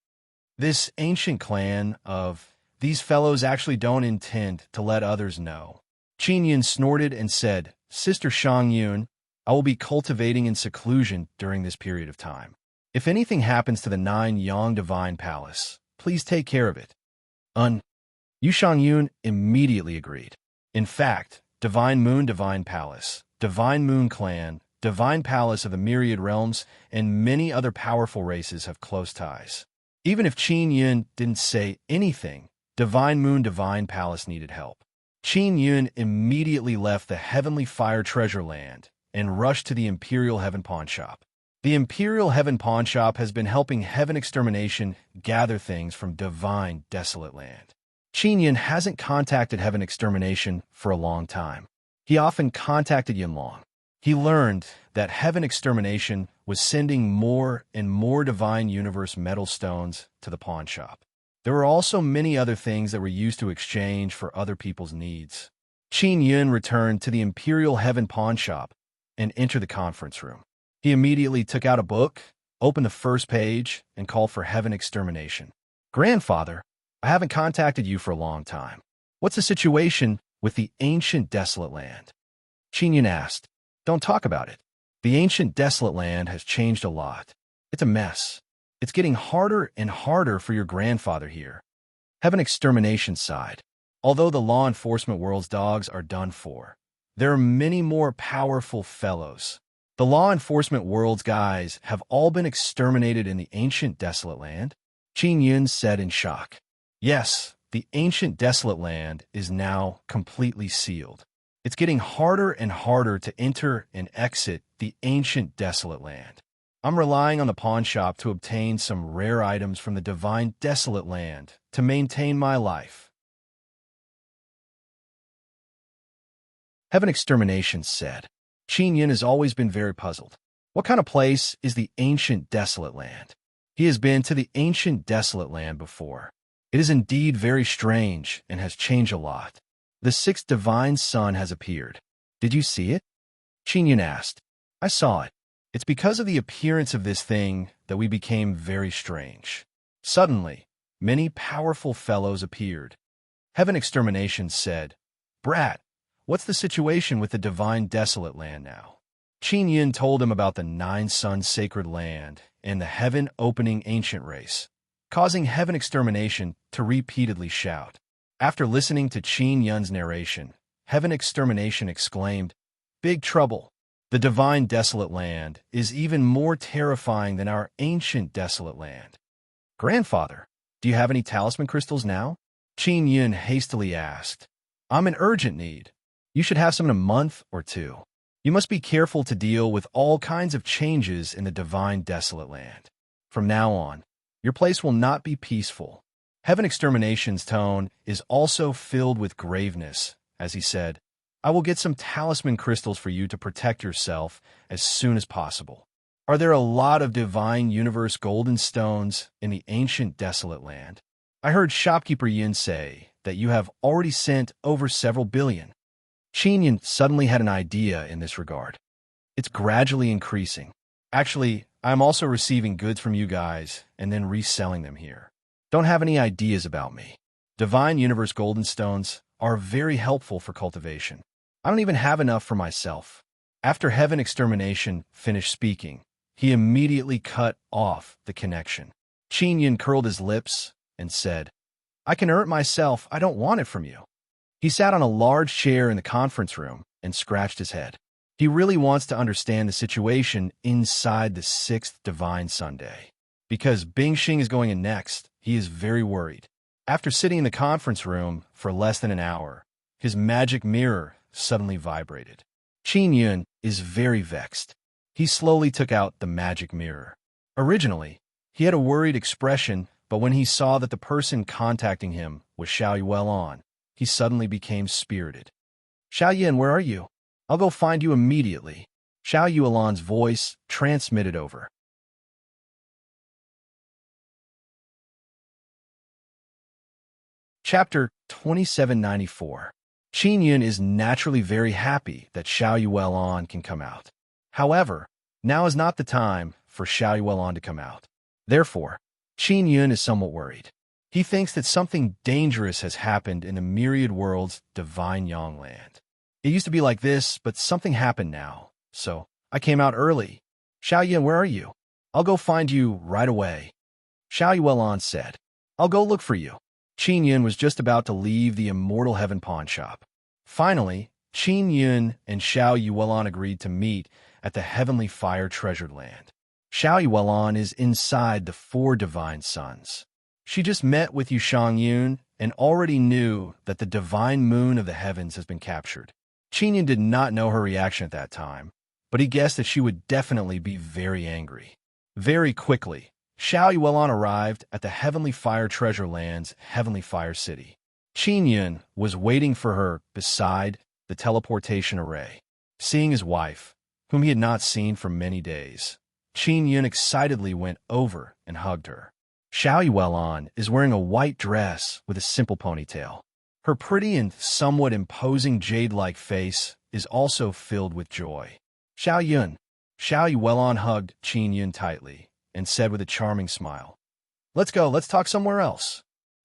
This ancient clan of these fellows actually don't intend to let others know. Qin Yin snorted and said, Sister Shangyun, I will be cultivating in seclusion during this period of time. If anything happens to the Nine Yang Divine Palace, please take care of it. Yu Shangyun immediately agreed. In fact, Divine Moon, Divine Palace, Divine Moon Clan, Divine Palace of the Myriad Realms, and many other powerful races have close ties. Even if Qin Yin didn't say anything, Divine Moon, Divine Palace needed help. Qin Yin immediately left the Heavenly Fire Treasure Land and rushed to the Imperial Heaven Pawn Shop. The Imperial Heaven Pawn Shop has been helping Heaven Extermination gather things from Divine Desolate Land. Qin Yin hasn't contacted Heaven Extermination for a long time. He often contacted Yinlong. He learned that Heaven Extermination was sending more and more Divine Universe metal stones to the pawn shop. There were also many other things that were used to exchange for other people's needs. Qin Yin returned to the Imperial Heaven Pawn Shop and entered the conference room. He immediately took out a book, opened the first page, and called for Heaven Extermination. Grandfather, I haven't contacted you for a long time. What's the situation with the ancient desolate land? Qin Yin asked. Don't talk about it. The ancient desolate land has changed a lot. It's a mess. It's getting harder and harder for your grandfather here. Heaven Extermination sighed. Although the law enforcement world's dogs are done for, there are many more powerful fellows. The law enforcement world's guys have all been exterminated in the ancient desolate land? Qin Yin said in shock. Yes, the ancient desolate land is now completely sealed. It's getting harder and harder to enter and exit the ancient desolate land. I'm relying on the pawn shop to obtain some rare items from the divine desolate land to maintain my life. Heaven Extermination said. Qin Yin has always been very puzzled. What kind of place is the ancient desolate land? He has been to the ancient desolate land before. It is indeed very strange and has changed a lot. The sixth divine sun has appeared. Did you see it? Qin Yin asked. I saw it. It's because of the appearance of this thing that we became very strange. Suddenly, many powerful fellows appeared. Heaven Extermination said, Brat, what's the situation with the divine desolate land now? Qin Yin told him about the nine sun sacred land and the heaven opening ancient race, causing Heaven Extermination to repeatedly shout. After listening to Qin Yin's narration, Heaven Extermination exclaimed, Big trouble! The divine desolate land is even more terrifying than our ancient desolate land. Grandfather, do you have any talisman crystals now? Qin Yin hastily asked. I'm in urgent need. You should have some in a month or two. You must be careful to deal with all kinds of changes in the divine desolate land. From now on, your place will not be peaceful. Heaven Extermination's tone is also filled with graveness, as he said, I will get some talisman crystals for you to protect yourself as soon as possible. Are there a lot of divine universe golden stones in the ancient desolate land? I heard shopkeeper Yin say that you have already sent over several billion. Qin Yin suddenly had an idea in this regard. It's gradually increasing. Actually, I'm also receiving goods from you guys and then reselling them here. Don't have any ideas about me. Divine universe golden stones are very helpful for cultivation. I don't even have enough for myself. After Heaven Extermination finished speaking, he immediately cut off the connection. Qin Yin curled his lips and said, I can earn it myself. I don't want it from you. He sat on a large chair in the conference room and scratched his head. He really wants to understand the situation inside the sixth divine Sunday. Because Bingxing is going in next, he is very worried. After sitting in the conference room for less than an hour, his magic mirror suddenly vibrated. Qin Yin is very vexed. He slowly took out the magic mirror. Originally, he had a worried expression, but when he saw that the person contacting him was Xiao Yuelon, he suddenly became spirited. Xiao Yin, where are you? I'll go find you immediately. Xiao Yuelon's voice transmitted over. Chapter 2794. Qin Yin is naturally very happy that Xiao Yuelon can come out. However, now is not the time for Xiao Yuelon to come out. Therefore, Qin Yin is somewhat worried. He thinks that something dangerous has happened in the myriad world's divine Yang land. It used to be like this, but something happened now, so I came out early. Xiao Yin, where are you? I'll go find you right away. Xiao Yuelon said, I'll go look for you. Qin Yin was just about to leave the Immortal Heaven pawn shop. Finally, Qin Yin and Xiao Yuelon agreed to meet at the Heavenly Fire Treasured Land. Xiao Yuelon is inside the four divine suns. She just met with Yushang Yun and already knew that the divine moon of the heavens has been captured. Qin Yin did not know her reaction at that time, but he guessed that she would definitely be very angry. Very quickly, Xiao Yuelon arrived at the Heavenly Fire Treasure Land's Heavenly Fire City. Qin Yin was waiting for her beside the teleportation array. Seeing his wife, whom he had not seen for many days, Qin Yin excitedly went over and hugged her. Xiao Yuelon is wearing a white dress with a simple ponytail. Her pretty and somewhat imposing jade-like face is also filled with joy. Xiao Yuelon hugged Qin Yin tightly and said with a charming smile, Let's go, let's talk somewhere else.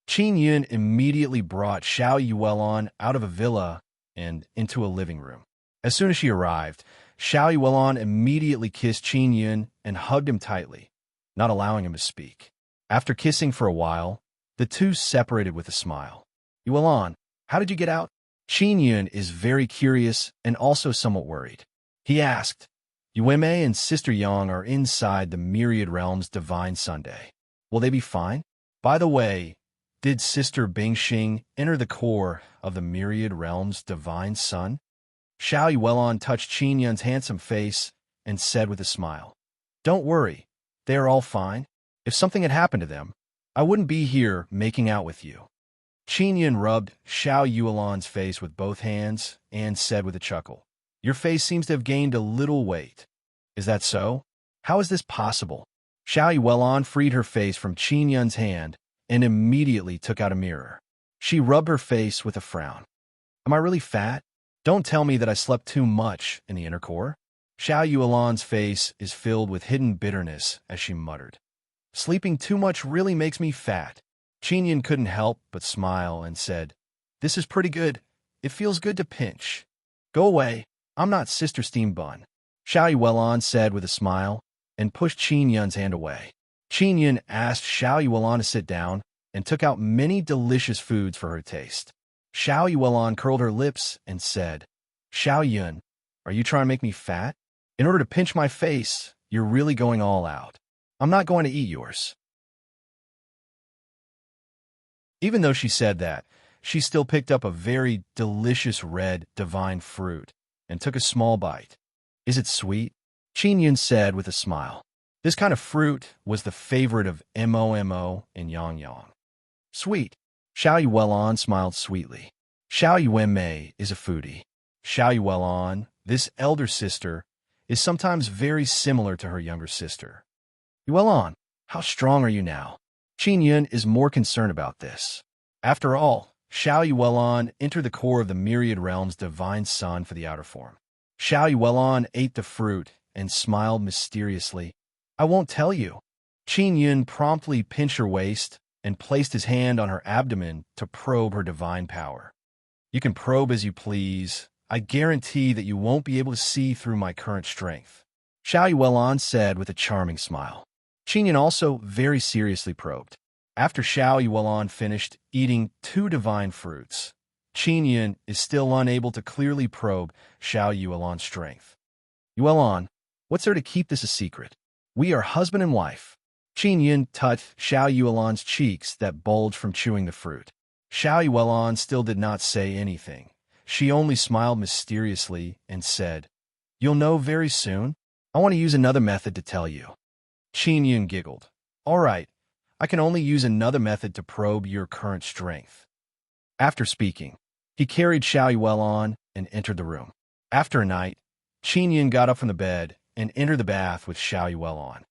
Qin Yin immediately brought Xiao Yuelon out of a villa and into a living room. As soon as she arrived, Xiao Yuelon immediately kissed Qin Yin and hugged him tightly, not allowing him to speak. After kissing for a while, the two separated with a smile. Yuelon, how did you get out? Qin Yin is very curious and also somewhat worried. He asked, Yueme and Sister Yang are inside the Myriad Realm's Divine Sunday. Will they be fine? By the way, did Sister Bingxing enter the core of the Myriad Realm's Divine Sun? Xiao Yuelon touched Qin Yin's handsome face and said with a smile, Don't worry, they are all fine. If something had happened to them, I wouldn't be here making out with you. Qin Yun rubbed Xiao Yuelan's face with both hands and said with a chuckle, Your face seems to have gained a little weight. Is that so? How is this possible? Xiao Yuelan freed her face from Qin Yun's hand and immediately took out a mirror. She rubbed her face with a frown. Am I really fat? Don't tell me that I slept too much in the inner core. Xiao Yuelan's face is filled with hidden bitterness as she muttered. Sleeping too much really makes me fat. Qin Yun couldn't help but smile and said, This is pretty good. It feels good to pinch. Go away. I'm not Sister Steam Bun. Xiao Yuelan said with a smile and pushed Qin Yun's hand away. Qin Yun asked Xiao Yuelan to sit down and took out many delicious foods for her taste. Xiao Yuelan curled her lips and said, Xiao Yun, are you trying to make me fat? In order to pinch my face, you're really going all out. I'm not going to eat yours. Even though she said that, she still picked up a very delicious red divine fruit and took a small bite. Is it sweet? Qin Yun said with a smile. This kind of fruit was the favorite of Mo and Yang Yang. Sweet. Xiao Yuelan smiled sweetly. Xiao Yuanmei is a foodie. Xiao Yuelan, this elder sister, is sometimes very similar to her younger sister. Yuelan, how strong are you now? Qin Yun is more concerned about this. After all, Xiao Yuelan entered the core of the myriad realm's divine sun for the outer form. Xiao Yuelan ate the fruit and smiled mysteriously. I won't tell you. Qin Yun promptly pinched her waist and placed his hand on her abdomen to probe her divine power. You can probe as you please. I guarantee that you won't be able to see through my current strength. Xiao Yuelan said with a charming smile. Qin Yun also very seriously probed. After Xiao Yuelan finished eating 2 divine fruits, Qin Yun is still unable to clearly probe Xiao Yuelan's strength. Yuelan, what's there to keep this a secret? We are husband and wife. Qin Yun touched Xiao Yuelan's cheeks that bulged from chewing the fruit. Xiao Yuelan still did not say anything. She only smiled mysteriously and said, You'll know very soon. I want to use another method to tell you. Qin Yun giggled. All right, I can only use another method to probe your current strength. After speaking, he carried Xiao Yuelan and entered the room. After a night, Qin Yun got up from the bed and entered the bath with Xiao Yuelan.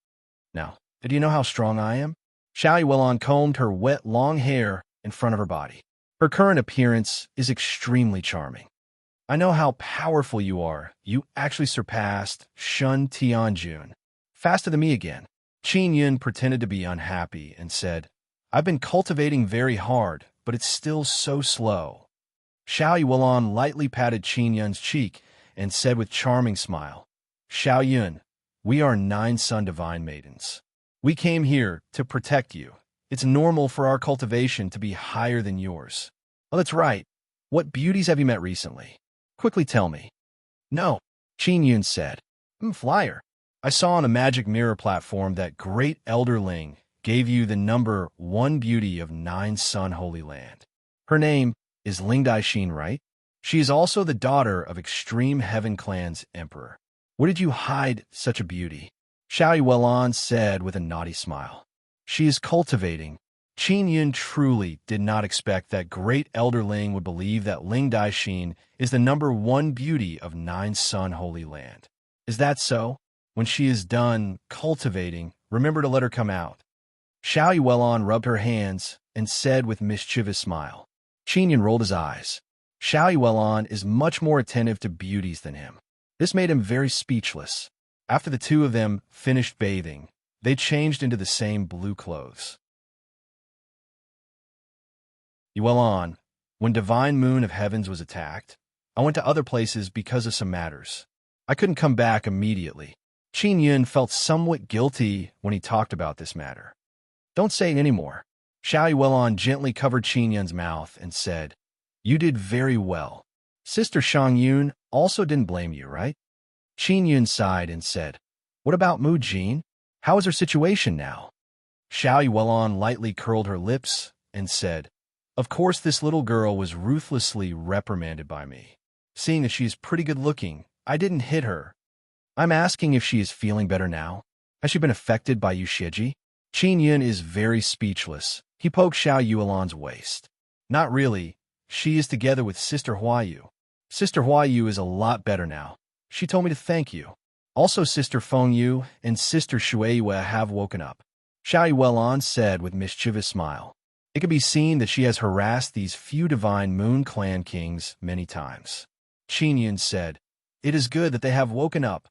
Now, do you know how strong I am? Xiao Yuelan combed her wet long hair in front of her body. Her current appearance is extremely charming. I know how powerful you are. You actually surpassed Shun Tianjun. Faster than me again. Qin Yun pretended to be unhappy and said, I've been cultivating very hard, but it's still so slow. Xiao Yuelan lightly patted Qin Yun's cheek and said with charming smile, Xiao Yun, we are 9 Sun Divine Maidens. We came here to protect you. It's normal for our cultivation to be higher than yours. Oh, that's right. What beauties have you met recently? Quickly tell me. No, Qin Yun said. Flyer. I saw on a magic mirror platform that Great Elder Ling gave you the number 1 beauty of 9 Sun Holy Land. Her name is Ling Daixin, right? She is also the daughter of Extreme Heaven Clan's emperor. Where did you hide such a beauty? Xiao Yuelan said with a naughty smile. She is cultivating. Qin Yun truly did not expect that Great Elder Ling would believe that Ling Daixin is the number 1 beauty of 9 Sun Holy Land. Is that so? When she is done cultivating, remember to let her come out. Xiao Yuelan rubbed her hands and said with mischievous smile. Qin Yun rolled his eyes. Xiao Yuelan is much more attentive to beauties than him. This made him very speechless. After the two of them finished bathing, they changed into the same blue clothes. Yuelan, when Divine Moon of Heavens was attacked, I went to other places because of some matters. I couldn't come back immediately. Qin Yun felt somewhat guilty when he talked about this matter. Don't say it anymore. Xiao Yuelan gently covered Qin Yun's mouth and said, You did very well. Sister Shang Yun also didn't blame you, right? Qin Yun sighed and said, What about Mu Jin? How is her situation now? Xiao Yuelan lightly curled her lips and said, Of course this little girl was ruthlessly reprimanded by me. Seeing that she is pretty good looking, I didn't hit her. I'm asking if she is feeling better now. Has she been affected by you, Shiji? Qin Yun is very speechless. He poked Xiao Yuelan's waist. Not really. She is together with Sister Huayu. Sister Huayu is a lot better now. She told me to thank you. Also, Sister Feng Yu and Sister Shueiyue have woken up. Xiao Yuelan said with mischievous smile. It can be seen that she has harassed these few divine Moon Clan kings many times. Qin Yun said, It is good that they have woken up.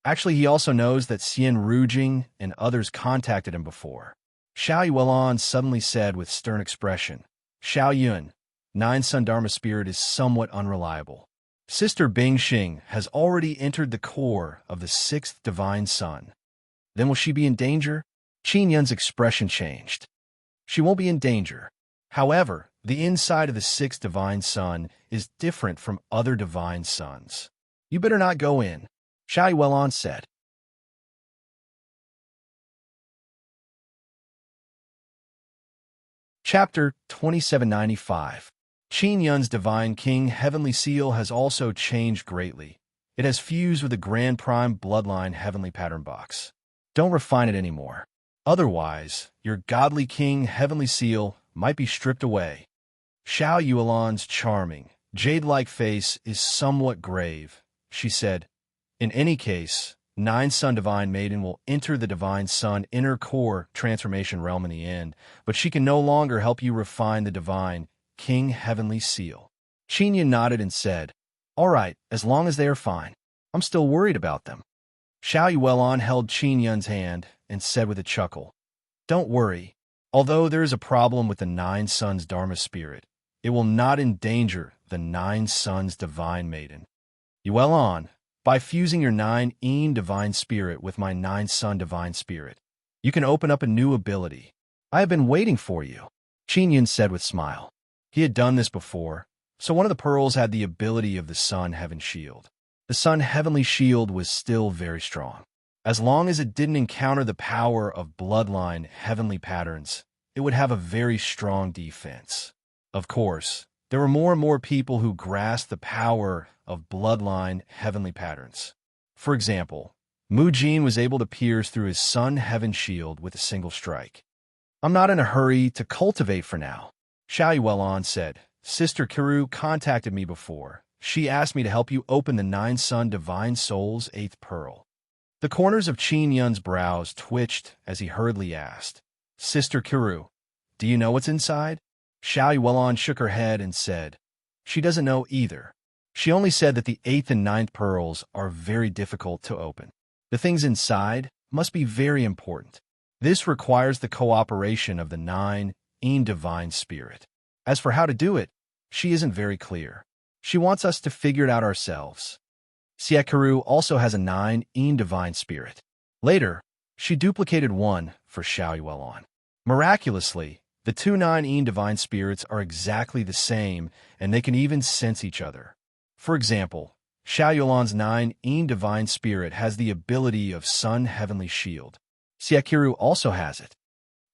Actually, he also knows that Xian Rujing and others contacted him before. Xiao Yuelan suddenly said with stern expression, Xiao Yun, Nine Sun Dharma spirit is somewhat unreliable. Sister Bingxing has already entered the core of the sixth divine sun. Then will she be in danger? Qin Yun's expression changed. She won't be in danger. However, the inside of the sixth divine sun is different from other divine suns. You better not go in, Xiao Yuelan said. Chapter 2795. Qin Yun's Divine King Heavenly Seal has also changed greatly. It has fused with the Grand Prime Bloodline Heavenly Pattern Box. Don't refine it anymore. Otherwise, your godly King Heavenly Seal might be stripped away. Xiao Yuelan's charming, jade-like face is somewhat grave. She said, In any case, Nine Sun Divine Maiden will enter the Divine Sun inner core transformation realm in the end, but she can no longer help you refine the Divine King Heavenly Seal. Qin Yun nodded and said, All right, as long as they are fine. I'm still worried about them. Xiao Yuelan held Qin Yun's hand and said with a chuckle, Don't worry. Although there is a problem with the Nine Suns Dharma spirit, it will not endanger the Nine Suns Divine Maiden. Yuelan, by fusing your Nine Yin Divine Spirit with my Nine Sun Divine Spirit, you can open up a new ability. I have been waiting for you, Qin Yun said with a smile. He had done this before, so one of the pearls had the ability of the Sun Heaven Shield. The Sun Heavenly Shield was still very strong. As long as it didn't encounter the power of bloodline heavenly patterns, it would have a very strong defense. Of course, there were more and more people who grasped the power of bloodline heavenly patterns. For example, Mu Jin was able to pierce through his Sun Heaven Shield with a single strike. I'm not in a hurry to cultivate for now, Xiao Yuelan said. Sister Kiru contacted me before. She asked me to help you open the Nine Sun Divine Soul's eighth pearl. The corners of Qin Yun's brows twitched as he hurriedly asked, Sister Kiru, do you know what's inside? Xiao Yuelan shook her head and said, She doesn't know either. She only said that the eighth and ninth pearls are very difficult to open. The things inside must be very important. This requires the cooperation of the Nine Yin Divine Spirit. As for how to do it, she isn't very clear. She wants us to figure it out ourselves. Siekaru also has a Nine Yin Divine Spirit. Later, she duplicated one for Xiao Yuelan. Miraculously, the two Nine Yin Divine Spirits are exactly the same, and they can even sense each other. For example, Xiao Yuelan's Nine Yin Divine Spirit has the ability of Sun Heavenly Shield. Siekaru also has it.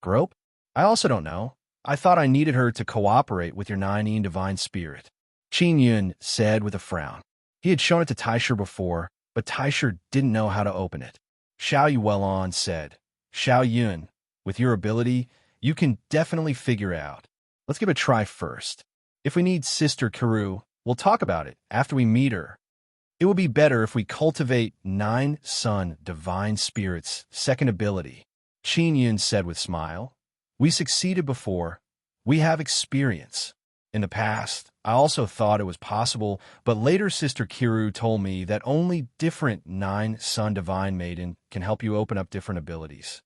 Grope? I also don't know. I thought I needed her to cooperate with your Nine Yin Divine Spirit, Qin Yun said with a frown. He had shown it to Taisher before, but Taisher didn't know how to open it. Xiao Yuelan said, Xiao Yun, with your ability, you can definitely figure it out. Let's give it a try first. If we need Sister Kiru, we'll talk about it after we meet her. It would be better if we cultivate Nine Sun Divine Spirit's second ability, Qin Yun said with a smile. We succeeded before. We have experience. In the past, I also thought it was possible, but later Sister Kiru told me that only different Nine Sun Divine Maiden can help you open up different abilities.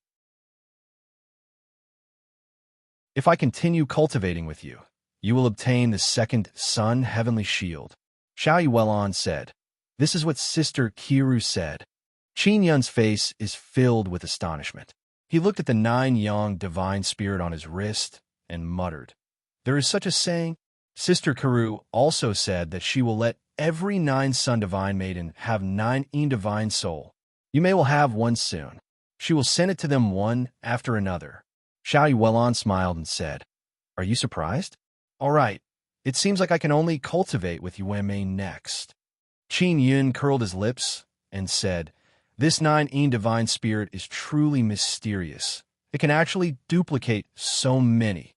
If I continue cultivating with you, you will obtain the second Sun Heavenly Shield, Xiao Yuelan said. This is what Sister Kiru said. Qin Yun's face is filled with astonishment. He looked at the Nine Yang Divine Spirit on his wrist and muttered, There is such a saying. Sister Kiru also said that she will let every Nine Sun Divine Maiden have Nine Yin Divine Soul. You may will have one soon. She will send it to them one after another. Xiao Yuelan smiled and said, Are you surprised? All right, it seems like I can only cultivate with Yuemei next. Qin Yun curled his lips and said, This 9 divine spirit is truly mysterious. It can actually duplicate so many.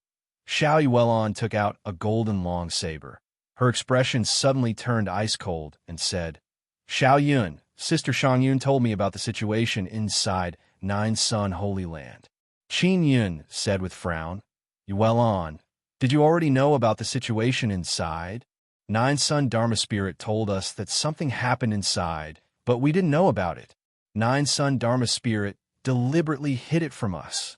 Xiao Yuelon took out a golden long saber. Her expression suddenly turned ice cold and said, Xiao Yun, Sister Shang Yun told me about the situation inside 9-Sun Holy Land. Qin Yun said with frown, Yuelon, did you already know about the situation inside? 9-Sun Dharma Spirit told us that something happened inside, but we didn't know about it. 9-Sun Dharma Spirit deliberately hid it from us.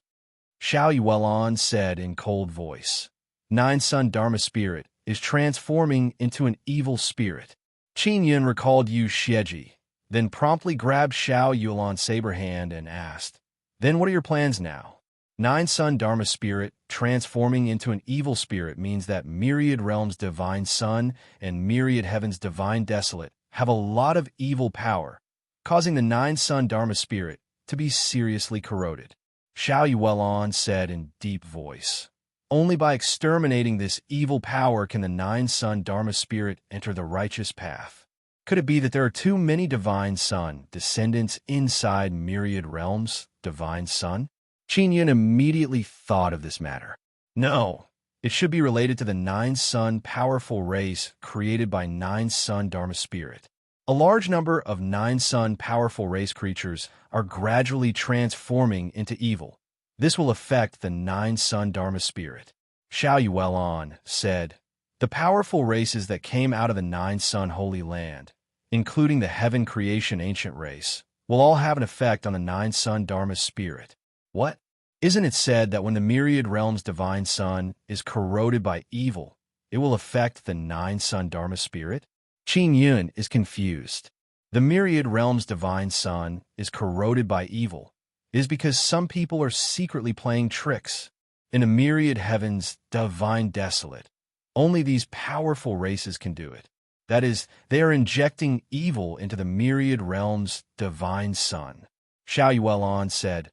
Xiao Yuelon said in cold voice, 9-Sun Dharma Spirit is transforming into an evil spirit. Qin Yun recalled Yu Xieji, then promptly grabbed Xiao Yuelon's saber hand and asked, Then what are your plans now? 9-Sun Dharma Spirit transforming into an evil spirit means that myriad realms divine sun and myriad heavens divine desolate have a lot of evil power, causing the 9-Sun Dharma Spirit to be seriously corroded. Xiao Yuelon said in deep voice, Only by exterminating this evil power can the 9-Sun Dharma Spirit enter the righteous path. Could it be that there are too many divine sun descendants inside myriad realms, divine sun? Qin Yun immediately thought of this matter. No, it should be related to the 9-Sun powerful race created by 9-Sun Dharma Spirit. A large number of 9-Sun powerful race creatures are gradually transforming into evil. This will affect the 9-Sun Dharma Spirit. Xiao Yuelon said, The powerful races that came out of the 9-Sun Holy Land, including the Heaven Creation Ancient Race, will all have an effect on the 9-Sun Dharma Spirit. What? Isn't it said that when the myriad realms divine sun is corroded by evil, it will affect the 9-Sun Dharma Spirit? Qin Yun is confused. The myriad realms divine sun is corroded by evil is because some people are secretly playing tricks. In a myriad heavens divine desolate, only these powerful races can do it. That is, they are injecting evil into the myriad realms divine sun. Xiao Yuelon said,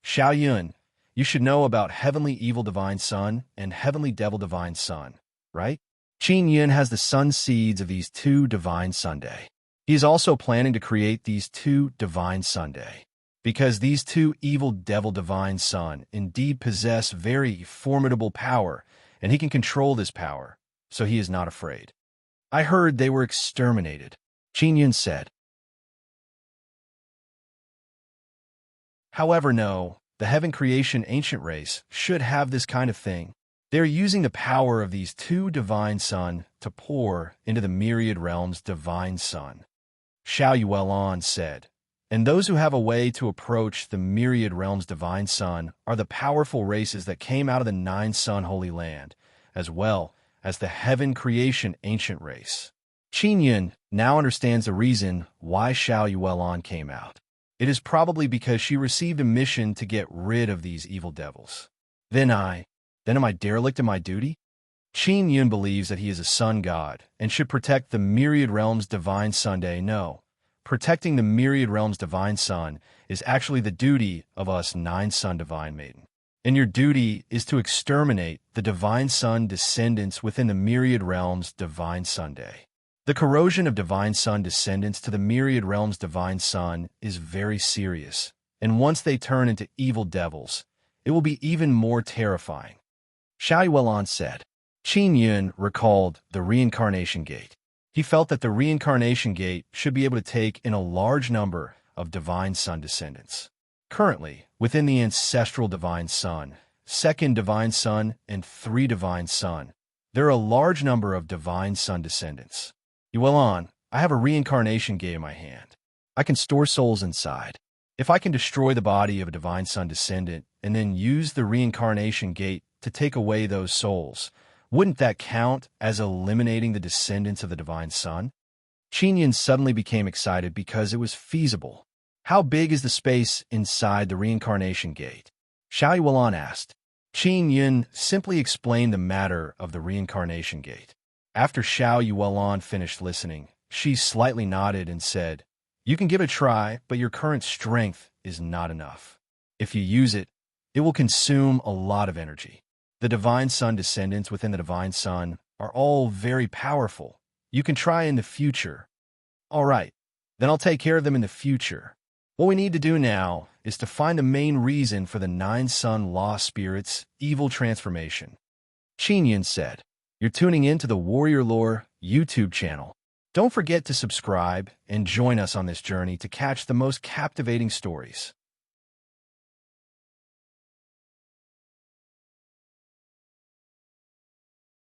Xiao Yun, you should know about heavenly evil divine sun and heavenly devil divine sun, right? Qin Yun has the sun seeds of these 2 divine Sunday. He is also planning to create these 2 divine Sunday, because these 2 evil devil divine sun indeed possess very formidable power, and he can control this power, so he is not afraid. I heard they were exterminated, Qin Yun said. However, no, the Heaven Creation Ancient Race should have this kind of thing. They are using the power of these 2 divine sun to pour into the myriad realms divine sun. Xiao Yuelon said, And those who have a way to approach the myriad realms divine sun are the powerful races that came out of the 9-Sun Holy Land, as well as the Heaven Creation Ancient Race. Qin Yun now understands the reason why Xiao Yuelon came out. It is probably because she received a mission to get rid of these evil devils. Then am I derelict in my duty? Qin Yun believes that he is a sun god and should protect the myriad realms divine Sunday. No, protecting the myriad realms divine sun is actually the duty of us 9-Sun divine maiden. And your duty is to exterminate the divine sun descendants within the myriad realms divine Sunday. The corrosion of divine sun descendants to the myriad realms divine sun is very serious, and once they turn into evil devils, it will be even more terrifying. Xiao Yuelon said. Qin Yun recalled the reincarnation gate. He felt that the reincarnation gate should be able to take in a large number of divine sun descendants. Currently, within the ancestral divine sun, second divine sun, and 3 divine sun, there are a large number of divine sun descendants. Yuelon, I have a reincarnation gate in my hand. I can store souls inside. If I can destroy the body of a divine sun descendant and then use the reincarnation gate to take away those souls, wouldn't that count as eliminating the descendants of the divine sun? Qin Yun suddenly became excited because it was feasible. How big is the space inside the reincarnation gate? Xiao Yuelon asked. Qin Yun simply explained the matter of the reincarnation gate. After Xiao Yuelon finished listening, she slightly nodded and said, You can give it a try, but your current strength is not enough. If you use it, it will consume a lot of energy. The divine sun descendants within the divine sun are all very powerful. You can try in the future. All right, then I'll take care of them in the future. What we need to do now is to find the main reason for the nine-sun lost spirit's evil transformation. Qin Yun said, "You're tuning in to the Warrior Lore YouTube channel. Don't forget to subscribe and join us on this journey to catch the most captivating stories."